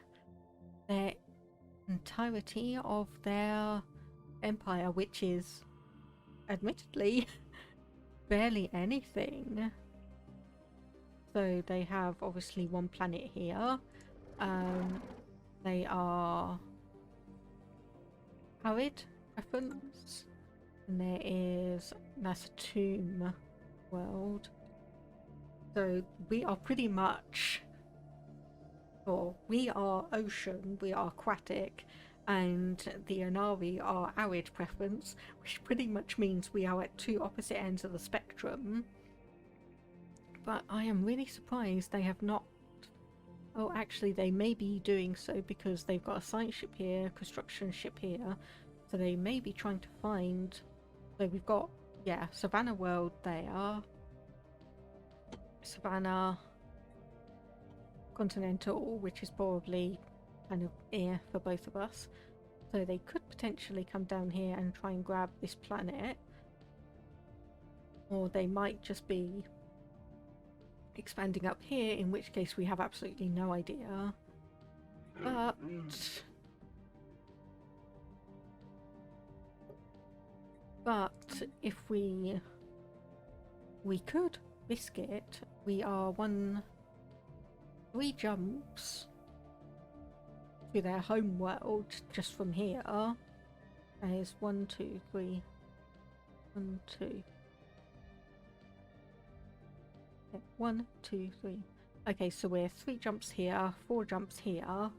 their entirety of their empire, which is admittedly barely anything. So they have obviously one planet here. They are arid preference, and there is that's a tomb world. So we are pretty much, or we are ocean, we are aquatic, and the Inari are arid preference, which pretty much means we are at two opposite ends of the spectrum. But I am really surprised they have not. Oh, actually they may be doing so because they've got a science ship here, construction ship here, so they may be trying to find. So we've got, yeah, Savannah World there, Savannah Continental, which is probably kind of here for both of us. So they could potentially come down here and try and grab this planet, or they might just be expanding up here, in which case we have absolutely no idea. But if we could risk it, we are 3 jumps to their home world just from here. There's 1, 2, 3, 1, 2. 1, 2, 3. Okay, so we're 3 jumps here, 4 jumps here.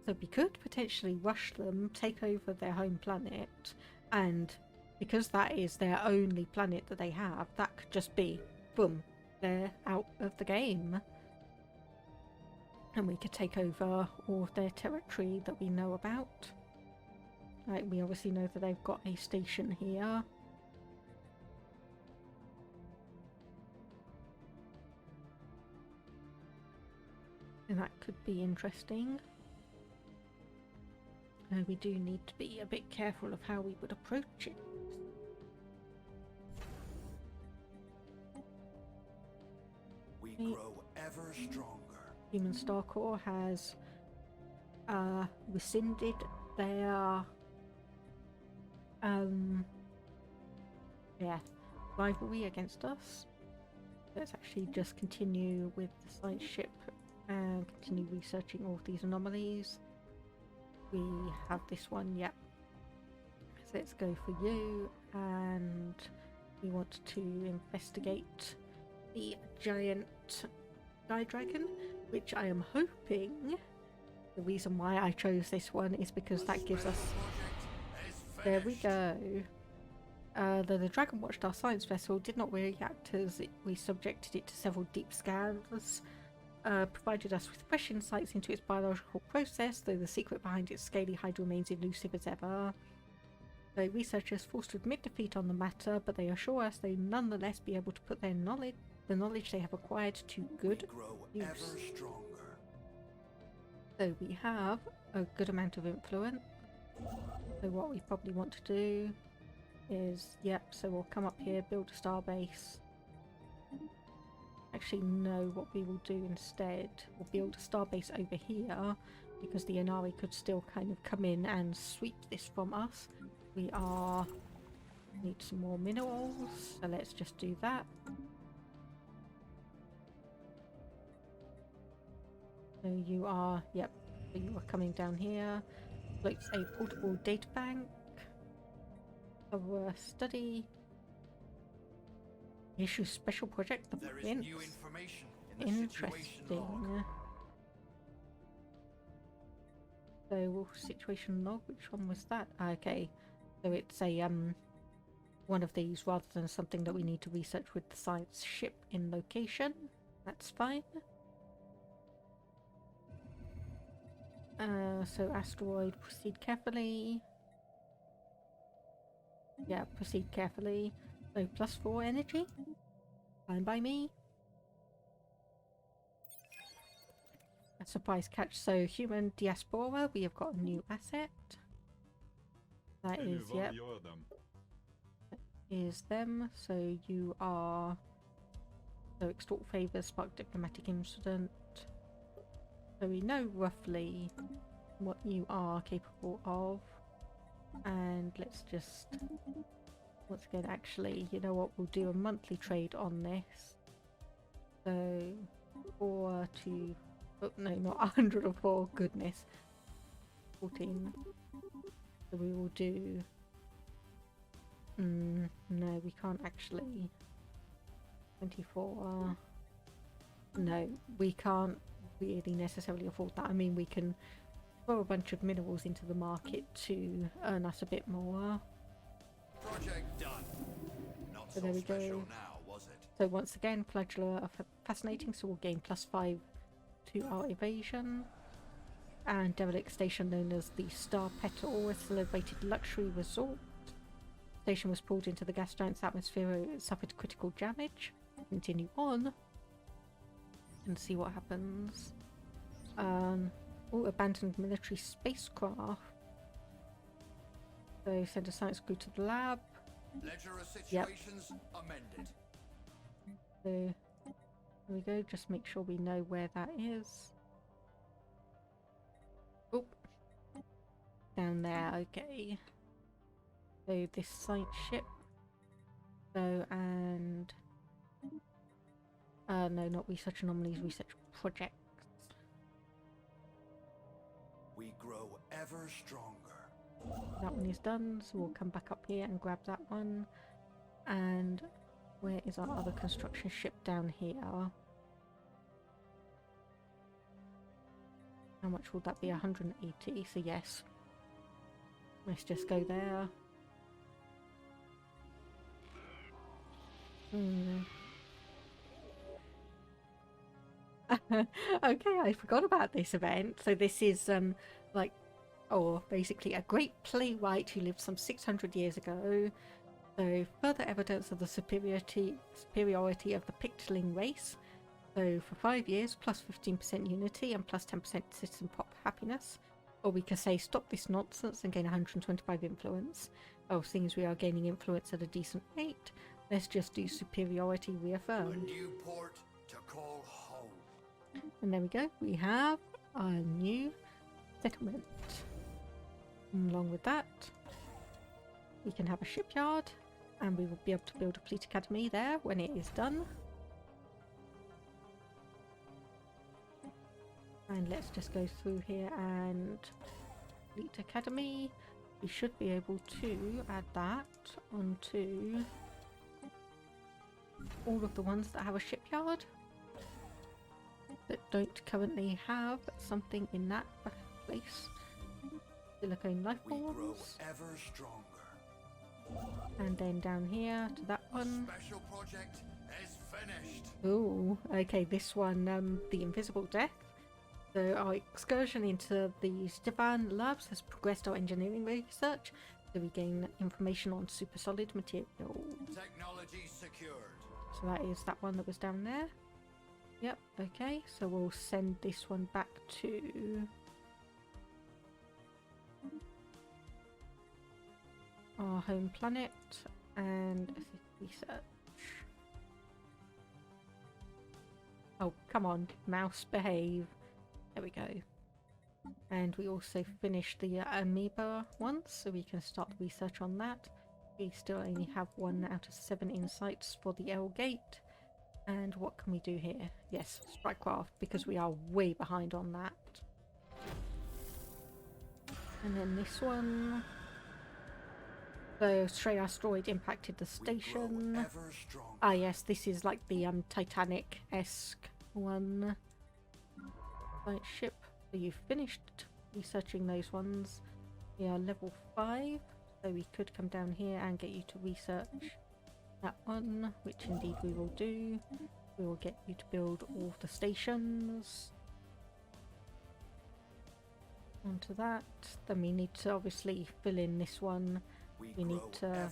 So we could potentially rush them, take over their home planet, and because that is their only planet that they have, that could just be, boom, they're out of the game. And we could take over all of their territory that we know about. Like, we obviously know that they've got a station here. And that could be interesting. We do need to be a bit careful of how we would approach it. We grow ever stronger. Human Star Corps has rescinded their rivalry against us. Let's actually just continue with the science ship and continue researching all of these anomalies. We have this one, yep. So let's go for you, and we want to investigate the giant sky dragon, which I am hoping, the reason why I chose this one is because that gives us, there we go. The Dragon watched our science vessel, did not react as we subjected it to several deep scans, provided us with fresh insights into its biological process, though the secret behind its scaly hide remains elusive as ever. So researchers forced to admit defeat on the matter, but they assure us they nonetheless be able to put the knowledge they have acquired to good use. Ever stronger. So we have a good amount of influence. So what we probably want to do is, yep, so we'll come up here, build a star base. Actually, no, what we will do instead, we'll build a star base over here, because the Inari could still kind of come in and sweep this from us. We need some more minerals, so let's just do that. So you are, yep, so you are coming down here. Floats a portable data bank. Cover study. Issue special project, the There is Prince. new information in the situation log. Interesting. So situation log, which one was that? Okay, so it's a one of these rather than something that we need to research with the science ship in location. That's fine. So asteroid, proceed carefully. Yeah, proceed carefully. So +4 energy. Fine by me. A surprise catch. So human diaspora, we have got a new asset. That is, yep. Is them. So you are, so extort favors, spark diplomatic incident. So we know roughly what you are capable of. And let's just, once again, actually, you know what, we'll do a monthly trade on this. So 4 to, oh no, not 104, goodness, 14. So we will do, no, we can't actually, 24, no, we can't really necessarily afford that. I mean, we can throw a bunch of minerals into the market to earn us a bit more. Project done. Not So so there we special go. now, was it? So once again, flagella are fascinating, so we'll gain +5 to our evasion. And derelict station known as the Star Petal, a celebrated luxury resort. Station was pulled into the gas giant's atmosphere, it suffered critical damage. Continue on and see what happens. Oh, abandoned military spacecraft. So send a science crew to the lab. Ledger of situations amended. So there we go, just make sure we know where that is. Oh, down there, okay. So this science ship. So, and no, not research anomalies, research projects. We grow ever stronger. That one is done, so we'll come back up here and grab that one. And where is our other construction ship down here? How much will that be? 180, so yes. Let's just go there. Okay, I forgot about this event. So this is like, or basically a great playwright who lived some 600 years ago. So further evidence of the superiority of the Pictoling race. So for 5 years, plus 15% unity and plus 10% citizen pop happiness. Or we could say stop this nonsense and gain 125 influence. Oh, seeing as we are gaining influence at a decent rate, let's just do superiority A reaffirmed. new port to call home. And there we go, we have our new settlement. And along with that, we can have a shipyard, and we will be able to build a fleet academy there when it is done. And let's just go through here and fleet academy. We should be able to add that onto all of the ones that have a shipyard that don't currently have something in that place. Silicone life We grow forms. ever stronger. And then down here to that one. Special project is finished. Oh, okay, this one, the Invisible Death. So our excursion into the Stefan labs has progressed our engineering research. So we gain information on super solid materials. Technology secured. So that is that one that was down there. Yep, okay, so we'll send this one back to our home planet and research. Oh, come on, mouse, behave. There we go. And we also finished the amoeba ones, so we can start research on that. We still only have 1 out of 7 insights for the L gate. And what can we do here? Yes, Strikecraft, because we are way behind on that. And then this one. So, stray asteroid impacted the station. Ah yes, this is like the Titanic-esque one. Right, ship. So you've finished researching those ones. We are level 5, so we could come down here and get you to research that one, which indeed we will do. We will get you to build all the stations. Onto that. Then we need to obviously fill in this one. We need to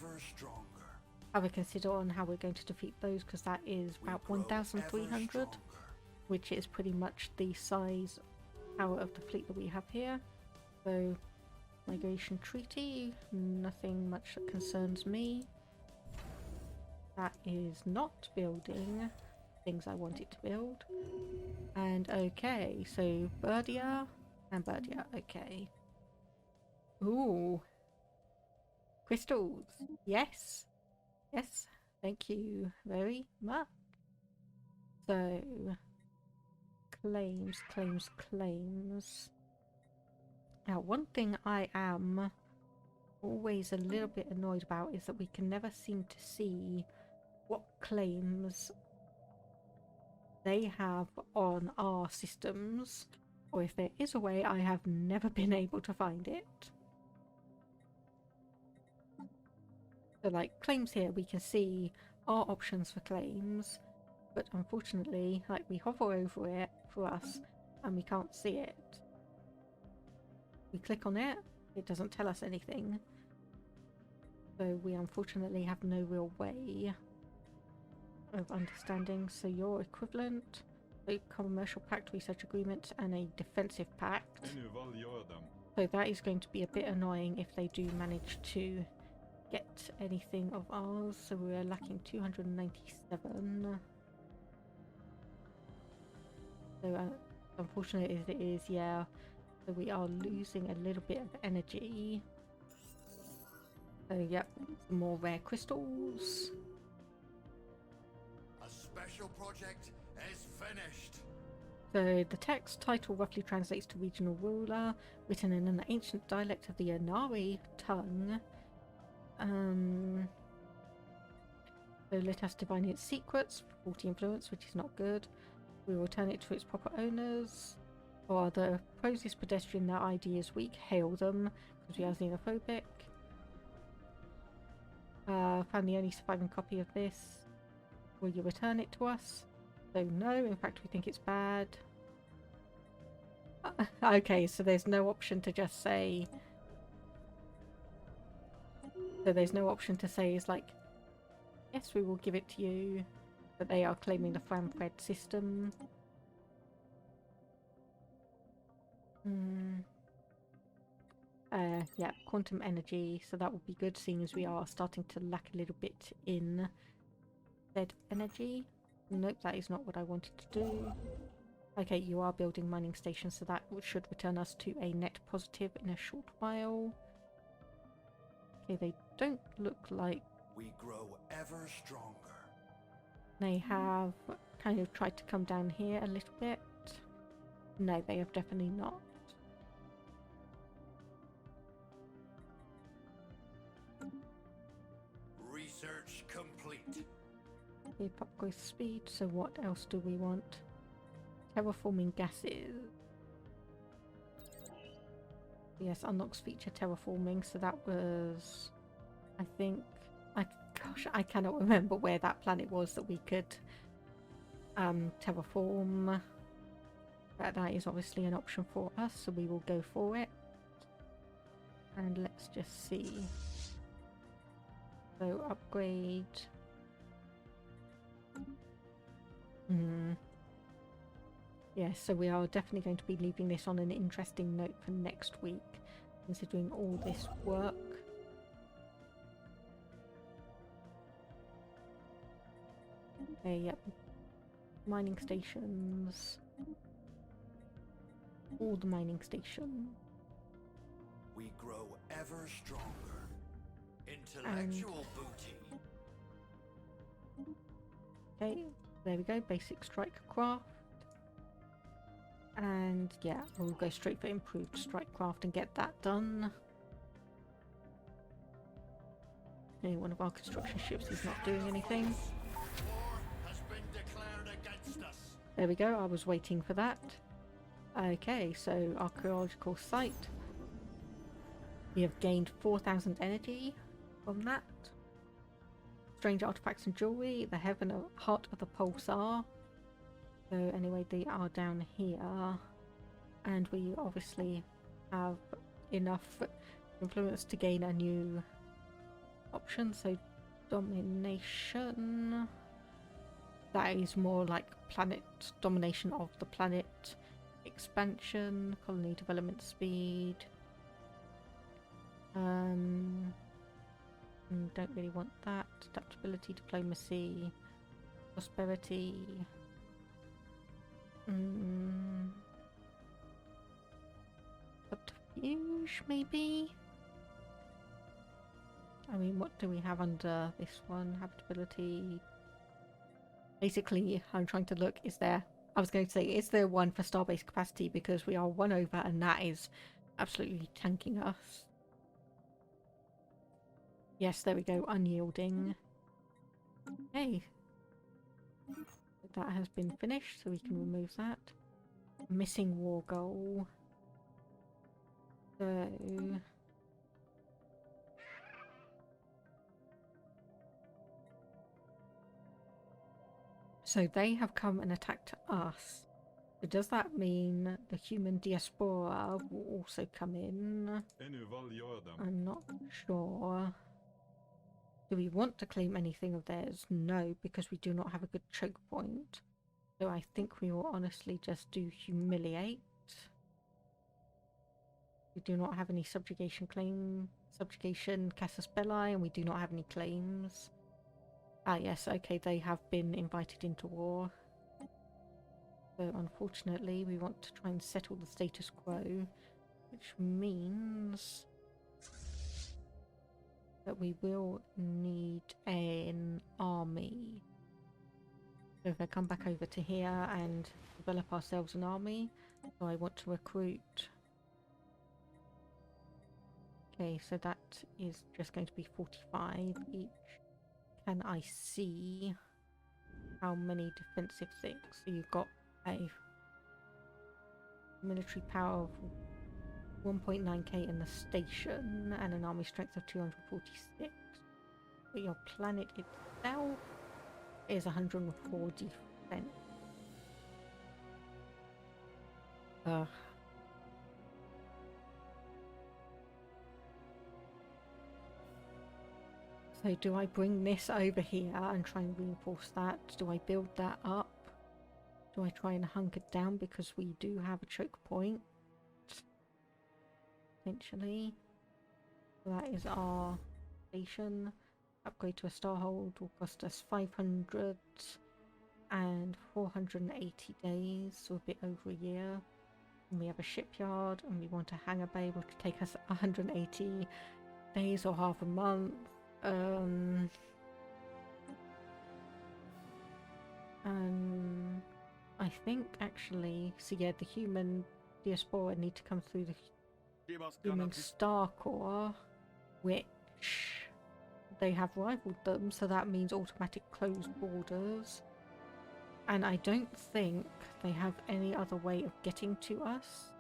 have a consider on how we're going to defeat those, because that is about 1,300, which is pretty much the size power of the fleet that we have here. So migration treaty, nothing much that concerns me. That is not building things I want it to build. And okay, so Birdia and Birdia, okay. Ooh, crystals, yes, yes, thank you very much. So claims. Now, one thing I am always a little bit annoyed about is that we can never seem to see what claims they have on our systems, or if there is a way, I have never been able to find it. So like claims here, we can see our options for claims, but unfortunately, like we hover over it for us and we can't see it. We click on it, it doesn't tell us anything. So we unfortunately have no real way of understanding. So your equivalent, a commercial pact, research agreement, and a defensive pact. So that is going to be a bit annoying if they do manage to get anything of ours. So we're lacking 297. So unfortunately it is, yeah. So we are losing a little bit of energy. So yep, some more rare crystals. A special project is finished. So the text title roughly translates to regional ruler, written in an ancient dialect of the Inari tongue. So let us divine its secrets, 40 influence, which is not good. We will return it to its proper owners. Or the prosest pedestrian, their ID is weak, hail them, because we are xenophobic. Found the only surviving copy of this. Will you return it to us? So no, in fact we think it's bad. Okay, so there's no option to just say... So there's no option to say is like, yes, we will give it to you, but they are claiming the Framfred system. Yeah, quantum energy, so that would be good, seeing as we are starting to lack a little bit in dead energy. Nope, that is not what I wanted to do. Okay, you are building mining stations, so that should return us to a net positive in a short while. Okay, they don't look like... We grow ever stronger. They have kind of tried to come down here a little bit. No, they have definitely not. Research complete. Okay, pop growth speed, so what else do we want? Terraforming gases. Yes, unlocks feature terraforming, so that was... I think... Gosh, I cannot remember where that planet was that we could terraform. But that is obviously an option for us, so we will go for it. And let's just see. So upgrade. Yeah, so we are definitely going to be leaving this on an interesting note for next week, considering all this work. Okay, yep. Mining stations. All the mining stations. We grow ever stronger. Intellectual booty. Okay, there we go. Basic strike craft. And yeah, we'll go straight for improved strike craft and get that done. Okay, one of our construction ships is not doing anything. War has been declared against us. There we go, I was waiting for that. Okay, so archaeological site. We have gained 4,000 energy from that. Strange artifacts and jewelry. The heaven of heart of the pulsar. So anyway, they are down here. And we obviously have enough influence to gain a new option. So domination. That is more like planet domination of the planet. Expansion, colony development speed. Don't really want that. Adaptability, diplomacy, prosperity. Subterfuge, maybe? I mean, what do we have under this one? Habitability. Basically, I'm trying to look, I was going to say, is there one for starbase capacity, because we are 1 over and that is absolutely tanking us. Yes, there we go, unyielding. Okay. That has been finished, so we can remove that. Missing war goal. So they have come and attacked us. So does that mean the human diaspora will also come in? I'm not sure. Do we want to claim anything of theirs? No, because we do not have a good choke point. So I think we will honestly just do humiliate. We do not have any subjugation claim. Subjugation, casus belli, and we do not have any claims. Ah yes, okay, they have been invited into war. So unfortunately we want to try and settle the status quo, which means that we will need an army. So if I come back over to here and develop ourselves an army, so I want to recruit. Okay, so that is just going to be 45 each. Can I see how many defensive things? So you've got a military power of 1.9k in the station and an army strength of 246. But your planet itself is 104 defense. So do I bring this over here and try and reinforce that? Do I build that up? Do I try and hunker down because we do have a choke point? Potentially. So that is our station. Upgrade to a starhold will cost us 500 and 480 days, so a bit over a year. And we have a shipyard and we want a hangar bay, which will take us 180 days or half a month. I think actually, so yeah, the human diaspora need to come through the human star core, which they have rivaled them, so that means automatic closed borders. And I don't think they have any other way of getting to us.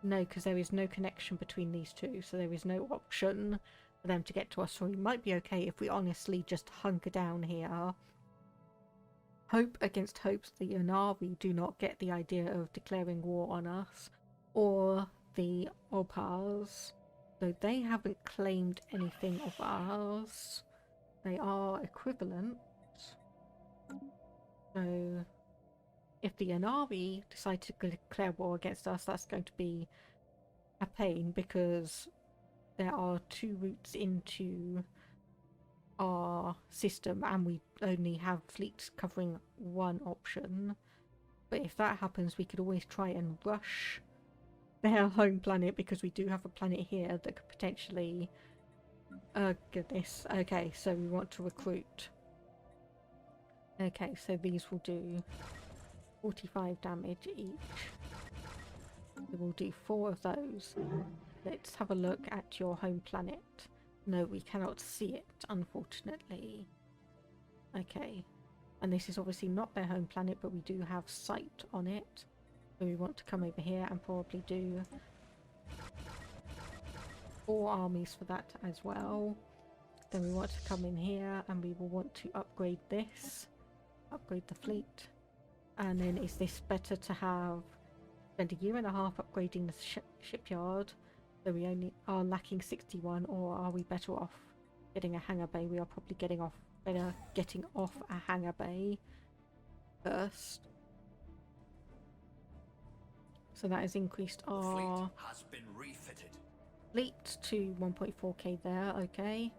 No, because there is no connection between these two, so there is no option for them to get to us. So we might be okay if we honestly just hunker down here. Hope against hopes the Yanavi do not get the idea of declaring war on us, or the Opars. So they haven't claimed anything of ours. They are equivalent. So if the Inari decide to declare war against us, that's going to be a pain, because there are 2 routes into our system and we only have fleets covering 1 option. But if that happens, we could always try and rush their home planet, because we do have a planet here that could potentially... Oh goodness. Okay, so we want to recruit. Okay, so these will do 45 damage each. So we'll do 4 of those. Let's have a look at your home planet. No, we cannot see it, unfortunately. Okay. And this is obviously not their home planet, but we do have sight on it. So we want to come over here and probably do 4 armies for that as well. Then we want to come in here and we will want to upgrade this. Upgrade the fleet. And then is this better to have... spend a year and a half upgrading the shipyard, so we only are lacking 61, or are we better off getting a hangar bay? We are probably better getting off a hangar bay first. So that has increased our fleet has been refitted. Fleet to 1.4k there, okay.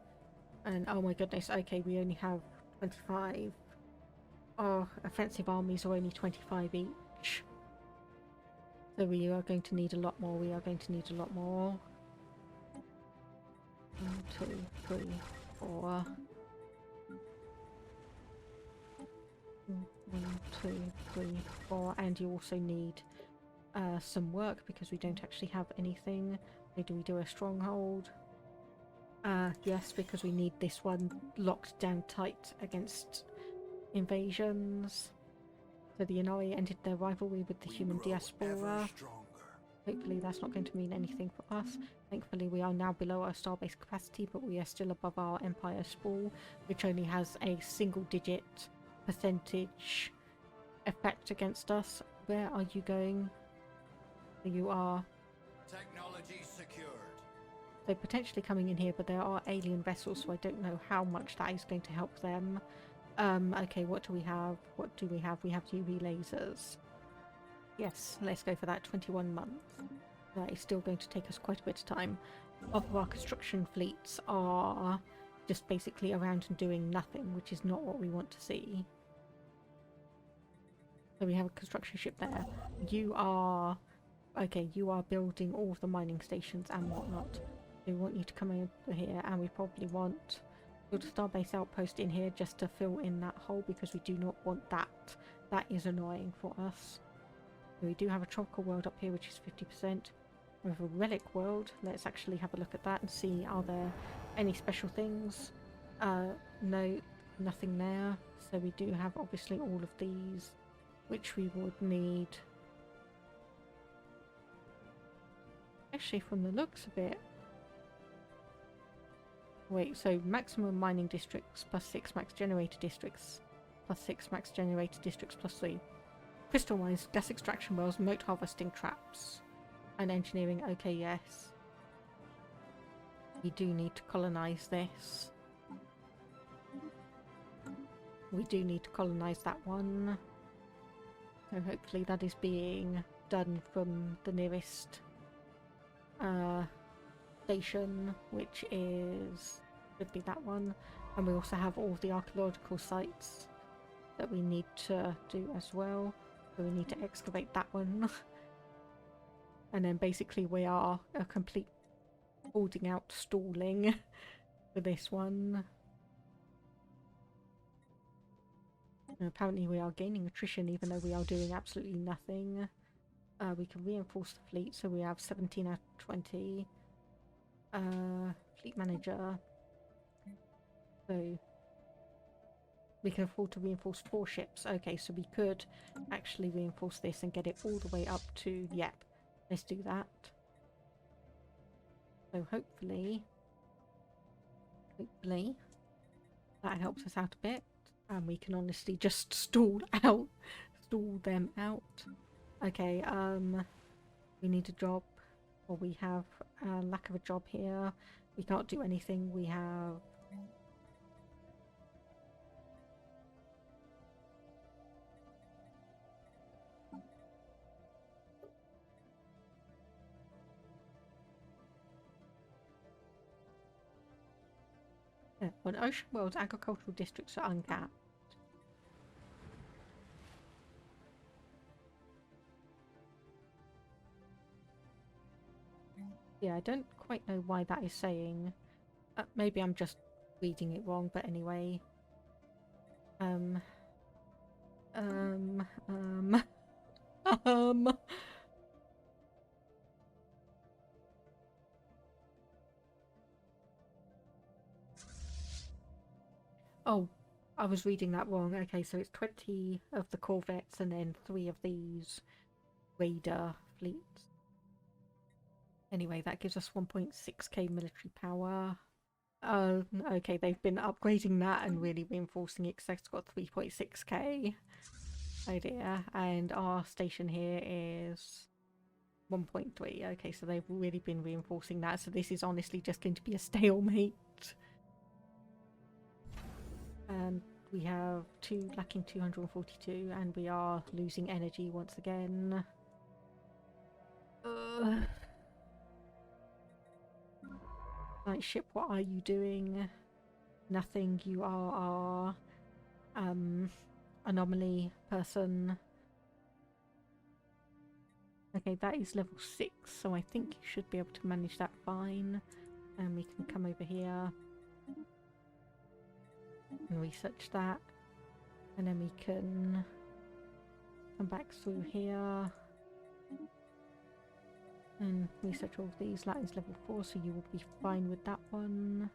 And oh my goodness, okay, we only have 25. Our offensive armies are only 25 each. So we are going to need a lot more. 1, 2, 3, 4. 1, 2, 3, 4. And you also need some work, because we don't actually have anything. Do we do a stronghold? Yes, because we need this one locked down tight against invasions. So the Inari ended their rivalry with the human diaspora. Hopefully that's not going to mean anything for us. Thankfully we are now below our starbase capacity, but we are still above our empire sprawl, which only has a single-digit percentage effect against us. Where are you going? You are... Technology secured. They're potentially coming in here, but there are alien vessels, so I don't know how much that is going to help them. Okay, what do we have? We have UV lasers. Yes, let's go for that. 21 months. That is still going to take us quite a bit of time. Other of our construction fleets are just basically around and doing nothing, which is not what we want to see. So we have a construction ship there. You are... Okay, you are building all of the mining stations and whatnot. We want you to come over here, and we probably want... build a starbase outpost in here just to fill in that hole, because we do not want that. That is annoying for us. We do have a tropical world up here, which is 50%. We have a relic world. Let's actually have a look at that and see, are there any special things? No, nothing there. So we do have obviously all of these, which we would need. Actually, from the looks of it, wait, so maximum mining districts plus 6 max generator districts plus 6 max generator districts plus 3. Crystal mines, gas extraction wells, moat harvesting traps, and engineering. Okay, yes. We do need to colonize this. We do need to colonize that one. So hopefully that is being done from the nearest station, which should be that one. And we also have all of the archaeological sites that we need to do as well. So we need to excavate that one. And then basically we are a complete holding out stalling for this one. And apparently we are gaining attrition even though we are doing absolutely nothing. We can reinforce the fleet, so we have 17 out of 20. Fleet manager. So we can afford to reinforce 4 ships. Okay, so we could actually reinforce this and get it all the way up to... Yep, let's do that. So hopefully that helps us out a bit. And we can honestly just stall them out. Okay, we need a job. or we have a lack of a job here. We can't do anything. We have on ocean worlds, agricultural districts are uncapped. Yeah, I don't quite know why that is saying. Maybe I'm just reading it wrong, but anyway. um, um, um. Oh, I was reading that wrong. Okay, so it's 20 of the corvettes and then 3 of these raider fleets. Anyway, that gives us 1.6k military power. Okay, they've been upgrading that and really reinforcing it because it's got 3.6k. Oh dear. And our station here is 1.3. Okay, so they've really been reinforcing that. So this is honestly just going to be a stalemate. And we have 2 lacking 242, and we are losing energy once again. Night ship, what are you doing? Nothing. You are our anomaly person. Okay, that is level 6, so I think you should be able to manage that fine. And we can come over here and research that, and then we can come back through here and research all of these. That is level 4, so you will be fine with that one.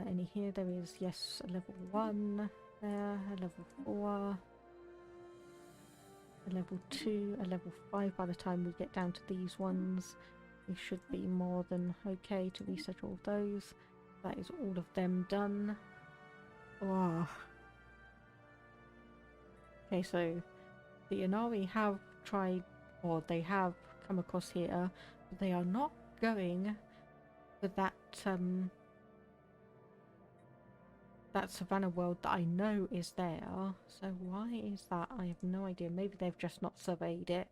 Any here? There is, yes, a level 1 there, a level 4, a level 2, a level 5. By the time we get down to these ones, we should be more than okay to research all of those. That is all of them done. Oh. Okay, so the Inari have tried, or they have come across here, but they are not going for that that savannah world that I know is there. So why is that? I have no idea. Maybe they've just not surveyed it.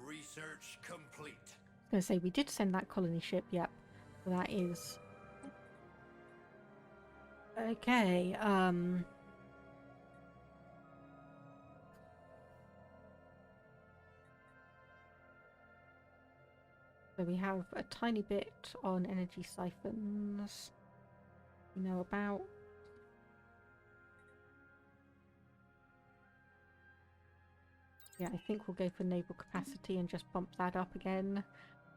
Research complete. I was going to say, we did send that colony ship, yep. So that is... Okay, so we have a tiny bit on energy siphons. We know about. Yeah, I think we'll go for naval capacity and just bump that up again.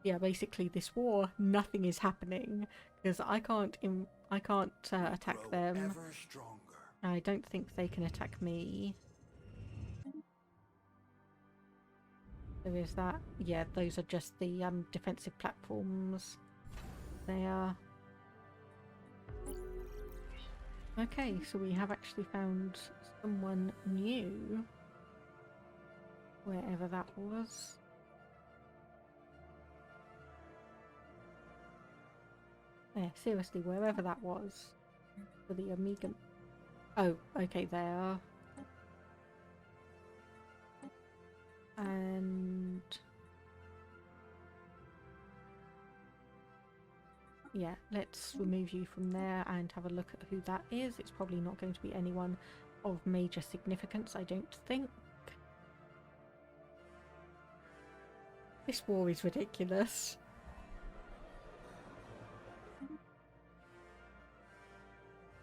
Yeah, basically this war, nothing is happening because I can't attack them. Ever stronger. I don't think they can attack me. There is that. Yeah, those are just the defensive platforms there. Okay, so we have actually found someone new, wherever that was. Yeah, seriously, wherever that was. For the Amiga. Oh, okay, there. And... yeah, let's remove you from there and have a look at who that is. It's probably not going to be anyone of major significance, I don't think. This war is ridiculous.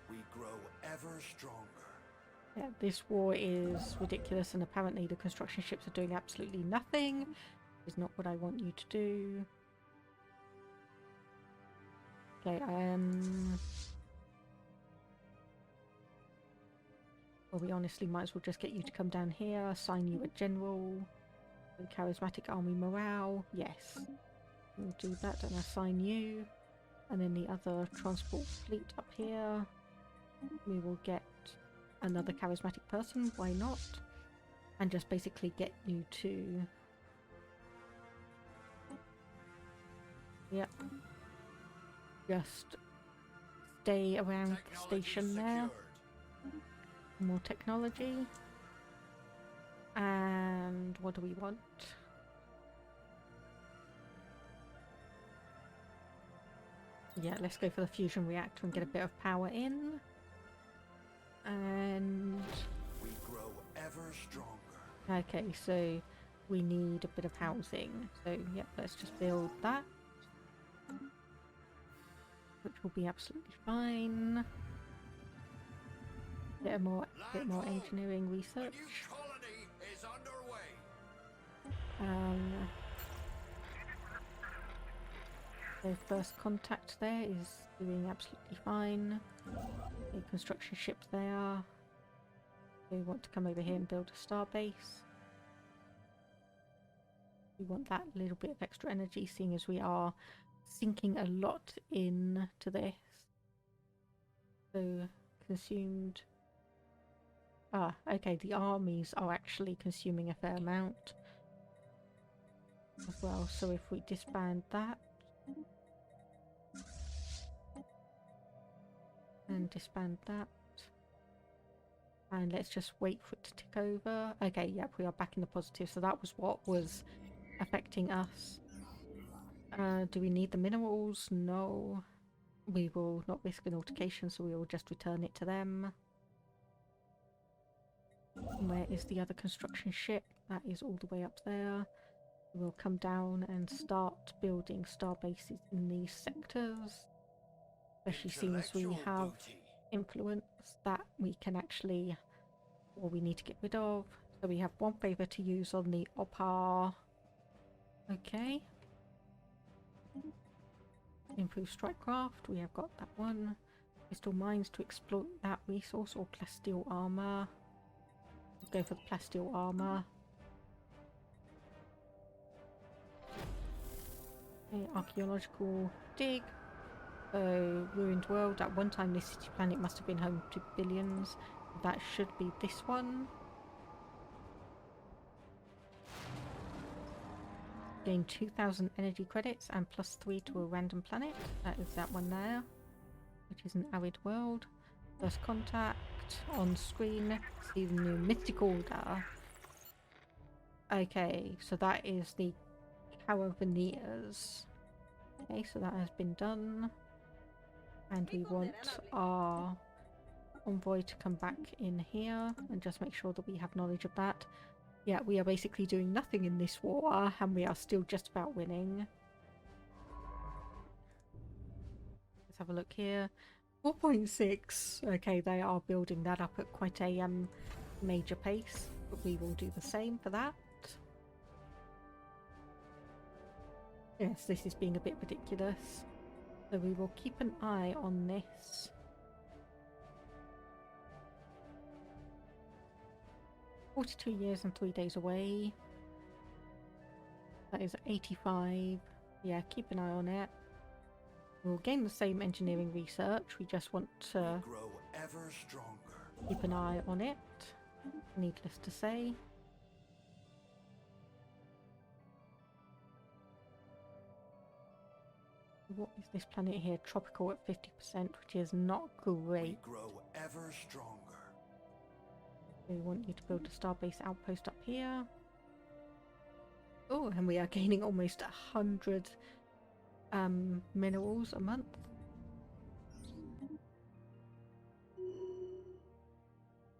We grow ever stronger. Yeah, this war is ridiculous, and apparently the construction ships are doing absolutely nothing. Is not what I want you to do. Okay, well, we honestly might as well just get you to come down here, assign you a general. Charismatic army morale, yes. We'll do that and assign you. And then the other transport fleet up here. We will get another charismatic person, why not? And just basically get you to... Yep. Just stay around the station there. More technology. And what do we want? Yeah, let's go for the fusion reactor and get a bit of power in. And We grow ever stronger. okay, so we need a bit of housing. So yep, let's just build that, which will be absolutely fine. Bit more engineering research. A new colony is underway. So first contact there is doing absolutely fine. The construction ship there. We want to come over here and build a star base. We want that little bit of extra energy, seeing as we are sinking a lot into this. So consumed. Ah, okay, the armies are actually consuming a fair amount as well. So if we disband that and disband that, and let's just wait for it to tick over. Okay, yep, we are back in the positive. So that was what was affecting us. Do we need the minerals? No. We will not risk an altercation, so we will just return it to them. Where is the other construction ship? That is all the way up there. We'll come down and start building star bases in these sectors. Especially seeing as we have influence that we can actually, or we need to get rid of. So we have one favour to use on the Opar. Okay. Improve strikecraft, we have got that one. Crystal mines to exploit that resource, or plasteel armour. Let's go for the plasteel armour. Okay, archaeological dig. So, ruined world. At one time this city planet must have been home to billions. That should be this one. Gain 2,000 energy credits and +3 to a random planet. That is that one there, which is an arid world. First contact on screen. See the new Mystic Order. Okay, so that is the Caravaneers. Okay, so that has been done. And we want our envoy to come back in here and just make sure that we have knowledge of that. Yeah, we are basically doing nothing in this war, and we are still just about winning. Let's have a look here. 4.6. Okay, they are building that up at quite a major pace, but we will do the same for that. Yes, this is being a bit ridiculous. So we will keep an eye on this. "42 years and 3 days away." That is 85. Yeah, keep an eye on it. We'll gain the same engineering research. We just want to Grow ever stronger. keep an eye on it. Needless to say. What is this planet here? Tropical at 50%, which is not great. We grow ever stronger. We want you to build a starbase outpost up here. Oh, and we are gaining almost 100 minerals a month.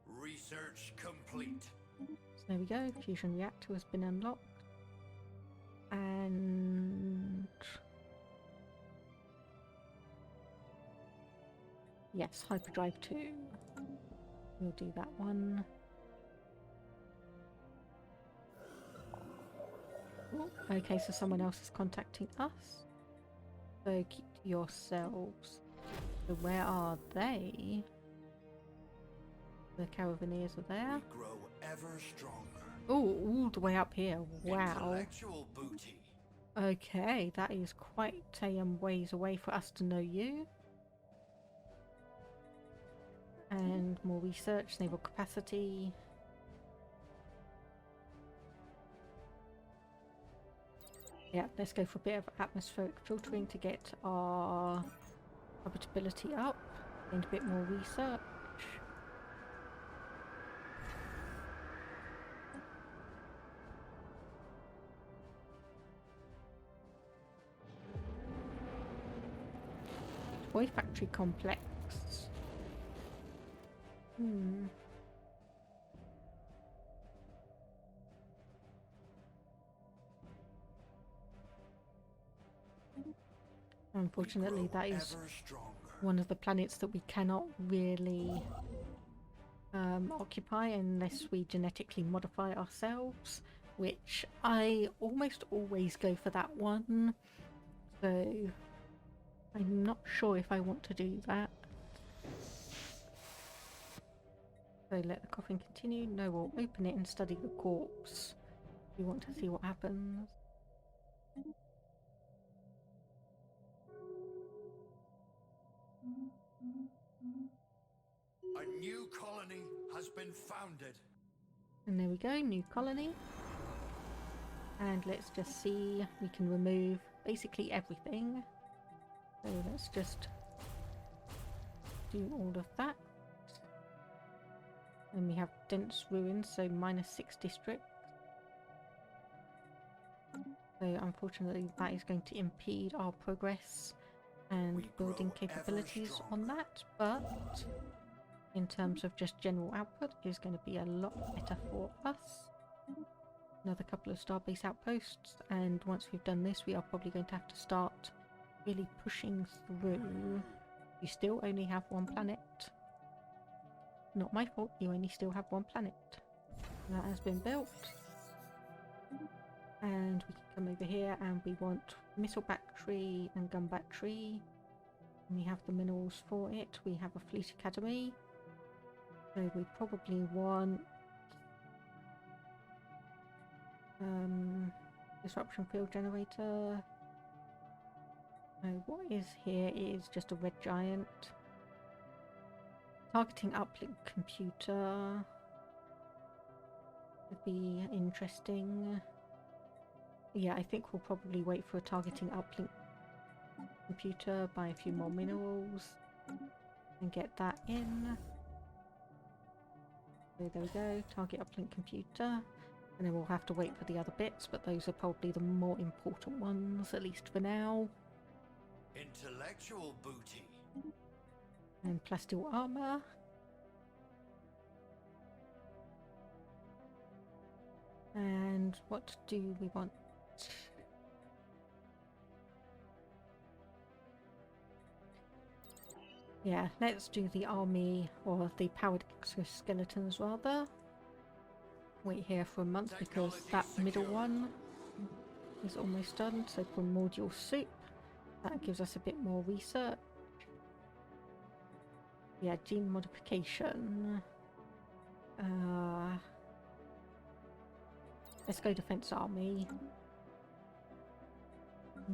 Research complete. So there we go. Fusion reactor has been unlocked. And yes, hyperdrive 2. We'll do that one. Oh, okay, so someone else is contacting us. So keep to yourselves. So where are they? The Caravaneers are there. We grow ever stronger. Oh, all the way up here. Wow. Intellectual booty. Okay, that is quite a ways away for us to know you. And more research, naval capacity. Yeah, let's go for a bit of atmospheric filtering to get our habitability up and a bit more research. Toy factory complex. Unfortunately, that is one of the planets that we cannot really occupy unless we genetically modify ourselves, which I almost always go for that one, so I'm not sure if I want to do that. So let the coffin continue. No, we'll open it and study the corpse. We want to see what happens. A new colony has been founded. And there we go, new colony. And let's just see, we can remove basically everything. So let's just do all of that. And we have dense ruins, so -6 districts. So unfortunately that is going to impede our progress and building capabilities on that, but in terms of just general output is going to be a lot better for us. Another couple of starbase outposts, and once we've done this we are probably going to have to start really pushing through. You still only have one planet. Not my fault, you only still have one planet. That has been built. And we can come over here and we want missile battery and gun battery. And we have the minerals for it. We have a fleet academy. So we probably want disruption field generator. So what is here is just a red giant. Targeting uplink computer would be interesting. Yeah, I think we'll probably wait for a targeting uplink computer, buy a few more minerals and get that in. So there we go, target uplink computer. And then we'll have to wait for the other bits, but those are probably the more important ones, at least for now. Intellectual booty. And plasteel armor. And what do we want? Yeah, let's do the army, or the powered exoskeletons rather. Wait here for a month because that middle one is almost done. So primordial soup, that gives us a bit more research. Yeah, gene modification. Let's go defense army.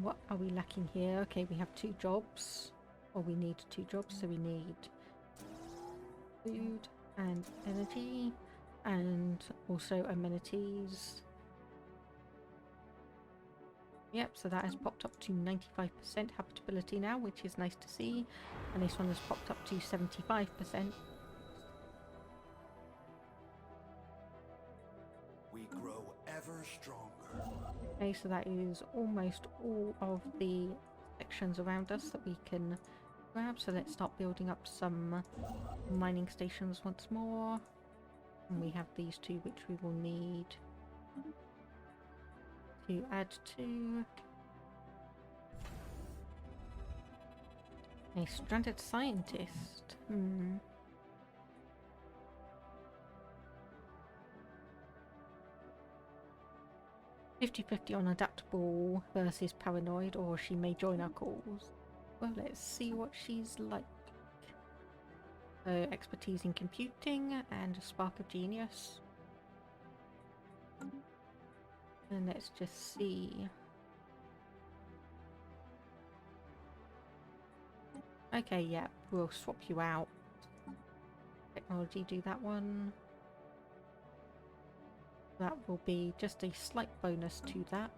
What are we lacking here? Okay, we have 2 jobs. Or we need 2 jobs, so we need food and energy. And also amenities. Yep, so that has popped up to 95% habitability now, which is nice to see. And this one has popped up to 75%. We grow ever stronger. Okay, so that is almost all of the sections around us that we can grab. So let's start building up some mining stations once more. And we have these 2 which we will need to add to. A stranded scientist. 50-50 on adaptable versus paranoid, or she may join our cause. Well, let's see what she's like. Expertise in computing and a spark of genius. And let's just see. Okay, yeah, we'll swap you out. technology do that one. That will be just a slight bonus to that,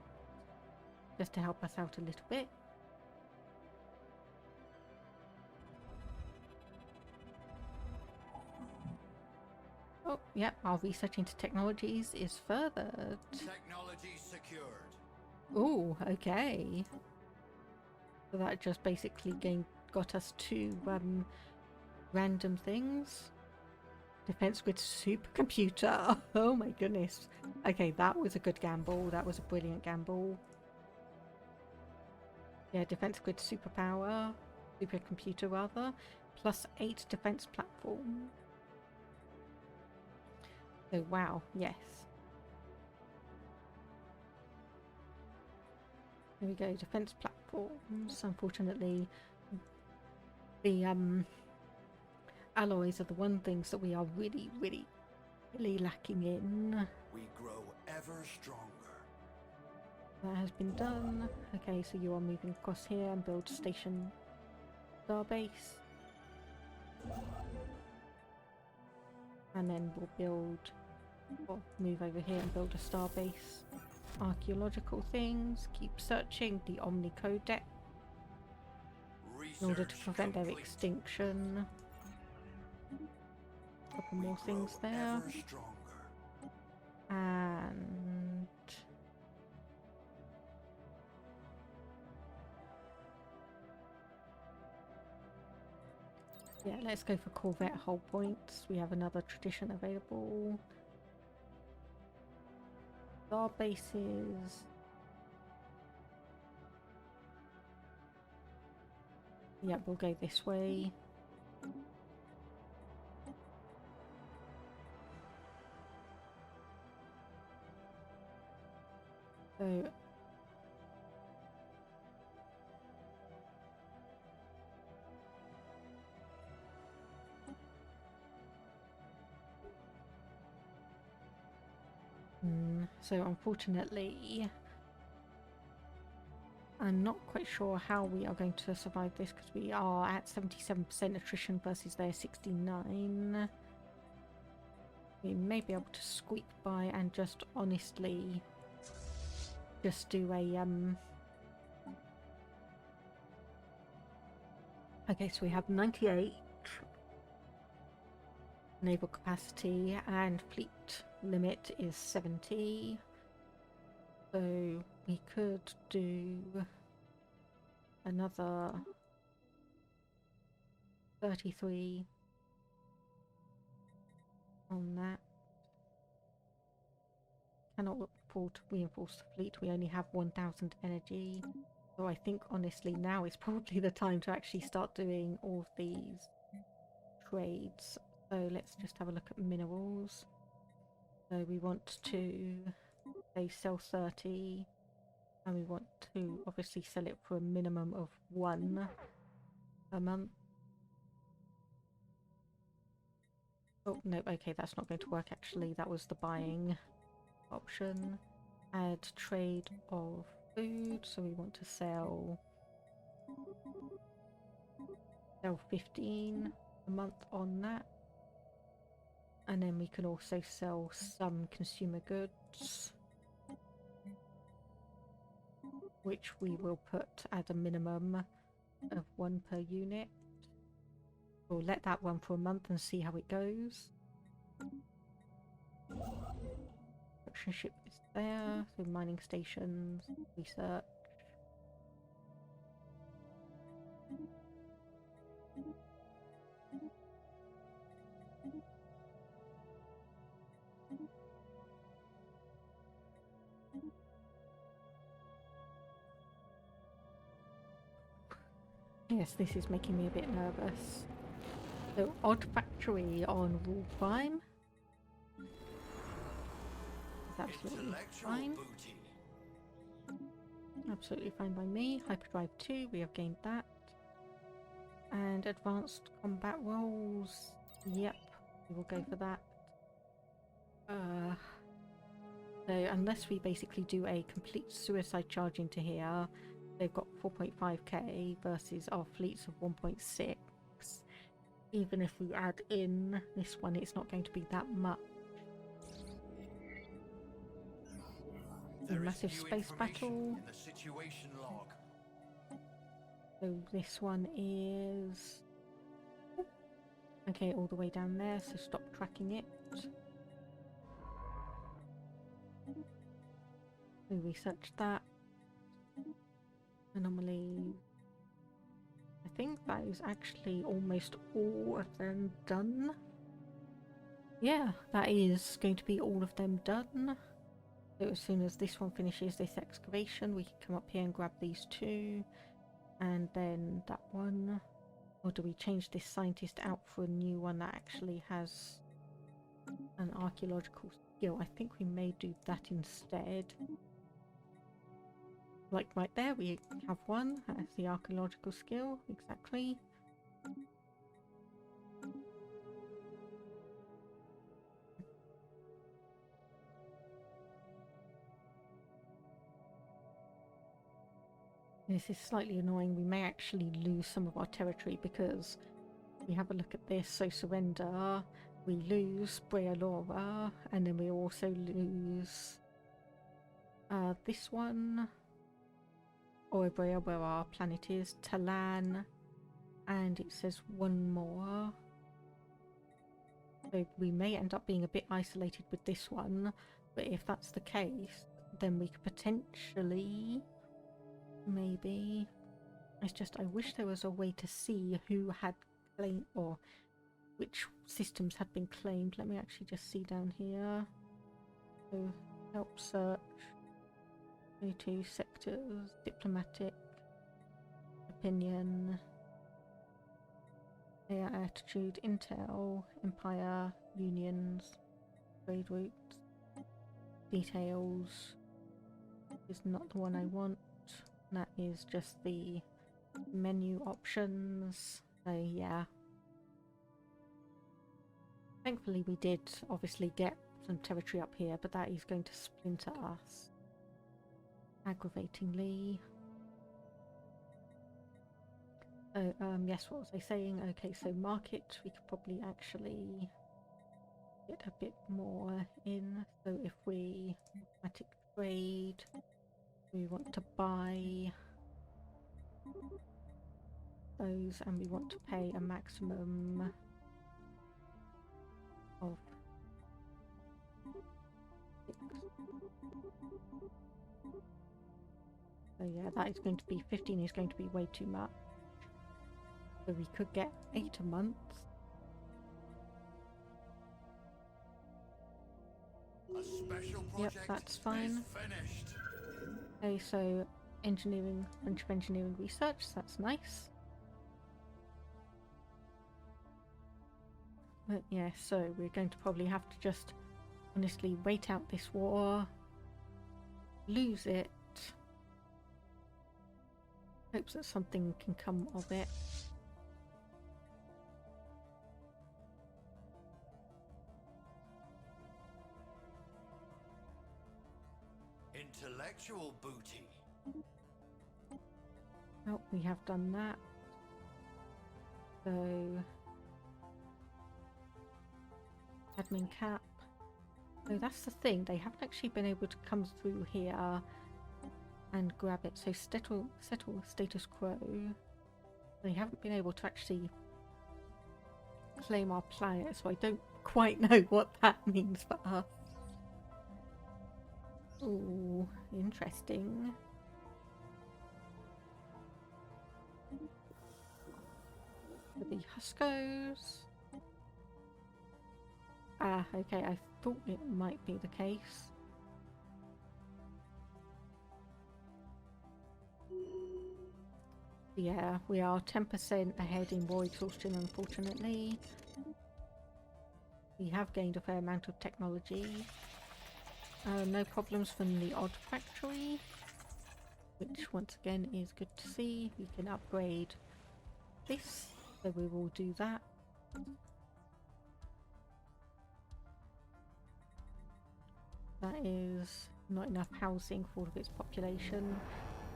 just to help us out a little bit. Oh, yep, our research into technologies is furthered. Technology secured. Oh, okay. So that just basically got us two random things. Defense grid supercomputer. Oh my goodness. Okay, that was a good gamble. That was a brilliant gamble. Yeah, defense grid superpower. Supercomputer rather. +8 defense platform. Oh wow, yes. Here we go, defense platforms. Unfortunately, the alloys are the one things that we are really lacking in. We grow ever stronger. That has been done. Okay, so you are moving across here and build station starbase. And then we'll build, or move over here and build a starbase. Archaeological things, keep searching the Omni Codex in order to prevent their extinction. A couple more things there. And yeah, let's go for Corvette hull points. We have another tradition available. Star bases. Yeah, we'll go this way. So so unfortunately, I'm not quite sure how we are going to survive this because we are at 77% attrition versus their 69. We may be able to squeak by and just honestly just do a okay, so we have 98 naval capacity and fleet limit is 70. So we could do another 33 on that. Cannot afford to reinforce the fleet. We only have 1000 energy. So I think honestly now is probably the time to actually start doing all of these trades. So let's just have a look at minerals. So we want to say sell 30 and we want to obviously sell it for a minimum of 1 a month. Oh no, okay, that's not going to work actually. That was the buying option. Add trade of food, so we want to sell 15 a month on that. And then we can also sell some consumer goods, which we will put at a minimum of 1 per unit. We'll let that run for a month and see how it goes. Production ship is there, so mining stations, research. Yes, this is making me a bit nervous. So, odd factory on Rule Prime. It's absolutely fine. Absolutely fine by me. Hyperdrive 2, we have gained that. And advanced combat roles. Yep, we will go for that. So unless we basically do a complete suicide charge into here, they've got 4.5k versus our fleets of 1.6. even if we add in this one, it's not going to be that much. A massive space battle. In the situation log. So this one is okay, all the way down there, so stop tracking it. We researched that. Anomaly. I think that is actually almost all of them done. Yeah, that is going to be all of them done. So as soon as this one finishes this excavation, we can come up here and grab these two. And then that one. Or do we change this scientist out for a new one that actually has an archaeological skill? I think we may do that instead. Like right there, we have one that has the archaeological skill, exactly. This is slightly annoying. We may actually lose some of our territory because we have a look at this. So surrender, we lose Brealora, and then we also lose this one. Oibrea, where our planet is, Talan, and it says one more. So we may end up being a bit isolated with this one, but if that's the case, then we could potentially, maybe, it's just I wish there was a way to see who had claimed, or which systems had been claimed. Let me actually just see down here. So help search. 22 sectors, diplomatic, opinion, air attitude, intel, empire, unions, trade routes, details is not the one I want. That is just the menu options. So yeah. Thankfully we did obviously get some territory up here, but that is going to splinter us. Aggravatingly. Oh, yes, what was I saying? Okay, so market, we could probably actually get a bit more in. So if we automatic trade, we want to buy those and we want to pay a maximum of 6. So yeah, that is going to be 15 is going to be way too much. So we could get 8 a month. A special Yep, project that's fine. is finished. Okay, so engineering, bunch of engineering research, that's nice. But yeah, so we're going to probably have to just honestly wait out this war, lose it, hopes that something can come of it. Intellectual booty. Oh, we have done that. So admin cap. So that's the thing, they haven't actually been able to come through here and grab it. So settle status quo. They haven't been able to actually claim our planet, so I don't quite know what that means for us. Ooh, interesting. For the Huskos. Ah, okay, I thought it might be the case. Yeah, we are 10% ahead in war exhaustion, unfortunately. We have gained a fair amount of technology. No problems from the odd factory, which once again is good to see. We can upgrade this, so we will do that. That is not enough housing for all of its population,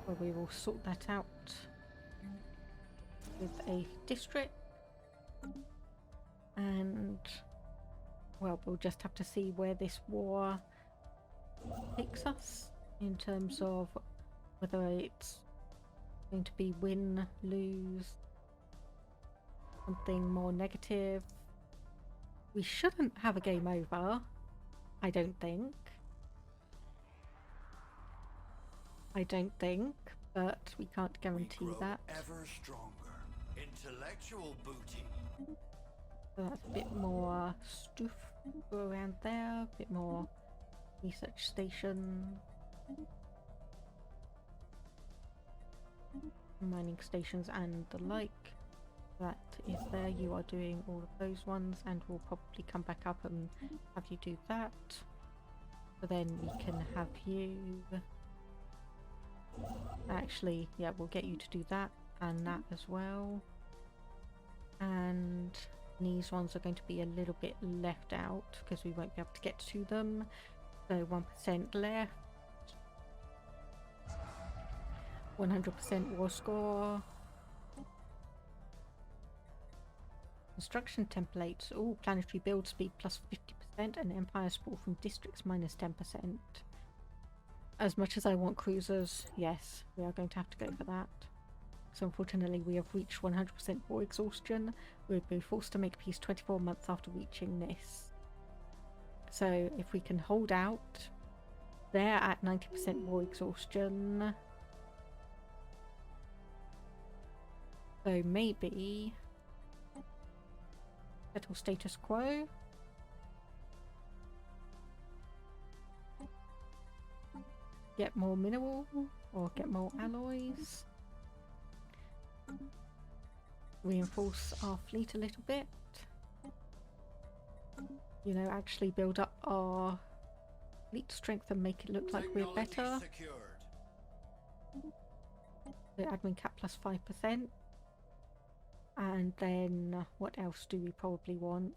but we will sort that out with a district. And well, we'll just have to see where this war takes us in terms of whether it's going to be win, lose, something more negative. We shouldn't have a game over, I don't think. But we can't guarantee that. Ever stronger. Intellectual booty. So that's a bit more stuff around there, a bit more research station, mining stations and the like. That is there. You are doing all of those ones, and we'll probably come back up and have you do that. So then we can have you... Actually, yeah, we'll get you to do that and that as well. And these ones are going to be a little bit left out because we won't be able to get to them. So 1% left. 100% war score. Construction templates. Oh, planetary build speed plus 50% and empire sprawl from districts minus 10%. As much as I want cruisers, yes, we are going to have to go for that. So unfortunately we have reached 100% war exhaustion. We would be forced to make peace 24 months after reaching this. So if we can hold out, they're at 90% war exhaustion. So maybe settle status quo. Get more mineral or get more alloys. Reinforce our fleet a little bit. You know, actually build up our fleet strength and make it look like we're better. The admin cap plus 5%. And then what else do we probably want?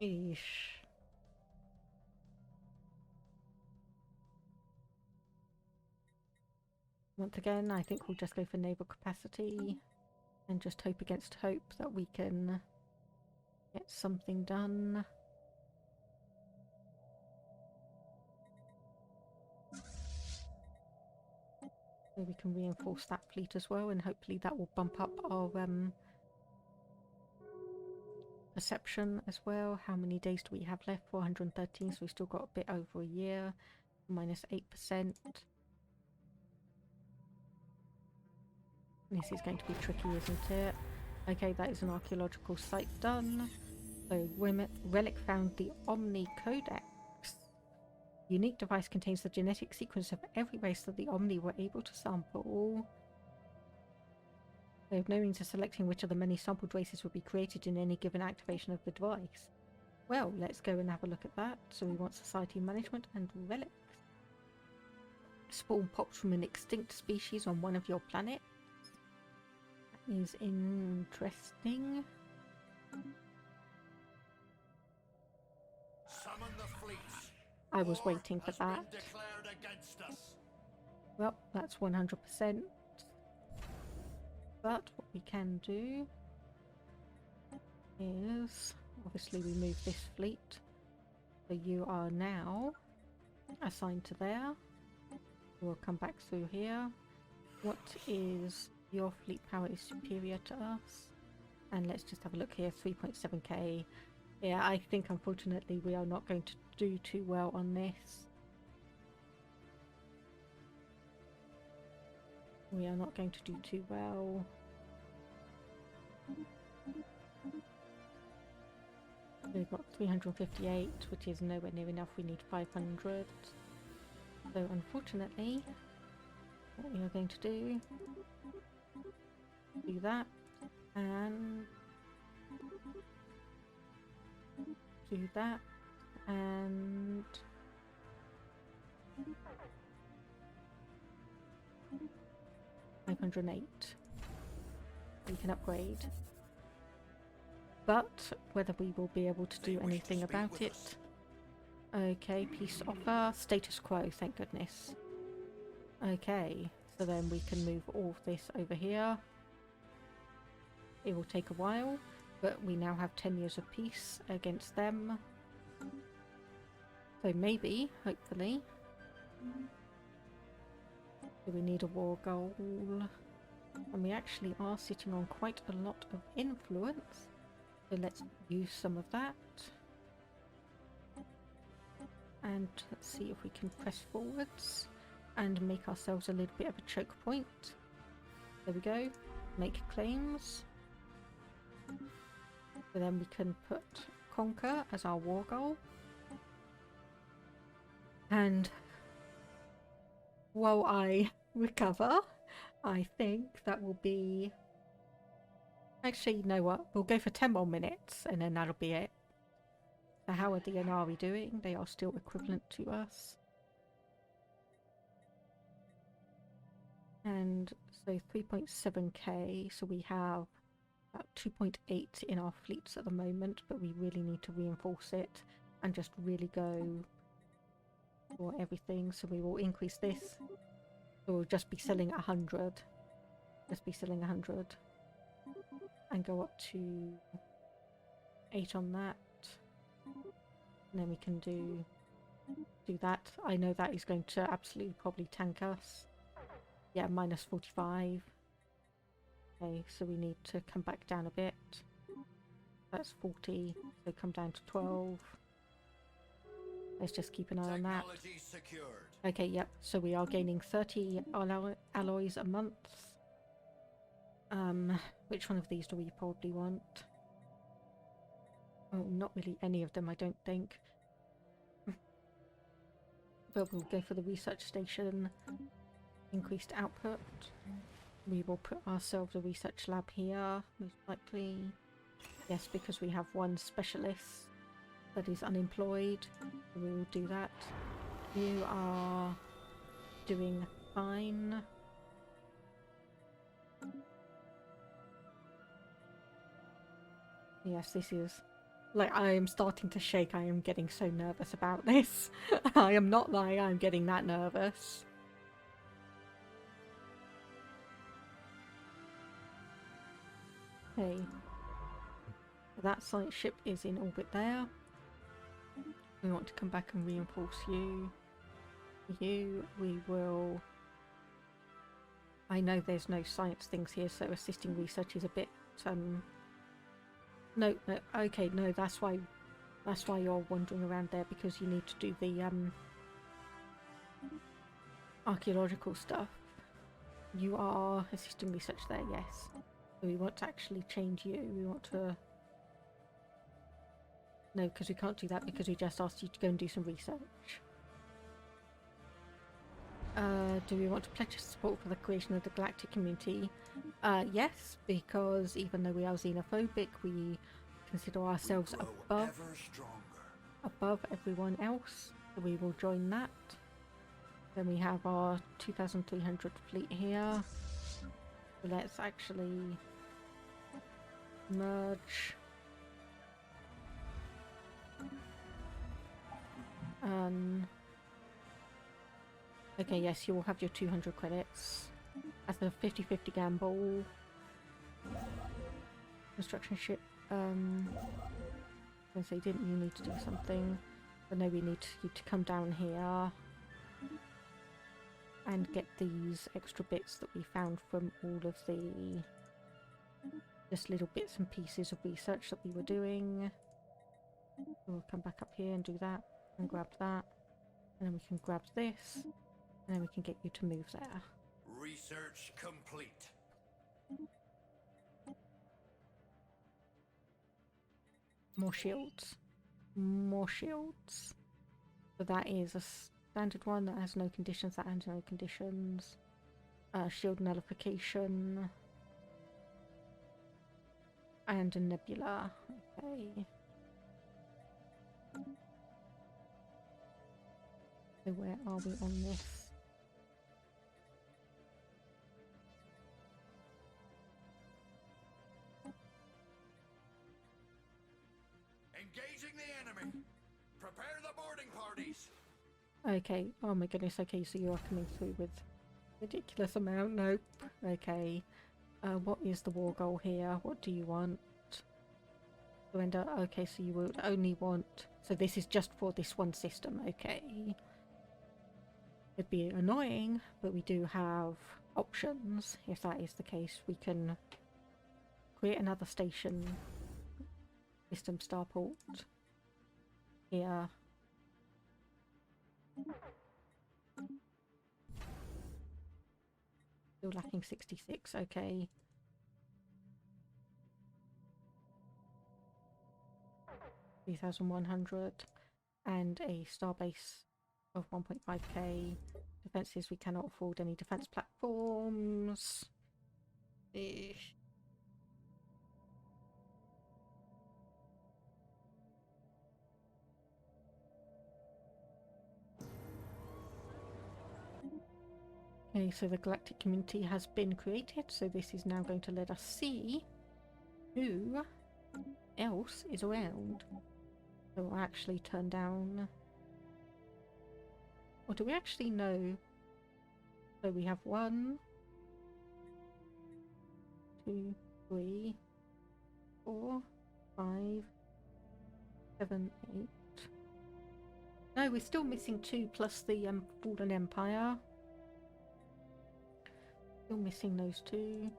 Eesh. Once again, I think we'll just go for naval capacity and just hope against hope that we can get something done. So we can reinforce that fleet as well, and hopefully that will bump up our perception as well. How many days do we have left? 413, so we've still got a bit over a year. Minus 8%. This is going to be tricky, isn't it? Okay, that is an archaeological site done. So, relic found the Omni Codex. Unique device contains the genetic sequence of every race that the Omni were able to sample. They have no means of selecting which of the many sampled races would be created in any given activation of the device. Well, let's go and have a look at that. So we want society management and relics. Spawn pops from an extinct species on one of your planets. That is interesting. Summon the fleets. I was waiting for that. Well, that's 100%. But what we can do is, obviously we move this fleet. So you are now assigned to there. We'll come back through here. What is your fleet power is superior to us? And let's just have a look here, 3.7k. Yeah, I think unfortunately we are not going to do too well on this. We are not going to do too well. We've got 358, which is nowhere near enough. We need 500. So unfortunately, what we are going to do that and do that and $508. We can upgrade, but whether we will be able to do anything about it. Okay, peace offer, status quo, thank goodness. Okay, so then we can move all of this over here. It will take a while. but we now have 10 years of peace against them. So maybe, hopefully. Do we need a war goal? And we actually are sitting on quite a lot of influence. So let's use some of that. And let's see if we can press forwards and make ourselves a little bit of a choke point. There we go. Make claims. So then we can put conquer as our war goal. And while I recover, I think that will be... Actually, you know what? We'll go for 10 more minutes and then that'll be it. So how are the Inari doing? They are still equivalent to us. And so 3.7k, so we have about 2.8 in our fleets at the moment, but we really need to reinforce it and just really go for everything. So we will increase this. So we'll just be selling 100. Just be selling 100. And go up to 8 on that. And then we can do that. I know that is going to absolutely probably tank us. Yeah, minus 45. Okay, so we need to come back down a bit. That's 40, so come down to 12. Let's just keep an eye on that. Okay, yep, so we are gaining 30 alloys a month. Which one of these do we probably want? Oh, not really any of them, I don't think. But we'll go for the research station. Increased output. We will put ourselves a research lab here, most likely. Yes, because we have one specialist that is unemployed. We will do that. You are doing fine. Yes, this is... Like, I am starting to shake. I am getting so nervous about this. I am not lying, I'm getting that nervous. Okay. That science ship is in orbit there. We want to come back and reinforce you. You, we will... I know there's no science things here, so assisting research is a bit, No, no, okay, no, that's why you're wandering around there, because you need to do the, archaeological stuff. You are assisting research there, yes. So we want to actually change you, we want to... No, because we can't do that, because we just asked you to go and do some research. Do we want to pledge support for the creation of the galactic community? Yes, because even though we are xenophobic, we consider ourselves above everyone else, so we will join that. Then we have our 2,300 fleet here. So let's actually merge. Okay, yes, you will have your 200 credits. That's a 50-50 gamble. Construction ship. I was going to say, didn't you need to do something? But no, we need you to come down here and get these extra bits that we found from all of the just little bits and pieces of research that we were doing. We'll come back up here and do that and grab that, and then we can grab this, and then we can get you to move there. Research complete. More shields. More shields. So that is a standard one that has no conditions, that has no conditions. Shield nullification. And a nebula. Okay. So where are we on this? Engaging the enemy. Prepare the boarding parties. Okay. Oh my goodness. Okay, so you are coming through with ridiculous amount. Nope. Okay. What is the war goal here? What do you want? Surrender. Okay, so you would only want... So this is just for this one system, okay. It'd be annoying, but we do have options. If that is the case, we can create another station, system starport here. Still lacking 66, okay. $3,100 and a starbase of 1.5k. Defences, we cannot afford any defence platforms. Eh. Okay, so the galactic community has been created, so this is now going to let us see who else is around. So we'll actually turn down... Or do we actually know? So we have 1, 2, 3, 4, 5, 7, 8. No, we're still missing 2 plus the Fallen Empire. Still missing those 2.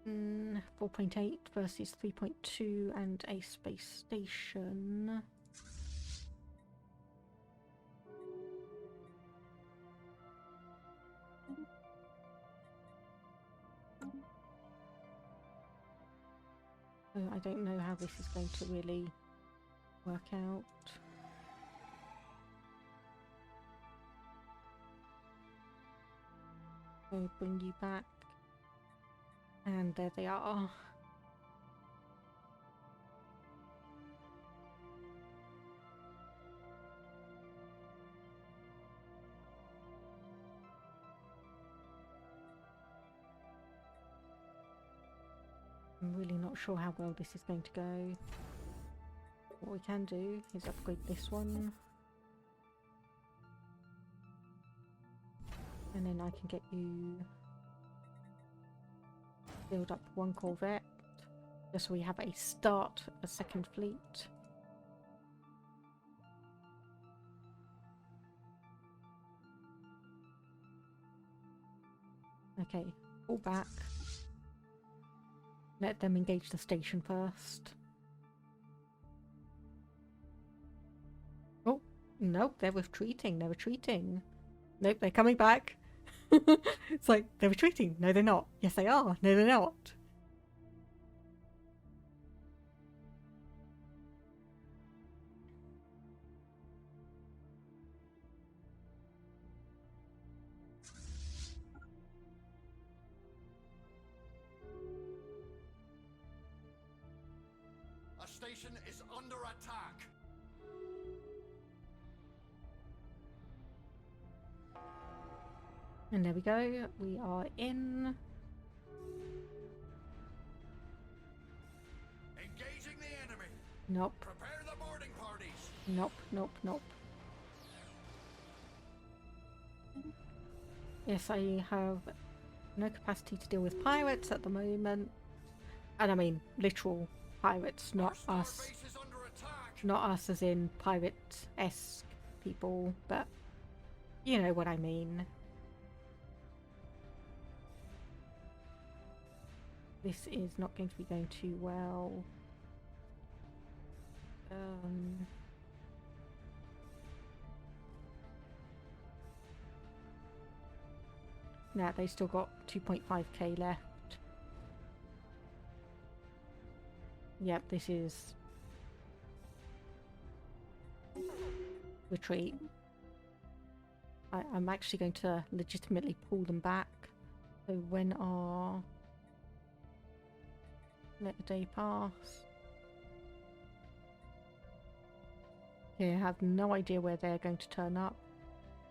4.8 versus 3.2 and a space station. So I don't know how this is going to really work out. So bring you back. And there they are. I'm really not sure how well this is going to go. What we can do is upgrade this one. And then I can get you... build up 1 corvette. Just so we have a start of a second fleet. Okay, pull back. Let them engage the station first. Oh, nope, they're retreating, they're retreating. Nope, they're coming back. It's like, they're retreating. No, they're not. Yes, they are. No, they're not. A station is under attack. And there we go. We are in. Engaging the enemy. Nope. Prepare the boarding parties. Nope, nope, nope. Yes, I have no capacity to deal with pirates at the moment. And I mean literal pirates, not us. Base is under attack. Not us as in pirate-esque people, but you know what I mean. This is not going to be going too well. Nah, they still got 2.5k left. Yep, this is retreat. I'm actually going to legitimately pull them back. So when our... Let the day pass. Okay, I have no idea where they're going to turn up.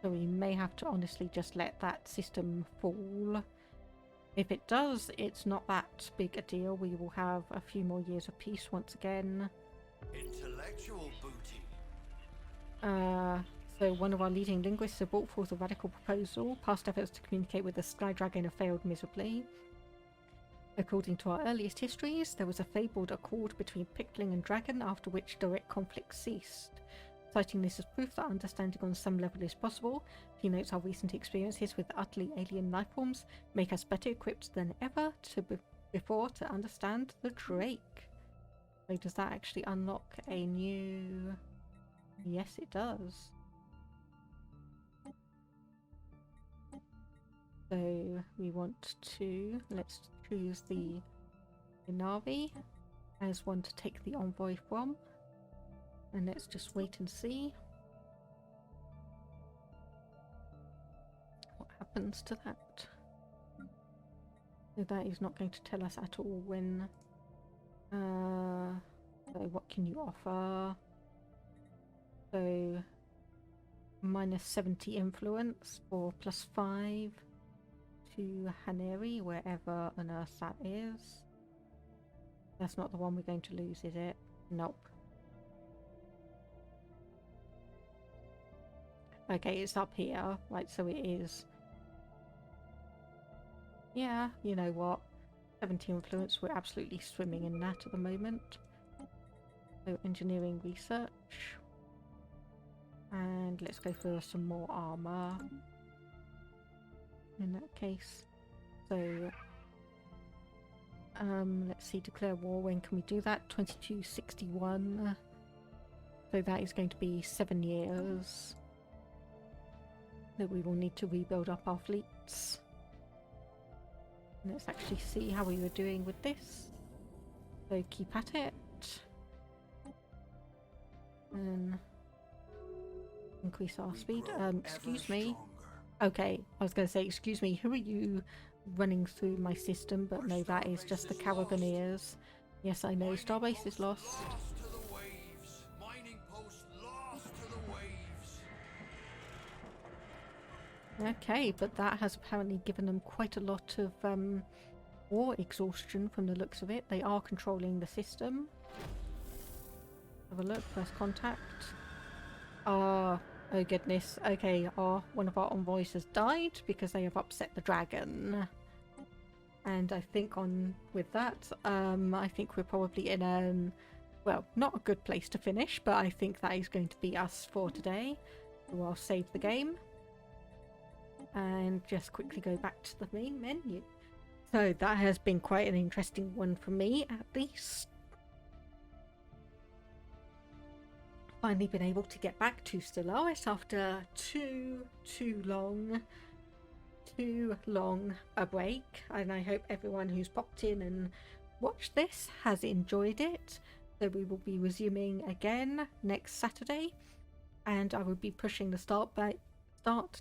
So we may have to honestly just let that system fall. If it does, it's not that big a deal. We will have a few more years of peace once again. Intellectual booty. So one of our leading linguists have brought forth a radical proposal. Past efforts to communicate with the Sky Dragon have failed miserably. According to our earliest histories, there was a fabled accord between Pickling and Dragon, after which direct conflict ceased. Citing this as proof that understanding on some level is possible, he notes our recent experiences with utterly alien lifeforms make us better equipped than ever before to understand the Drake. So does that actually unlock a new... Yes, it does. So we want to... Let's choose the Navi as one to take the envoy from. And let's just wait and see what happens to that. So that is not going to tell us at all when... so what can you offer? So minus 70 influence or plus 5 to Haneri, wherever on Earth that is. That's not the one we're going to lose, is it? Nope. Okay, it's up here. Right, so it is. Yeah, you know what? 70 influence, we're absolutely swimming in that at the moment. So engineering research. And let's go for some more armor. In that case. So let's see, declare war. When can we do that? 2261. So that is going to be 7 years that we will need to rebuild up our fleets. Let's actually see how we were doing with this. So keep at it. And increase our speed. Excuse me. Okay, I was going to say, excuse me, who are you running through my system? But no, that is just the Carabineers. Yes, I know, Starbase is lost. Okay, but that has apparently given them quite a lot of war exhaustion from the looks of it. They are controlling the system. Have a look, first contact. Oh goodness. Okay, one of our envoys has died because they have upset the dragon. And I think with that, I think we're probably in well, not a good place to finish, but I think that is going to be us for today. So I'll save the game. And just quickly go back to the main menu. So that has been quite an interesting one for me, at least. Finally been able to get back to Stellaris after too long a break, and I hope everyone who's popped in and watched this has enjoyed it. So we will be resuming again next Saturday, and I will be pushing the start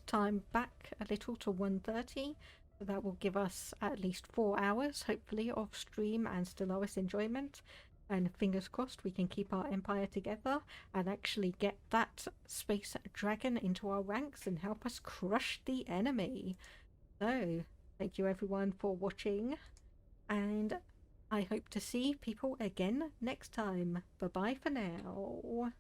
time back a little to 1:30, so that will give us at least 4 hours hopefully of stream and Stellaris enjoyment, and fingers crossed we can keep our empire together and actually get that space dragon into our ranks and help us crush the enemy. So thank you everyone for watching, and I hope to see people again next time. Bye bye for now.